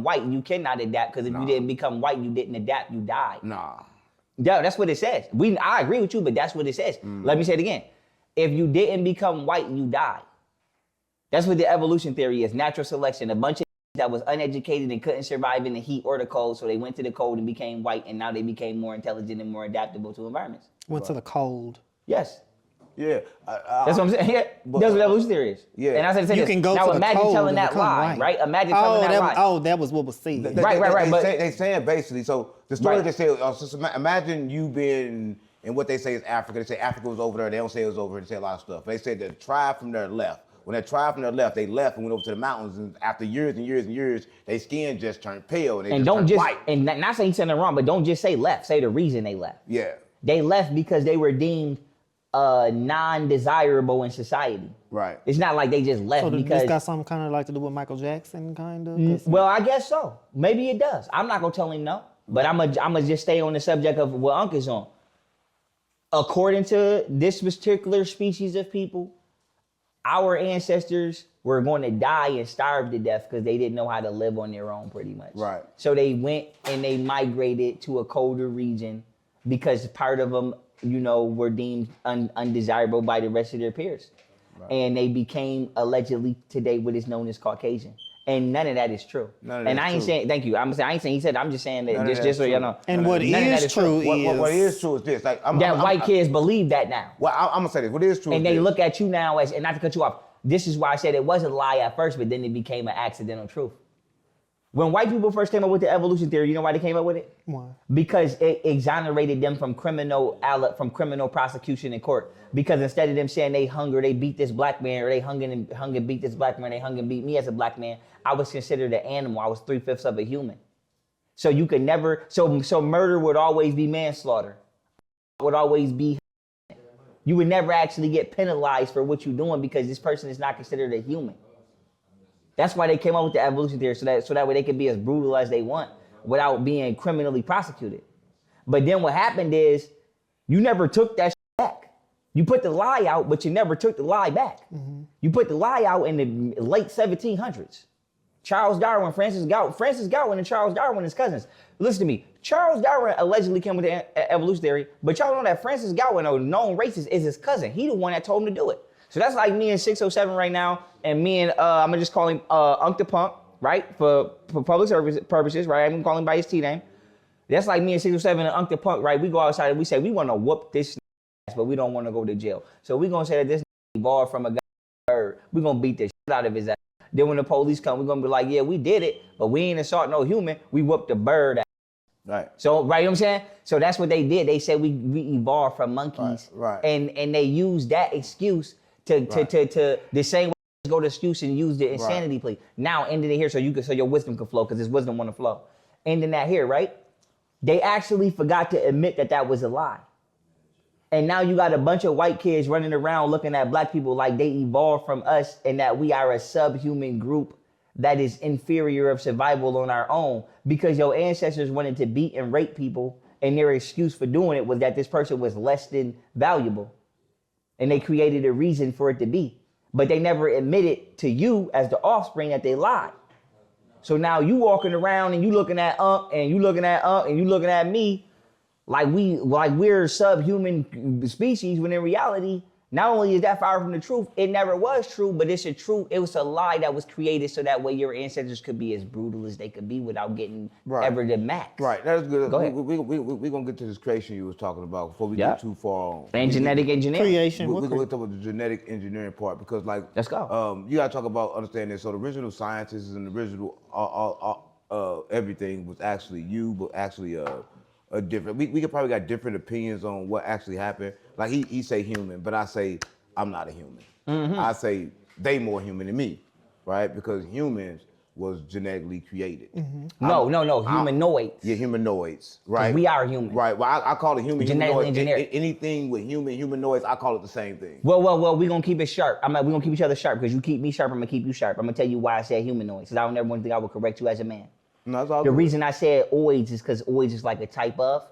white, you cannot adapt, because if you didn't become white, you didn't adapt, you died. Nah. Yeah, that's what it says. I agree with you, but that's what it says. Let me say it again. If you didn't become white, you died. That's what the evolution theory is, natural selection. A bunch of that was uneducated and couldn't survive in the heat or the cold, so they went to the cold and became white, and now they became more intelligent and more adaptable to environments. Went to the cold. Yes. Yeah. That's what I'm saying. Yeah. That's what evolution theory is. Yeah. And I said you can go now to imagine the cold telling that lie, right? Imagine telling that lie. Oh, that was what was said. Right. They saying basically, so the story they say, imagine you being in what they say is Africa. They say Africa was over there. They don't say it was over there. They say a lot of stuff. They said the tribe from there left. When that tribe from there left, they left and went over to the mountains. And after years and years and years, their skin just turned pale and they turned white. And not saying something wrong, but don't just say left. Say the reason they left. Yeah. They left because they were deemed non-desirable in society. Right. It's not like they just left because... this got something kind of like to do with Michael Jackson, kind of? Well, I guess so. Maybe it does. I'm not going to tell him no. But I'm gonna just stay on the subject of what Unc is on. According to this particular species of people, our ancestors were going to die and starve to death because they didn't know how to live on their own, pretty much. Right. So they went and they migrated to a colder region because part of them, were deemed undesirable by the rest of their peers. Right. And they became allegedly today what is known as Caucasian. And none of that is true. And I ain't saying, thank you. I ain't saying he said, I'm just saying that just so y'all know. And what is true is... What is true is this. Like, white kids believe that now. Well, I'm going to say this. What is true and they look at you now as, and not to cut you off, this is why I said it was a lie at first, but then it became an accidental truth. When white people first came up with the evolution theory, you know why they came up with it? Why? Because it exonerated them from criminal prosecution in court. Because instead of them saying they beat this black man, or they hung and beat this black man, they hung and beat me as a black man, I was considered an animal. I was 3/5 of a human. So you could never, so murder would always be manslaughter. Would always be, you would never actually get penalized for what you're doing because this person is not considered a human. That's why they came up with the evolution theory, so that way they could be as brutal as they want without being criminally prosecuted. But then what happened is you never took that back. You put the lie out, but you never took the lie back. Mm-hmm. You put the lie out in the late 1700s. Charles Darwin, Francis Darwin and Charles Darwin, his cousins. Listen to me. Charles Darwin allegedly came with the evolution theory, but y'all know that Francis Darwin, a known racist, is his cousin. He the one that told him to do it. So that's like me and 607 right now, and me and I'm gonna just call him Unc the Punk, right? For public service purposes, right? I'm gonna call him by his T name. That's like me and 607 and Unc the Punk, right? We go outside and we say we want to whoop this ass, but we don't want to go to jail. So we gonna say that this evolved from a bird. We gonna beat the shit out of his ass. Then when the police come, we're gonna be like, yeah, we did it, but we ain't assault no human. We whooped the bird ass. Right. So, right, you know what I'm saying? So that's what they did. They said we evolved from monkeys. Right. And they used that excuse to the same way go to excuse and use the insanity plea. Now ending it here so your wisdom can flow, because this wisdom want to flow. Ending that here, right? They actually forgot to admit that was a lie. And now you got a bunch of white kids running around looking at black people like they evolved from us and that we are a subhuman group that is inferior of survival on our own because your ancestors wanted to beat and rape people and their excuse for doing it was that this person was less than valuable. and they created a reason for it to be. But they never admitted to you as the offspring that they lied. So now you walking around and you looking at and you looking at and you looking at me like we're subhuman species, when in reality, not only is that far from the truth, it never was true, but it's a truth. It was a lie that was created so that way your ancestors could be as brutal as they could be without getting ever the max. Right, that's good. Go ahead. We're going to get to this creation you was talking about before we get too far on. And genetic engineering. Creation. We're going to talk about the genetic engineering part because, like, let's go. You got to talk about understanding this. So the original scientists and the original everything was actually you, but actually a different. We could probably got different opinions on what actually happened. Like he say human, but I say I'm not a human. Mm-hmm. I say they more human than me, right? Because humans was genetically created. Mm-hmm. No, humanoids. Yeah, humanoids, right? We are human. Right. Well, I call it genetically humanoid. Anything with humanoids, I call it the same thing. Well, we're gonna keep it sharp. We're gonna keep each other sharp because you keep me sharp, I'm gonna keep you sharp. I'm gonna tell you why I said humanoids, because I don't ever want to think I would correct you as a man. No, that's all the good. reason I said oids is because oids is like a type of.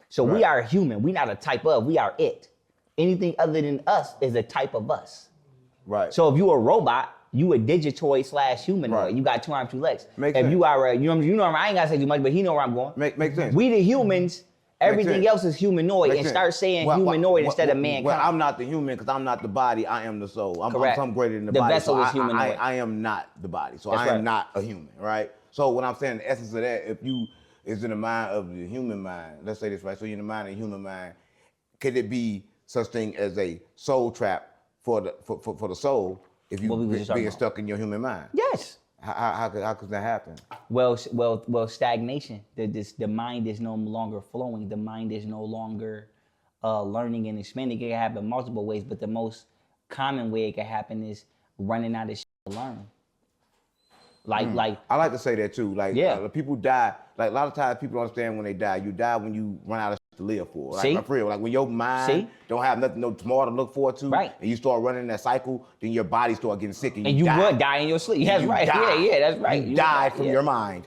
So we are human. We're not a type of, we are it. Anything other than us is a type of us. Right. So if you're a robot, you a digitoid / humanoid. Right. You got 2 arms, 2 legs. Makes if sense. you are I ain't gotta say too much, but he know where I'm going. Makes sense. We the humans, everything else is humanoid, and start saying humanoid instead of mankind. Well, I'm not the human because I'm not the body. I am the soul. I'm something greater than the body. The vessel so is humanoid. I am not the body. So That's I am not a human, right? So when I'm saying the essence of that, if you is in the mind of the human mind, let's say this, right? So you're in the mind of the human mind, could it be such thing as a soul trap for the soul if you being stuck in your human mind? Yes. How could that happen? Well, stagnation. The mind is no longer flowing. The mind is no longer learning and expanding. It can happen multiple ways, but the most common way it can happen is running out of shit to learn. Like I like to say that too. Like people die. Like a lot of times people don't understand when they die. You die when you run out of shit to live for. Like for real. Like when your mind don't have nothing, no tomorrow to look forward to, and you start running that cycle, then your body start getting sick and you will die in your sleep. That's right. Yeah, that's right. You die from your mind.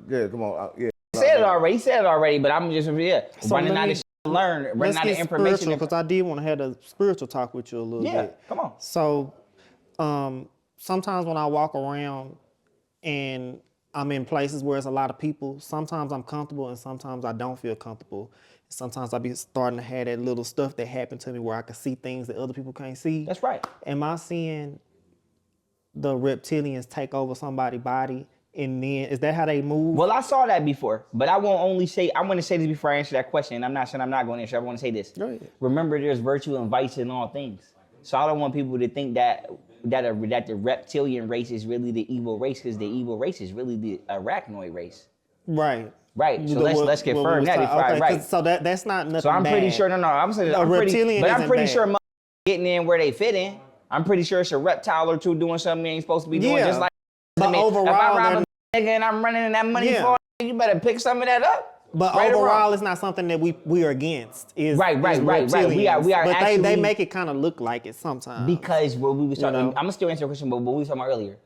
Yeah, come on. Yeah. He said it already, but I'm just so running out of shit to learn, running out of information. Because I did want to have a spiritual talk with you a little bit. Yeah, come on. So sometimes when I walk around and I'm in places where there's a lot of people, sometimes I'm comfortable and sometimes I don't feel comfortable. Sometimes I be starting to have that little stuff that happened to me where I can see things that other people can't see. That's right. Am I seeing the reptilians take over somebody's body and then, is that how they move? Well, I saw that before, but I want to say this before I answer that question, and I'm not saying I'm not going to answer, I want to say this. Go ahead. Remember, there's virtue and vice in all things. So I don't want people to think that the reptilian race is really the evil race, because the evil race is really the arachnoid race. Right. Right. So let's confirm that before I right. So that's not nothing. So I'm bad. pretty sure. I'm saying I'm pretty sure getting in where they fit in. I'm pretty sure it's a reptile or two doing something they ain't supposed to be doing. Just like overall, if I rob a nigga and I'm running in that money for you better pick some of that up. But overall, it's not something that we are against. Right. We are but actually, they make it kind of look like it sometimes. Because what we was talking, I'm gonna still answer your question, but what we were talking about earlier,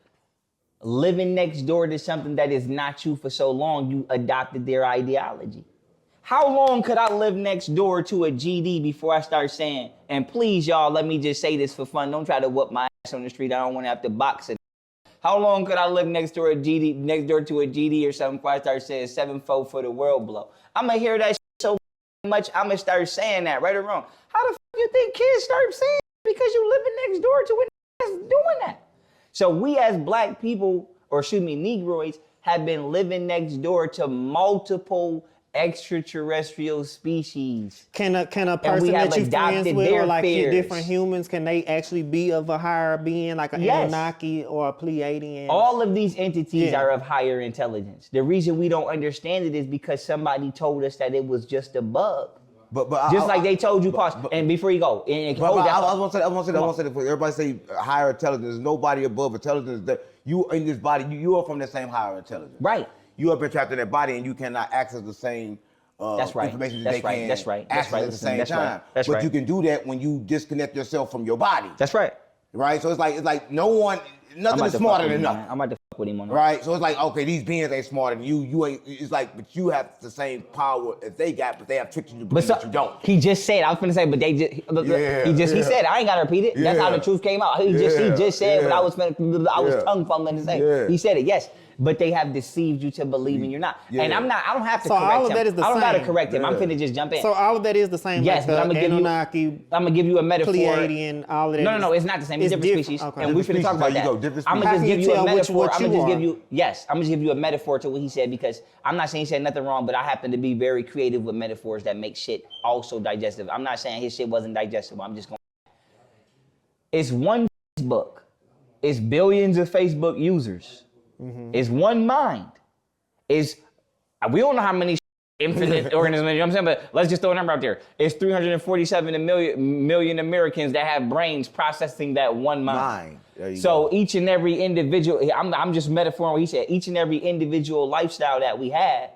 living next door to something that is not you for so long, you adopted their ideology. How long could I live next door to a GD before I start saying, and please y'all, let me just say this for fun, don't try to whoop my ass on the street, I don't want to have to box it. How long could I live next door to a GD or something before I start saying 7-4 for the world blow? I'm gonna hear that shit so much, I'm gonna start saying that, right or wrong. How the you think kids start saying it? Because you living next door to a that's doing that. So we as black people, Negroids, have been living next door to multiple extraterrestrial species. Can a person that you friends with, or like different humans, can they actually be of a higher being, like an Anunnaki or a Pleiadian? All of these entities are of higher intelligence. The reason we don't understand it is because somebody told us that it was just a bug. But just like they told you, and before you go, I want to say, everybody say higher intelligence. Nobody above intelligence. That you in this body, you are from the same higher intelligence. Right. You have been trapped in that body, and you cannot access the same information that they can access at the same time. But you can do that when you disconnect yourself from your body. That's right. Right. So it's like nothing is smarter than nothing. I'm about to with him on that. Right, so it's like, okay, these beings ain't smarter than you. You ain't. It's like, but you have the same power as they got, but they have tricked you to believe that you don't. He just said, I was finna say, but they just, he said, I ain't gotta repeat it. That's how the truth came out. He just said what I was tongue fumbling to say. Yeah. He said it, yes. But they have deceived you to believing you're not. Yeah. And I don't have to so correct all of him. that is the I don't same. gotta correct him. I'm finna just jump in. So all of that is the same. Yes, like but I'm gonna give you a metaphor. Pleiadian, all of that. No, it's not the same. It's different species. Okay. And we're finna talk about that. I'm gonna just give you a metaphor. I'm gonna just give you a metaphor to what he said, because I'm not saying he said nothing wrong, but I happen to be very creative with metaphors that make shit also digestive. I'm not saying his shit wasn't digestible. I'm just going. It's one Facebook. It's billions of Facebook users. It's one mind. We don't know how many infinite organisms, you know what I'm saying? But let's just throw a number out there. It's 347 million Americans that have brains processing that one mind. So each and every individual, I'm just metaphoring what he said, each and every individual lifestyle that we have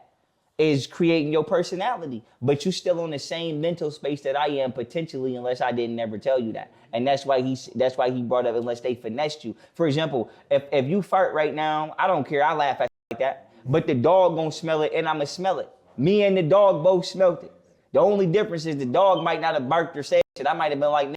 is creating your personality. But you're still on the same mental space that I am potentially, unless I didn't ever tell you that. And that's why he brought up unless they finessed you. For example, if you fart right now, I don't care, I laugh at like that. But the dog gonna smell it and I'ma smell it. Me and the dog both smelled it. The only difference is the dog might not have barked or said shit. I might have been like,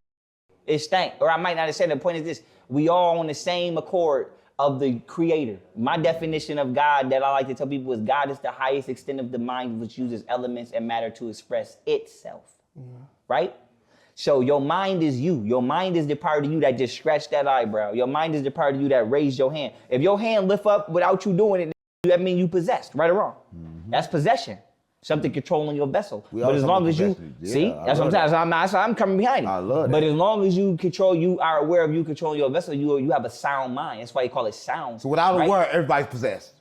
it stank. Or I might not have said it. The point is this, we all on the same accord of the creator. My definition of God that I like to tell people is God is the highest extent of the mind which uses elements and matter to express itself. Right? So your mind is you. Your mind is the part of you that just scratched that eyebrow. Your mind is the part of you that raised your hand. If your hand lift up without you doing it, that means you possessed, right or wrong. That's possession. Something controlling your vessel. But as long as you see, that's what I'm saying. I'm coming behind it. I love that. But as long as you are aware of you controlling your vessel, you have a sound mind. That's why you call it sound. So without a word, everybody's possessed.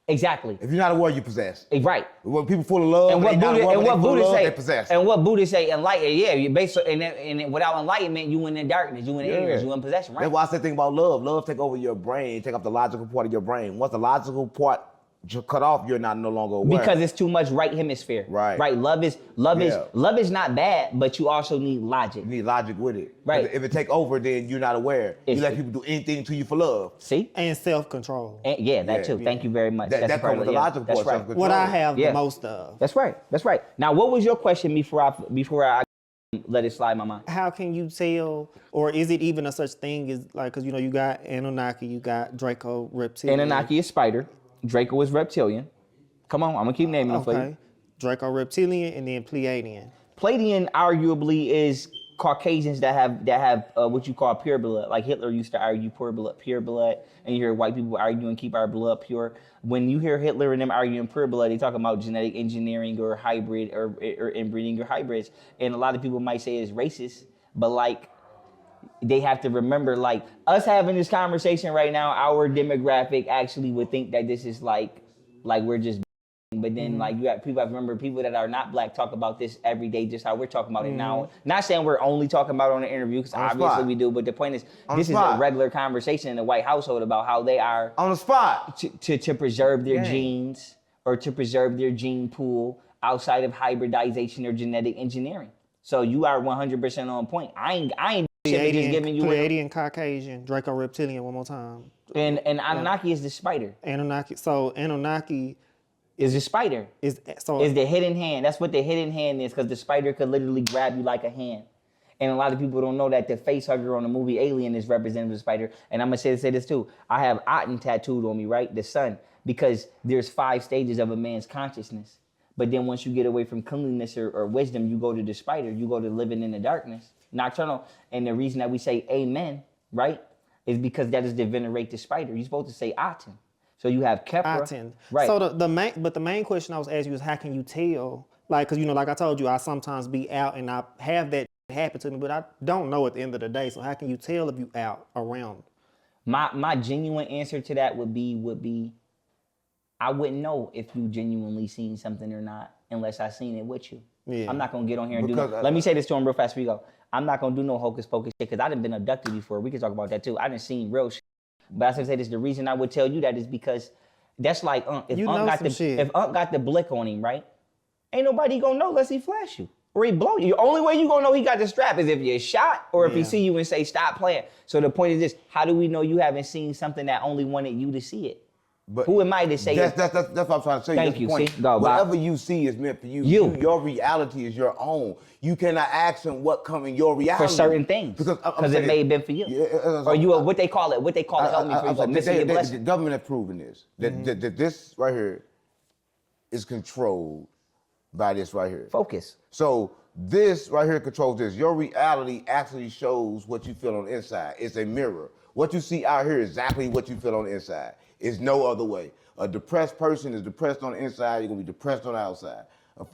Exactly. If you're not aware, you're possessed. Right. When people full of love, and what Buddha say? They're possessed. And what Buddha say? Enlighten. Yeah, you basically, and without enlightenment, you in the darkness, you in the ignorance, you in possession. Right. That's why I say think about love. Love take over your brain, take off the logical part of your brain. Once the logical part cut off, you're no longer aware. Because it's too much right hemisphere. Right. Right. Love is not bad, but you also need logic. You need logic with it. Right. If it take over, then you're not aware. You let people do anything to you for love. See? And self-control. And that too. Thank you very much. That comes with the logical part. Right. What I have the most of. That's right. Now, what was your question before I let it slide my mind? How can you tell, or is it even a such thing as like, because you got Anunnaki, you got Draco reptilian. Anunnaki is spider. Draco is reptilian. Come on, I'm gonna keep naming them for you. Draco reptilian and then Pleiadian. Pleiadian arguably is Caucasians that have what you call pure blood. Like Hitler used to argue pure blood, and you hear white people arguing keep our blood pure. When you hear Hitler and them arguing pure blood, they talk about genetic engineering or hybrid or inbreeding or hybrids. And a lot of people might say it's racist, but like they have to remember, like us having this conversation right now, our demographic actually would think that this is like we're just. But then, like, you have to remember, people that are not black talk about this every day, just how we're talking about it now. Not saying we're only talking about it on the interview, because obviously we do, but the point is, this is a regular conversation in the white household about how they are on the spot to preserve their genes or to preserve their gene pool outside of hybridization or genetic engineering. So you are 100% on point. I ain't just giving you Pleiadian, Caucasian, Draco reptilian. One more time. And Anunnaki is the spider. Anunnaki. So Anunnaki is the spider. Is the hidden hand. That's what the hidden hand is, because the spider could literally grab you like a hand. And a lot of people don't know that the face hugger on the movie Alien is representative of the spider. And I'm gonna say this too. I have Aten tattooed on me, right? The sun, because there's 5 stages of a man's consciousness. But then once you get away from cleanliness or wisdom, you go to the spider. You go to living in the darkness, nocturnal. And the reason that we say amen, right, is because that is to venerate the spider. You're supposed to say Aten. So you have Kepra. Right. So the main question I was asking you is, how can you tell? Like, because like I told you, I sometimes be out and I have that happen to me, but I don't know at the end of the day. So how can you tell if you out around? My genuine answer to that would be I wouldn't know if you genuinely seen something or not unless I seen it with you. Yeah. I'm not gonna get on here and do that. Let me say this to him real fast before you go. I'm not gonna do no hocus pocus shit, because I done been abducted before. We can talk about that too. I done seen real shit. But I was gonna say this, the reason I would tell you that is because that's like if Unc got the blick on him, right? Ain't nobody gonna know unless he flash you or he blow you. The only way you gonna know he got the strap is if you're shot or if he see you and say stop playing. So the point is this: how do we know you haven't seen something that only wanted you to see it? But who am I to say? That's what I'm trying to say. Thank you. See, whatever you see is meant for you. Your reality is your own. You cannot ask him what come in your reality For certain things, because it may have been for you. Or you, what they call it help me for you. Missing your blessing. The government has proven this. That this right here is controlled by this right here. Focus. So this right here controls this. Your reality actually shows what you feel on the inside. It's a mirror. What you see out here is exactly what you feel on the inside. It's no other way. A depressed person is depressed on the inside. You're gonna be depressed on the outside.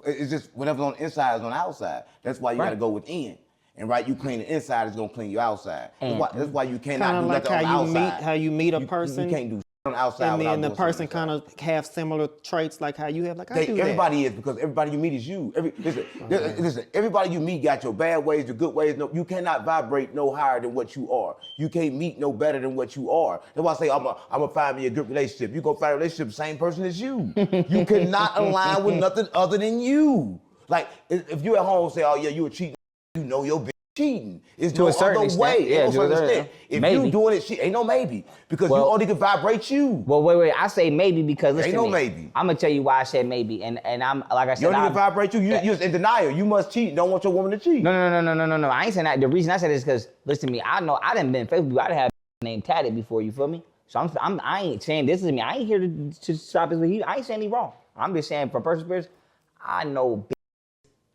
It's just whatever's on the inside is on the outside. That's why you gotta go within. And you clean the inside, it's gonna clean your outside. That's why you cannot do nothing on the outside. How you meet a person. You can't do on the outside. And then the person kind of have similar traits like how you have. Like everybody is, because everybody you meet is you. Listen, everybody you meet got your bad ways, your good ways. No, you cannot vibrate no higher than what you are. You can't meet no better than what you are. That's why I say I'm gonna find me a good relationship. You go find a relationship, same person as you. You cannot align with nothing other than you. Like if you at home say, oh yeah, you a cheating, you know your bitch cheating. It's to no a certain other way. Yeah, to a certain extent. If you doing it, ain't no maybe, because you only can vibrate you. Well, wait. I say maybe because listen, ain't no maybe. I'm gonna tell you why I said maybe, and I'm like I said, you don't even vibrate you. You're in denial. You must cheat. Don't want your woman to cheat. No. I ain't saying that. The reason I said this is because listen to me. I know I done been faithful. I done had name tatted before. You feel me? So I ain't saying this is me. I ain't here to stop this with you. I ain't saying he wrong. I'm just saying from personal experience, I know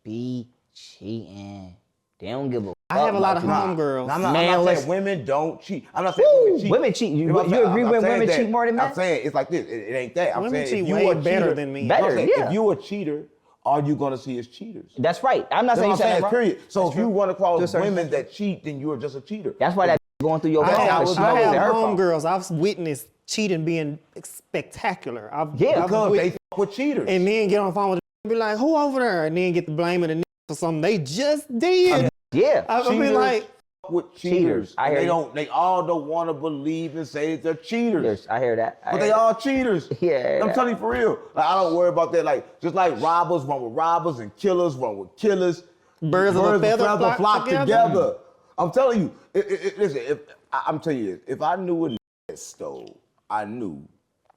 be cheating. They don't give a fuck. I have a lot of homegirls. I'm not saying women don't cheat. I'm not saying women cheat. You agree with women cheat more than men? I'm saying it's like this. It ain't that. I'm saying if you are better than me. If you a cheater, all you gonna see is cheaters. That's right. I'm not saying you're saying period. So if you run across women that cheat, then you are just a cheater. That's why that going through your head. I have homegirls. I've witnessed cheating being spectacular. Because they fuck with cheaters. And then get on the phone with them and be like, who over there? And then get the blame of the for something they just did. I'll be like, with cheaters. They all don't want to believe and say that they're cheaters. Yes, I hear that. But they all cheaters. Yeah. I'm telling you for real. Like, I don't worry about that. Like, just like robbers run with robbers and killers run with killers. Birds of a feather flock together. I'm telling you. Listen, I'm telling you this. If I knew a nigga stole, I knew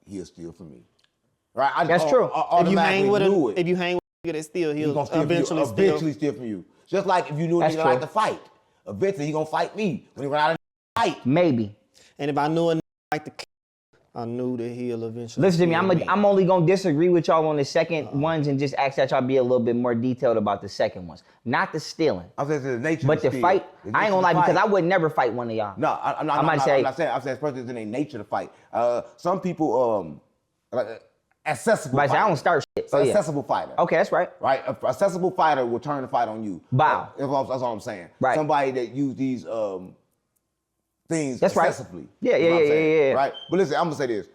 he'll steal from me. Right? That's true. If you hang with a nigga that steal, he'll eventually steal from you. Just like if you knew a nigga like to fight. Eventually he gonna fight me when he run out of fight. Maybe. And if I knew a nigga like to I knew that he'll eventually. Listen to me. I'm only gonna disagree with y'all on the second ones and just ask that y'all be a little bit more detailed about the second ones. Not the stealing. I'm saying the nature. But the fight, I ain't gonna lie because I would never fight one of y'all. No, I'm not saying it's in their nature to fight. Some people accessible. But I don't start shit. So accessible fighter. Okay, that's right. Right, a accessible fighter will turn the fight on you. Wow. That's all I'm saying. Right. Somebody that use these things that's accessibly. Right. Yeah. Right. But listen, I'm gonna say this.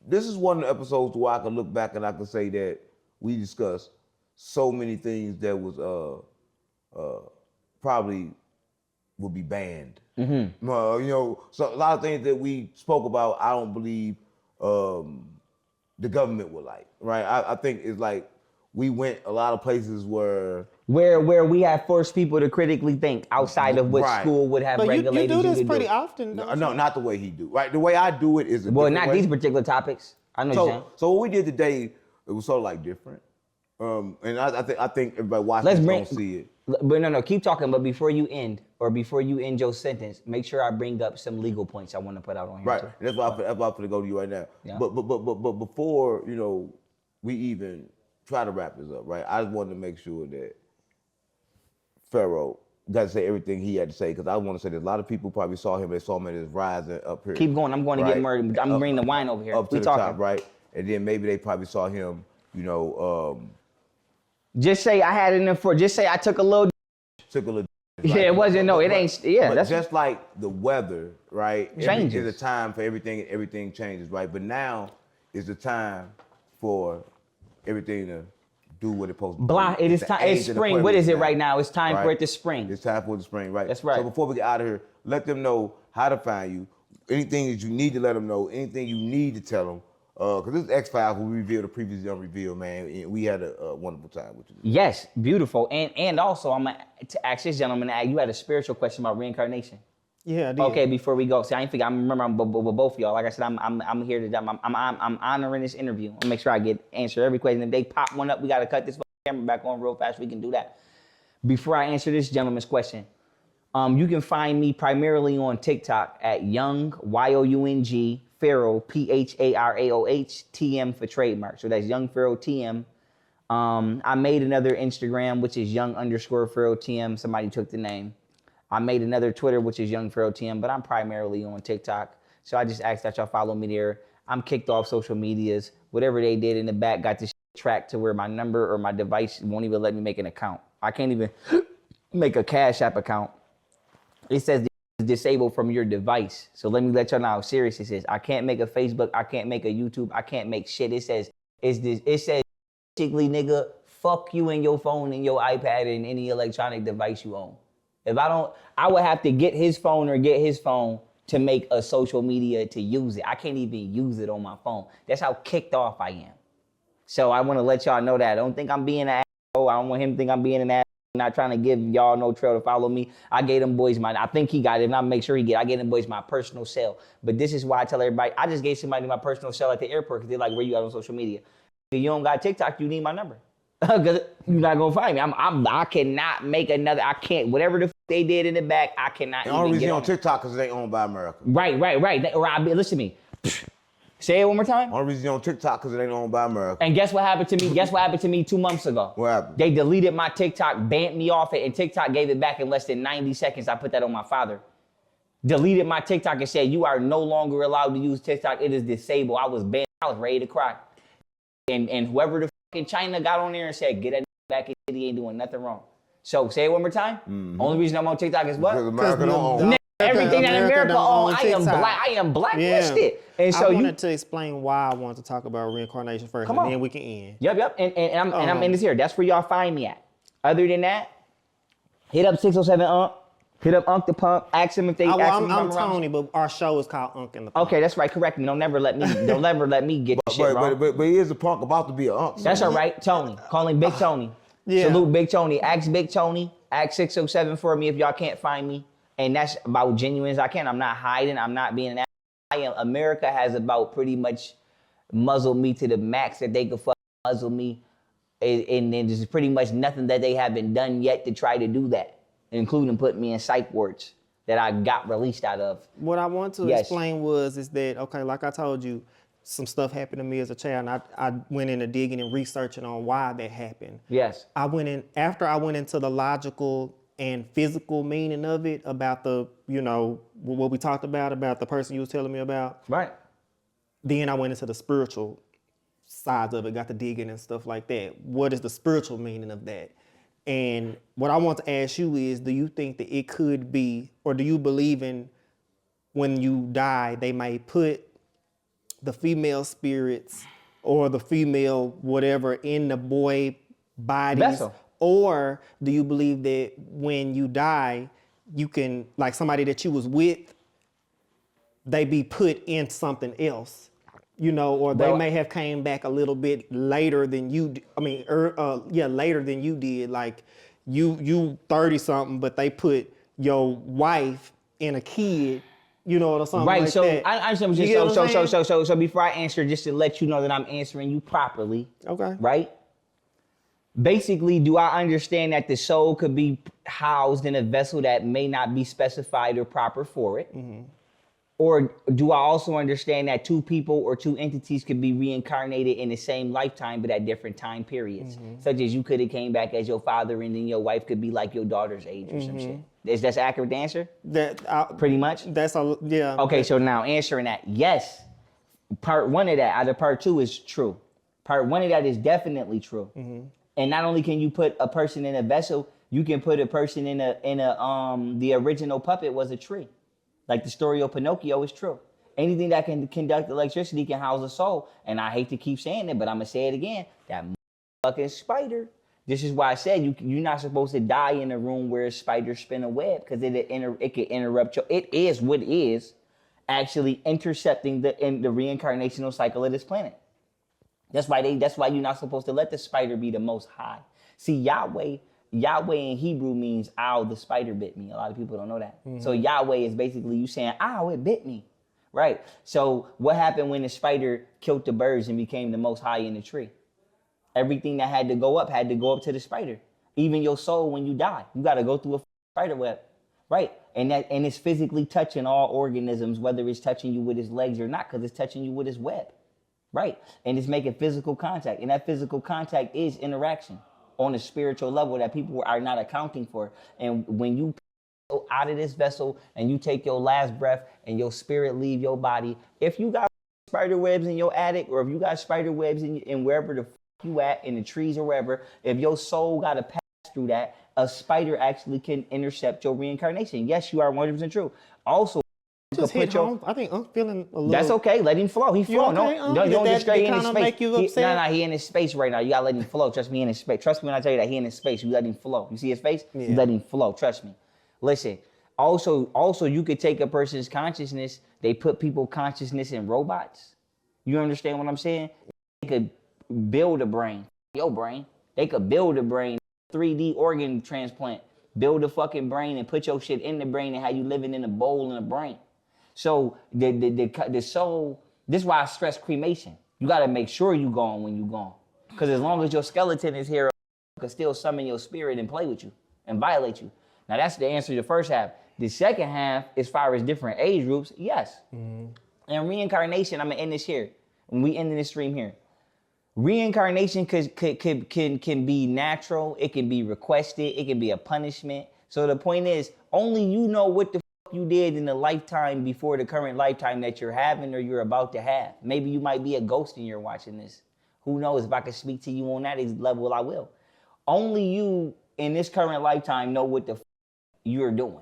This is one of the episodes where I can look back and I can say that we discussed so many things that was probably would be banned. Mm-hmm. So a lot of things that we spoke about, I don't believe the government would like. Right. I think it's like we went a lot of places where we have forced people to critically think outside of what school would have regulated. You do this pretty often. No, not the way he do. Right, the way I do it is not these particular topics. I know what you're saying. So what we did today, it was sort of like different. And I think everybody watching don't see it. But no, keep talking. But before you end your sentence, make sure I bring up some legal points I want to put out on here. Right, too. that's why I'm going to go to you right now. Yeah. But before we even try to wrap this up, right? I just wanted to make sure that Pharaoh got to say everything he had to say, because I want to say that a lot of people probably saw him. They saw him at his rising up here. Keep going. I'm going to get murdered. I'm bringing the wine over here. Up to the top, right? And then maybe they probably saw him, just say I had it in for. Just say I took a little. Yeah, it wasn't. No, it ain't. Yeah, but that's just like the weather, right? Changes. There's a time for everything, and everything changes, right? But now is the time for everything to do what it's supposed to do. It is time. It's spring. What is it right now? It's time for it to spring. It's time for it to spring, right? That's right. So before we get out of here, let them know how to find you. Anything that you need to let them know. Anything you need to tell them. Because this is X-Files, we revealed the previously unrevealed, man. And we had a wonderful time with you. Yes, beautiful. And also, I'm going to ask this gentleman, you had a spiritual question about reincarnation. Yeah, I did. Okay, before we go, see, I ain't think I remember with both of y'all. Like I said, I'm here to I'm honoring this interview. I'll make sure I answer every question. If they pop one up, we gotta cut this camera back on real fast. We can do that. Before I answer this gentleman's question, you can find me primarily on TikTok at Young YOUNG Pharaoh PHARAOH TM for trademark. So that's Young Pharaoh TM. I made another Instagram which is Young_Pharaoh TM. Somebody took the name. I made another Twitter, which is Young Pharaoh TM, but I'm primarily on TikTok. So I just ask that y'all follow me there. I'm kicked off social medias. Whatever they did in the back got this tracked to where my number or my device won't even let me make an account. I can't even make a Cash App account. It says disabled from your device. So let me let y'all know how serious this is. I can't make a Facebook. I can't make a YouTube. I can't make shit. It says basically, nigga, fuck you and your phone and your iPad and any electronic device you own. If I don't, I would have to get his phone or get his phone to make a social media to use it. I can't even use it on my phone. That's how kicked off I am. So I want to let y'all know that. I don't think I'm being an asshole. I don't want him to think I'm being an asshole. I'm not trying to give y'all no trail to follow me. I gave them boys I think he got it, and I'll make sure I gave them boys my personal cell. But this is why I tell everybody, I just gave somebody my personal cell at the airport because they're like, where you at on social media? If you don't got TikTok, you need my number. Because you're not going to find me. I cannot make another, I can't, whatever the they did in the back, I cannot even get on. The only reason on TikTok because they owned by America. Right. Listen to me. Say it one more time. Only reason on TikTok because it ain't owned by America. And guess what happened to me? Guess what happened to me 2 months ago? What happened? They deleted my TikTok, banned me off it, and TikTok gave it back in less than 90 seconds. I put that on my father. Deleted my TikTok and said, you are no longer allowed to use TikTok. It is disabled. I was banned. I was ready to cry. And whoever the fucking China got on there and said, get that back in, he ain't doing nothing wrong. So say it one more time. Mm-hmm. Only reason I'm on TikTok is what? Because America don't own. Everything that America owns, I am blacklisted. Yeah. And so I wanted to explain why I wanted to talk about reincarnation first, and then we can end. Yep. And I'm in this here. That's where y'all find me at. Other than that, hit up 607 Unc. Hit up Unc the Punk. Ask him if they. I'm Tony, but our show is called Unc and the Punk. Okay, that's right. Correct me. Don't never let me get shit wrong. But he is a punk about to be an Unc. That's all right, Tony. Call him Big Tony. Yeah. Salute Big Tony. Ask Big Tony. Ask 607 for me if y'all can't find me. And that's about genuine as I can. I'm not hiding. I'm not being an ass. America has about pretty much muzzled me to the max that they could fucking muzzle me. And there's pretty much nothing that they haven't done yet to try to do that, including putting me in psych wards that I got released out of. What I want to explain is that, okay, like I told you, some stuff happened to me as a child, and I went into digging and researching on why that happened. Yes. After I went into the logical and physical meaning of it, about the, what we talked about the person you was telling me about. Right. Then I went into the spiritual sides of it, got to digging and stuff like that. What is the spiritual meaning of that? And what I want to ask you is, do you think that it could be, or do you believe in when you die, they may put the female spirits or the female whatever in the boy bodies? Vessel. Or do you believe that when you die, you can, like somebody that you was with, they be put in something else, or they may have came back a little bit later than you, later than you did. Like you 30 something, but they put your wife and a kid, or something right, like so that. I understand what you're saying. So before I answer, just to let you know that I'm answering you properly. Okay. Right? Basically, do I understand that the soul could be housed in a vessel that may not be specified or proper for it? Mm-hmm. Or do I also understand that two people or two entities could be reincarnated in the same lifetime, but at different time periods? Mm-hmm. Such as you could have came back as your father, and then your wife could be like your daughter's age or some shit. Is that an accurate answer? Pretty much? Yeah. Okay, so now answering that, yes. Part one of that out of part two is true. Part one of that is definitely true. Mm-hmm. And not only can you put a person in a vessel, you can put a person in the original puppet was a tree. Like the story of Pinocchio is true. Anything that can conduct electricity can house a soul. And I hate to keep saying it, but I'm going to say it again. That fucking spider. This is why I said you're not supposed to die in a room where a spider spin a web, because it could interrupt your, it is what is actually intercepting the reincarnational cycle of this planet. That's why you're not supposed to let the spider be the most high. See, Yahweh Yahweh in Hebrew means, ow, the spider bit me. A lot of people don't know that. So Yahweh is basically you saying, ow, it bit me. Right? So what happened when the spider killed the birds and became the most high in the tree? Everything that had to go up to the spider. Even your soul, when you die, you got to go through a spider web. Right? And it's physically touching all organisms, whether it's touching you with his legs or not, because it's touching you with his web. Right? And it's making physical contact. And that physical contact is interaction on a spiritual level that people are not accounting for. And when you go out of this vessel and you take your last breath and your spirit leave your body, if you got spider webs in your attic, or if you got spider webs in wherever the you at, in the trees or wherever, if your soul got to pass through that, a spider actually can intercept your reincarnation. Yes, you are 100% true. Also, just hit home. I think I'm feeling a little. That's okay. Let him flow. He flow. Okay? Don't get straight in his space. Make you upset? He in his space right now. You gotta let him flow. Trust me, in his space. Trust me when I tell you that he in his space. You let him flow. You see his face? Yeah. You let him flow. Trust me. Listen. Also, you could take a person's consciousness. They put people's consciousness in robots. You understand what I'm saying? They could build a brain. Your brain. They could build a brain. 3D organ transplant. Build a fucking brain and put your shit in the brain and have you living in a bowl in a brain. So the soul, this is why I stress cremation. You got to make sure you gone when you gone. Because as long as your skeleton is here, it can still summon your spirit and play with you and violate you. Now that's the answer to the first half. The second half, as far as different age groups, yes. And reincarnation, I'm going to end this here. When we end this stream here. Reincarnation can be natural. It can be requested. It can be a punishment. So the point is, only you know what the you did in the lifetime before the current lifetime that you're having or you're about to have. Maybe you might be a ghost and you're watching this. Who knows? If I can speak to you on that level, I will. Only you in this current lifetime know what the you're doing.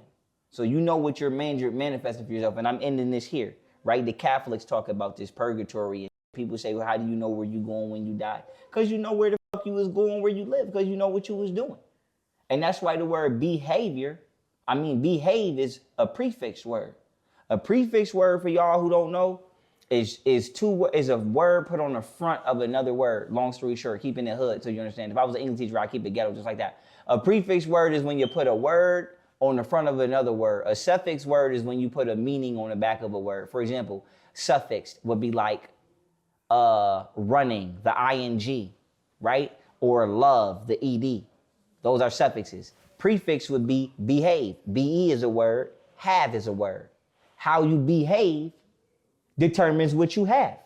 So you know what you're manifesting for yourself. And I'm ending this here, right? The Catholics talk about this purgatory. And people say, well, how do you know where you're going when you die? Because you know where the fuck you was going where you live, because you know what you was doing. And that's why the word behavior, behave is a prefix word. A prefix word, for y'all who don't know, is a word put on the front of another word. Long story short, keeping it hood so you understand. If I was an English teacher, I'd keep it ghetto just like that. A prefix word is when you put a word on the front of another word. A suffix word is when you put a meaning on the back of a word. For example, suffix would be like running, the ing, right? Or love, the ed. Those are suffixes. Prefix would be behave. Be is a word. Have is a word. How you behave determines what you have.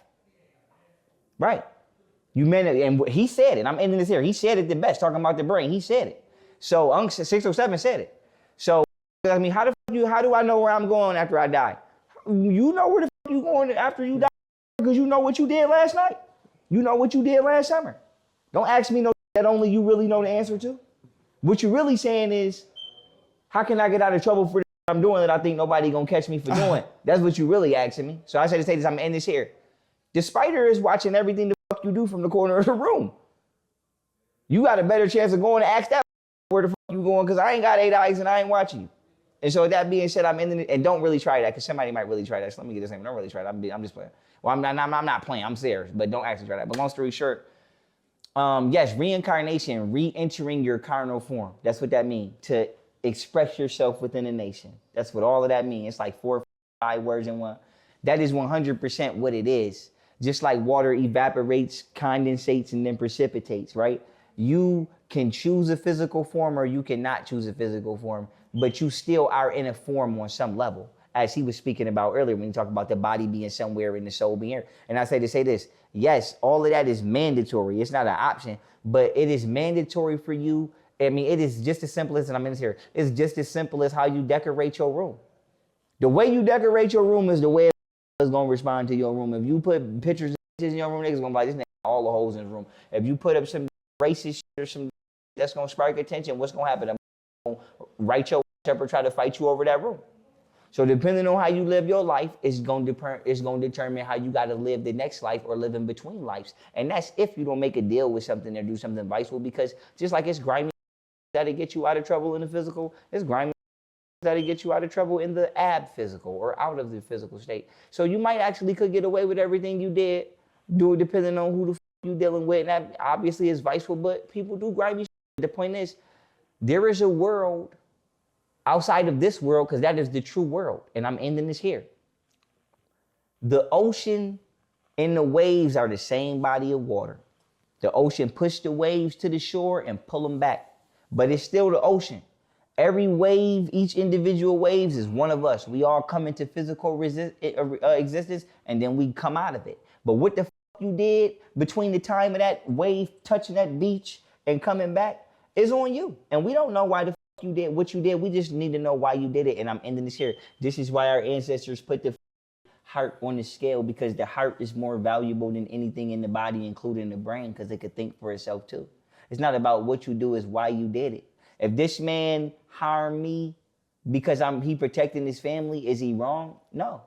Right? You meant it, and he said it. I'm ending this here. He said it the best, talking about the brain. He said it. So 607 said it. So how do I know where I'm going after I die? You know where the fuck you going after you die, because you know what you did last night. You know what you did last summer. Don't ask me no that only you really know the answer to. What you're really saying is, how can I get out of trouble for I'm doing that I think nobody gonna catch me for doing? That's what you really asking me. So I said to say this, I'm gonna end this here. The spider is watching everything the fuck you do from the corner of the room. You got a better chance of going to ask that where the fuck you going, because I ain't got 8 eyes and I ain't watching you. And so with that being said, I'm ending it. And don't really try that, because somebody might really try that. So let me get this name. Don't really try that. I'm just playing. Well, I'm not playing. I'm serious, but don't actually try that. But long story short, yes, reincarnation, re-entering your carnal form. That's what that means. To express yourself within a nation. That's what all of that means. It's like 4 or 5 words in one. That is 100% what it is. Just like water evaporates, condensates, and then precipitates, right? You can choose a physical form or you cannot choose a physical form, but you still are in a form on some level, as he was speaking about earlier when he talked about the body being somewhere and the soul being here. And I say to say this, yes, all of that is mandatory. It's not an option, but it is mandatory for you. I mean, it is just as simple as, and I'm in this here, it's just as simple as how you decorate your room. The way you decorate your room is the way it's going to respond to your room. If you put pictures in your room, niggas going to be like, this nigga all the holes in his room. If you put up some racist shit or some that's going to spark attention, what's going to happen? I'm going to write your up or try to fight you over that room. So depending on how you live your life, it's going to determine how you got to live the next life or live in between lives. And that's if you don't make a deal with something or do something viceful, because just like it's grimy that'll get you out of trouble in the physical, it's grimy that'll get you out of trouble in the physical or out of the physical state. So you might actually could get away with everything you did, do it depending on who the you dealing with. And that obviously is viceful, but people do grimy shit. The point is, There is a world outside of this world, because that is the true world. And I'm ending this here. The ocean and the waves are the same body of water. The ocean pushed the waves to the shore and pull them back. But it's still the ocean. Every wave, each individual waves is one of us. We all come into physical existence, and then we come out of it. But what the f you did between the time of that wave touching that beach and coming back is on you. And we don't know why the f you did what you did. We just need to know why you did it. And I'm ending this here. This is why our ancestors put the heart on the scale, because the heart is more valuable than anything in the body, including the brain, because it could think for itself too. It's not about what you do, it's why you did it. If this man harmed me because he protecting his family, is he wrong? No.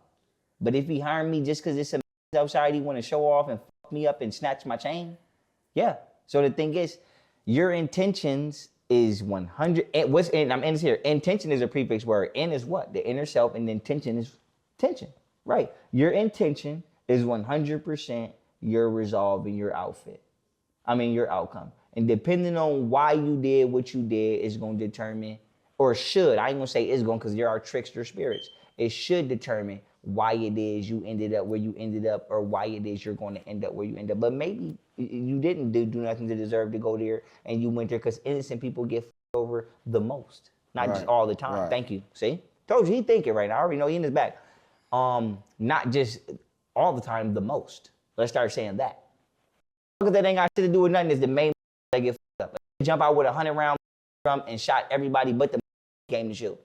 But if he harmed me just because it's some outside he want to show off and fuck me up and snatch my chain, yeah. So the thing is, your intentions is 100. And I'm in this here. Intention is a prefix word. In is what? The inner self, and the intention is tension. Right. Your intention is 100% your resolve and your your outcome. And depending on why you did what you did is going to determine, or should, I ain't going to say it's going, because there are trickster spirits. It should determine why it is you ended up where you ended up, or why it is you're going to end up where you end up. But maybe you didn't do nothing to deserve to go there, and you went there because innocent people get over the most. Not just all the time. Right. Thank you. See? Told you, he thinking right now. I already know he in his back. Not just all the time, the most. Let's start saying that. Because that ain't got shit to do with nothing is the main that get fucked up. Jump out with 100-round drum and shot everybody but the came to shoot.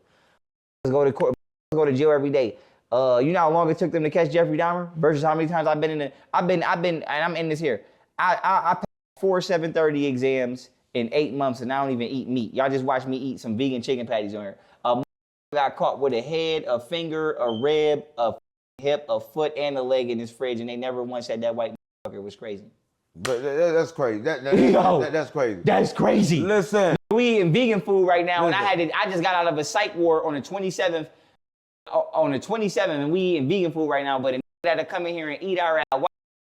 Let's go to court. Let's go to jail every day. You know how long it took them to catch Jeffrey Dahmer versus how many times I've been and I'm in this here. I passed 4 730 exams in 8 months, and I don't even eat meat. Y'all just watch me eat some vegan chicken patties on here. Got caught with a head, a finger, a rib, a hip, a foot, and a leg in his fridge, and they never once said that white motherfucker was crazy. But that's crazy. That's crazy. That's crazy. Listen, we eating vegan food right now, and I just got out of a psych ward on the 27th. And we eating vegan food right now. But that to come in here and eat our ass,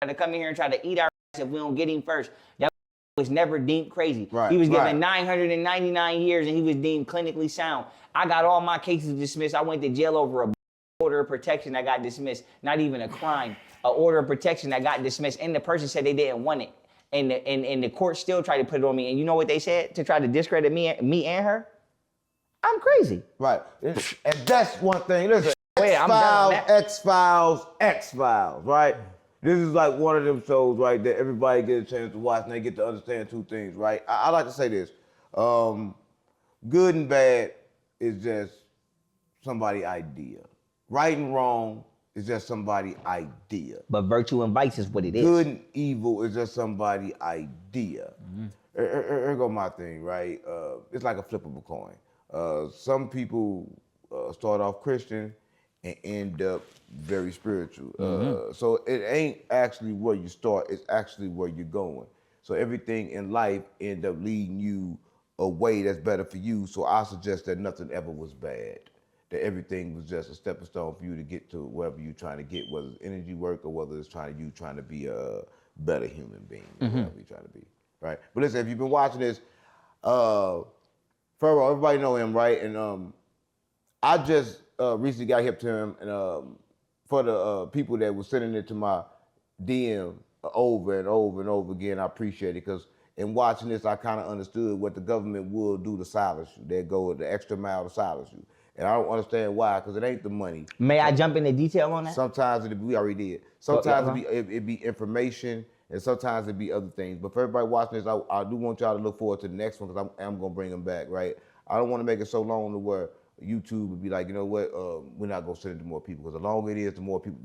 to come in here and try to eat our ass if we don't get him first. That was never deemed crazy. Right, he was given 999 years, and he was deemed clinically sound. I got all my cases dismissed. I went to jail over a order of protection that got dismissed. Not even a crime. An order of protection that got dismissed. And the person said they didn't want it. And the court still tried to put it on me. And you know what they said to try to discredit me and her? I'm crazy. Right. And that's one thing. Listen, X-Files, right? This is like one of them shows, right, that everybody gets a chance to watch and they get to understand two things, right? I like to say this. Good and bad is just somebody's idea. Right and wrong is just somebody's idea. But virtue and vice is what it is. Good and evil is just somebody's idea. Mm-hmm. Here go my thing, right? It's like a flip of a coin. Some people start off Christian and end up very spiritual. So it ain't actually where you start, it's actually where you're going. So everything in life end up leading you a way that's better for you. So I suggest that nothing ever was bad. That everything was just a stepping stone for you to get to wherever you're trying to get, whether it's energy work or whether it's trying to be a better human being, whatever you're trying to be, right? But listen, if you've been watching this, Pharaoh, everybody know him, right? And I just recently got hip to him, and for the people that were sending it to my DM over and over and over again, I appreciate it, because in watching this, I kind of understood what the government will do to silence you. They'll go the extra mile to silence you. And I don't understand why, because it ain't the money. May I jump into detail on that? Sometimes we already did. Sometimes it be information, and sometimes it be other things. But for everybody watching this, I do want y'all to look forward to the next one, because I'm going to bring them back, right? I don't want to make it so long to where YouTube would be like, you know what, we're not going to send it to more people, because the longer it is, the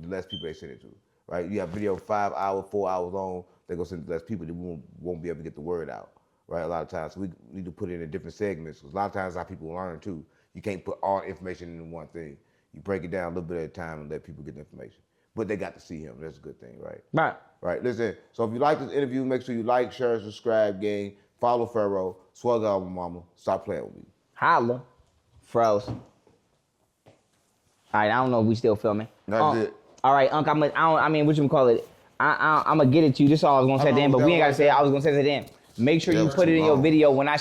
less people they send it to, right? You have video 5 hours, 4 hours long, they're going to send it to less people, that won't be able to get the word out, right? A lot of times, so we need to put it in different segments, because a lot of times how people learn too. You can't put all information into one thing. You break it down a little bit at a time and let people get the information. But they got to see him. That's a good thing, right? Right. Right. Listen, so if you like this interview, make sure you like, share, subscribe, gang. Follow Pharaoh. Swag out, mama. Stop playing with me. Holla. Froze. All right, I don't know if we still filming. That's it. All right, Unc, what you call it? I'm going to get it to you. This is all I was going to say at the end, but we ain't got to say it. I was going to say it at the end. Make sure you put it in your video when I